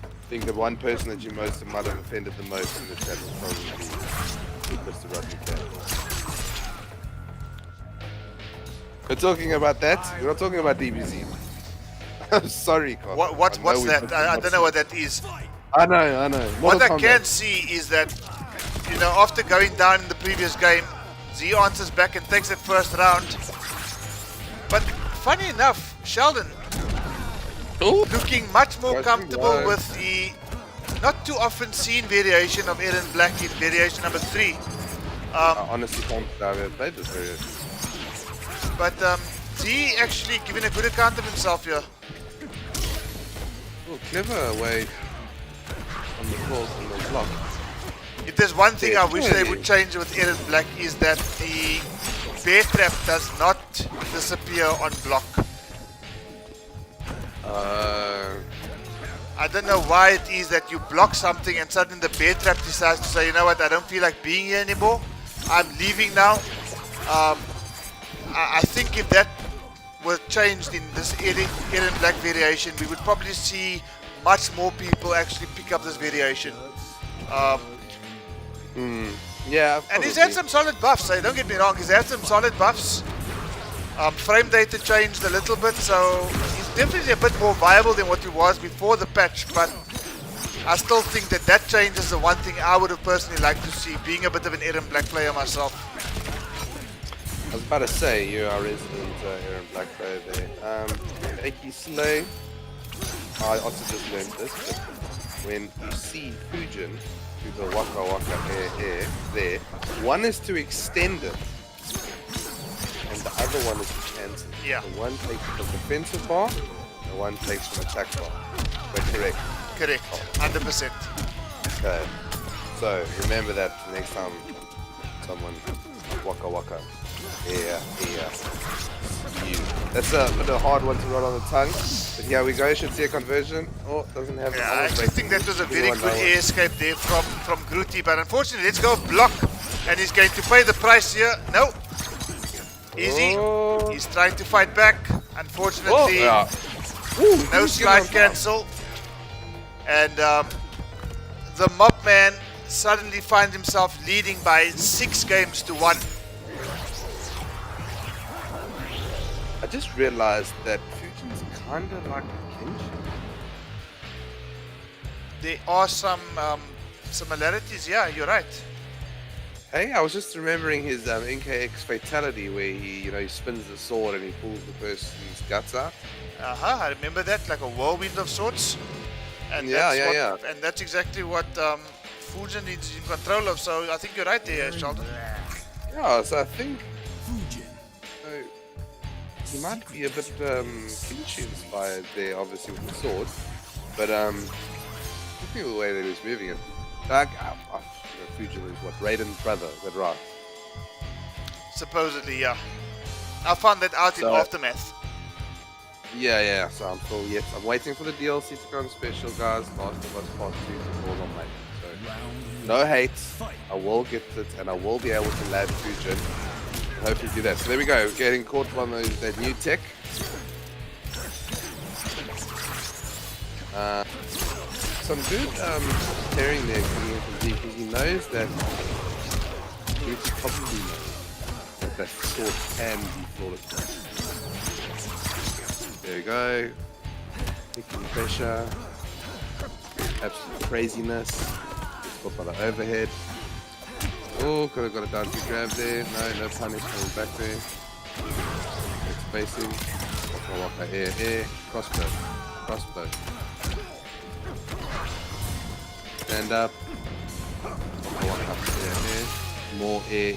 I think the one person that you might have offended the most in the chat will probably be Mr. Rodney K. We're talking about that. We're not talking about DBZ. I'm sorry, Carl. What's that? I don't know what that is. I know. What I Mortal can Kombat. see is that, you know, after going down in the previous game, Z answers back and takes that first round. But funny enough, Sheldon looking much more comfortable with the not too often seen variation of Aaron Black in variation number 3. I honestly can't say I've played this variant. But Z actually giving a good account of himself here. Oh, clever way on the ball, on the block. If there's one thing I wish they would change with Aaron Black is that the bear trap does not disappear on block. I don't know why it is that you block something and suddenly the bear trap decides to say, you know what, I don't feel like being here anymore. I'm leaving now. I think if that were changed in this Aaron Black variation, we would probably see much more people actually pick up this variation. Yeah, and he's had some solid buffs, don't get me wrong, he's had some solid buffs. Frame data changed a little bit, so he's definitely a bit more viable than what he was before the patch, but I still think that change is the one thing I would have personally liked to see, being a bit of an Aaron Black player myself. I was about to say, you're our resident Aaron Black player there. Aki Slay, I also just learned this, but when you see Fujin do the Waka Waka air there, one is to extend it, and the other one is to cancel. Yeah. The one takes from defensive bar, the one takes from attack bar. But correct. Correct, 100%. Okay. So remember that next time someone Waka Waka. Yeah. That's a hard one to roll on the tongue. But here we go. Should see a conversion. Oh, doesn't have. Yeah, I actually think that was a very good air escape there from Grooty, but unfortunately, let's go block, and he's going to pay the price here. No, easy. Oh. He's trying to fight back. Unfortunately, no slide cancel, and the Mopman suddenly finds himself leading by 6 games to 1. I just realized that Fusion's kind of like Kenshin. There are some similarities, yeah, you're right. Hey, I was just remembering his NKX fatality where he spins the sword and he pulls the person's guts out. I remember that, like a whirlwind of sorts. And Yeah, that's yeah, what, And that's exactly what Fujin is in control of, so I think you're right there, Sheldon. Yeah, so I think Fujin. he might be a bit Kenshin inspired there, obviously with the sword. But looking at the way that he was moving it, like Fujin is what, Raiden's brother, is that right? Supposedly, yeah. I found that out in Aftermath. Yeah. So I'm waiting for the DLC to go on special, guys. Last of Us Part 2 to fall on late. So no hate. I will get it, and I will be able to land Fujin. Hopefully do that. So there we go. Getting caught on that new tech. Some good tearing there coming in from D because he knows that he probably knows that sword can be flawless. There we go. Taking pressure. Absolute craziness. Just got by the overhead. Oh, could have got a down to grab there. No punish coming back there. It's spacing. Waka air. Crossbow. Stand up. Waka air. More air.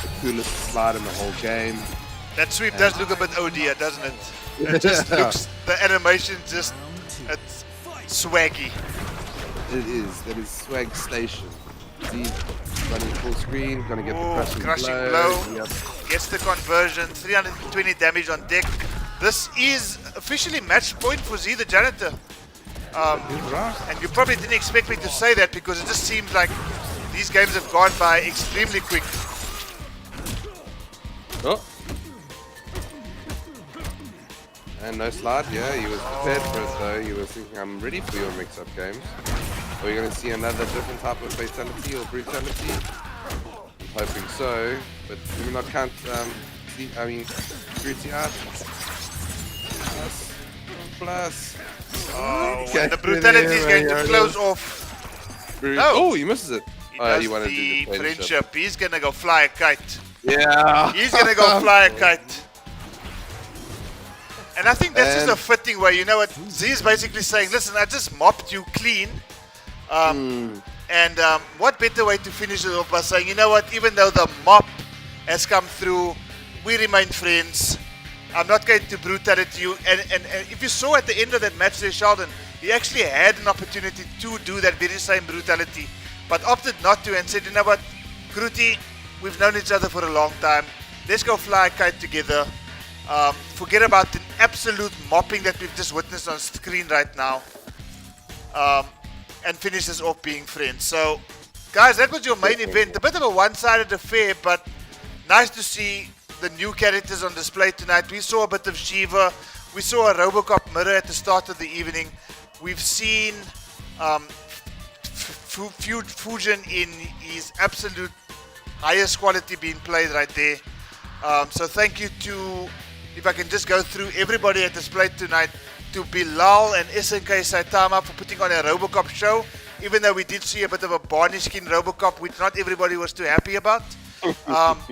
The coolest slide in the whole game. That sweep does look a bit OD, doesn't it? It just looks, the animation it's swaggy. It is. That is swag station. See, running full screen, gonna get the crushing blow. Yep. Gets the conversion, 320 damage on deck. This is officially match point for Z the Janitor. And you probably didn't expect me to say that because it just seems like these games have gone by extremely quick. Oh. And no slide, yeah, he was prepared for it though. He was thinking, I'm ready for your mix-up games. Are we going to see another different type of fatality or brutality? I'm hoping so, but do we not count, Groot II out? Plus. Oh, and the brutality is going to close off. No. No. Oh, he misses it. He wanted to do the friendship. He's going to go fly a kite. Yeah. He's going to go fly a kite. And I think that's just a fitting way. You know what? Z is basically saying, listen, I just mopped you clean. And what better way to finish it off by saying, you know what? Even though the mop has come through, we remain friends. I'm not going to brutality you. And if you saw at the end of that match there, Sheldon, he actually had an opportunity to do that very same brutality, but opted not to and said, you know what, Grooty, we've known each other for a long time. Let's go fly a kite together. Forget about the absolute mopping that we've just witnessed on screen right now, and finish this off being friends. So, guys, that was your main event. A bit of a one-sided affair, but nice to see the new characters on display tonight. We saw a bit of Shiva. We saw a Robocop mirror at the start of the evening. We've seen Fujin in his absolute highest quality being played right there. So thank you to, if I can just go through everybody at display tonight, to Bilal and SNK Saitama for putting on a Robocop show, even though we did see a bit of a Barney skin Robocop, which not everybody was too happy about.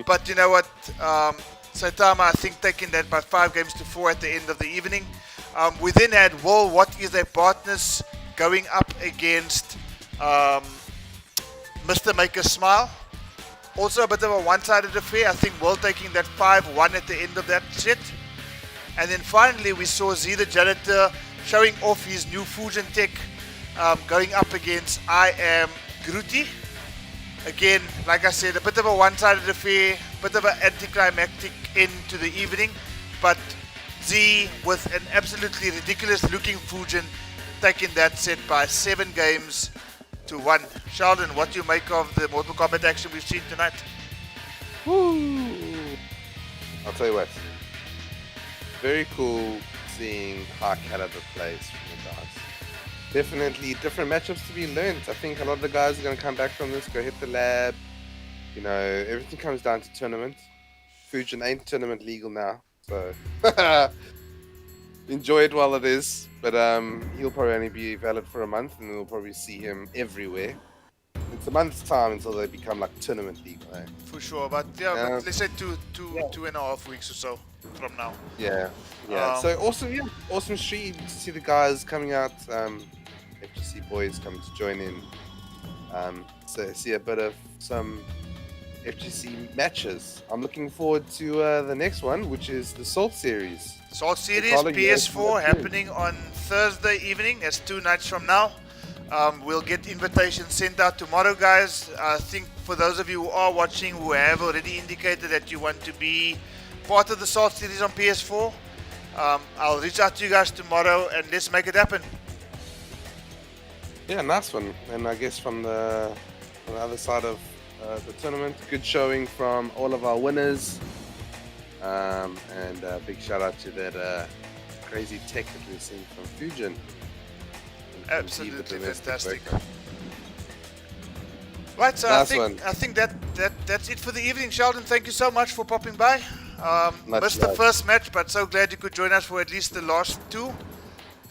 But you know what, Saitama, I think, taking that by 5-4 at the end of the evening. We then had Will, what is their partners, going up against Mr. Make a Smile. Also a bit of a one-sided affair. I think Will taking that 5-1 at the end of that set. And then finally we saw Z the Janitor showing off his new Fusion tech, going up against I Am Groot. Again, like I said, a bit of a one-sided affair, bit of an anticlimactic end to the evening, but Z with an absolutely ridiculous looking Fusion taking that set by 7-1. Sheldon, what do you make of the Mortal Kombat action we've seen tonight? Woo! I'll tell you what. Very cool seeing high caliber plays from the guys. definitely different matchups to be learned. I think a lot of the guys are going to come back from this, go hit the lab. You know, everything comes down to tournament. Fujin ain't tournament legal now, so enjoy it while it is. But he'll probably only be valid for a month, and we'll probably see him everywhere. It's a month's time until they become like tournament legal. Eh? For sure, but but let's say two and a half weeks or so from now. Yeah. So awesome stream to see the guys coming out. FGC boys coming to join in. So see a bit of some FGC matches. I'm looking forward to the next one, which is the Salt Series. Salt Series Follow you guys PS4 for that too. happening on Thursday evening. That's 2 nights from now. We'll get invitations sent out tomorrow, guys. I think for those of you who are watching who have already indicated that you want to be part of the Salt Series on PS4, I'll reach out to you guys tomorrow and let's make it happen. Yeah, nice one. And I guess from the other side of the tournament, good showing from all of our winners. And big shout out to that crazy tech that we're seeing from Fujin. Absolutely fantastic. Right, so Nice I think that's it for the evening. Sheldon, thank you so much for popping by. Much Missed the love. first match, but so glad you could join us for at least the last two.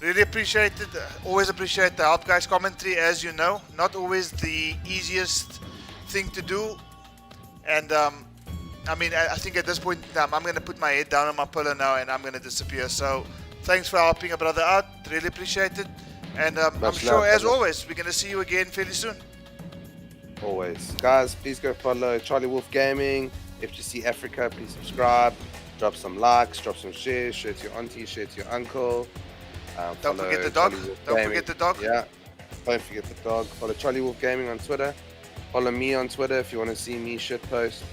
Really appreciate it. Always appreciate the Help Guys commentary, as you know. Not always the easiest thing to do. And I mean, I think at this point in time, I'm going to put my head down on my pillow now and I'm going to disappear. So thanks for helping a brother out. Really appreciate it. And I'm Much sure, love, as brother. always, we're going to see you again fairly soon. Always. Guys, please go follow Charlie Wolf Gaming, FGC Africa. Please subscribe. Drop some likes, drop some shares. Share to your auntie, share to your uncle. Don't Follow forget the dog. Charlie Wolf Don't Gaming. forget the dog. Yeah. Don't forget the dog. Follow Charlie Wolf Gaming on Twitter. Follow me on Twitter if you want to see me shit post.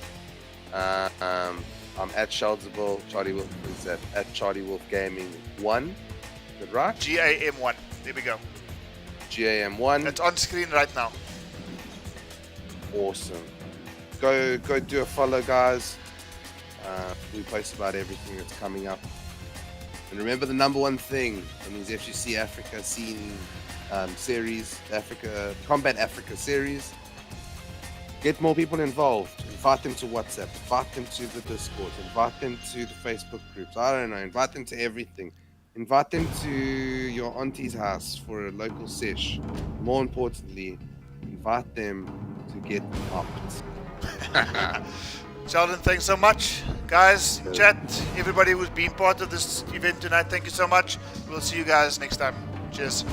I'm at Sheldable. Charlie Wolf is at Charlie Wolf Gaming 1. Is that right? GAM1. There we go. GAM1. It's on screen right now. Awesome. Go do a follow, guys. We post about everything that's coming up. And remember the number one thing in these FGC Africa scene series, Combat Africa series. Get more people involved. Invite them to WhatsApp. Invite them to the Discord. Invite them to the Facebook groups. I don't know. Invite them to everything. Invite them to your auntie's house for a local sesh. More importantly, invite them to get mopped. Sheldon, thanks so much. Guys, chat, everybody who's been part of this event tonight, thank you so much. We'll see you guys next time. Cheers.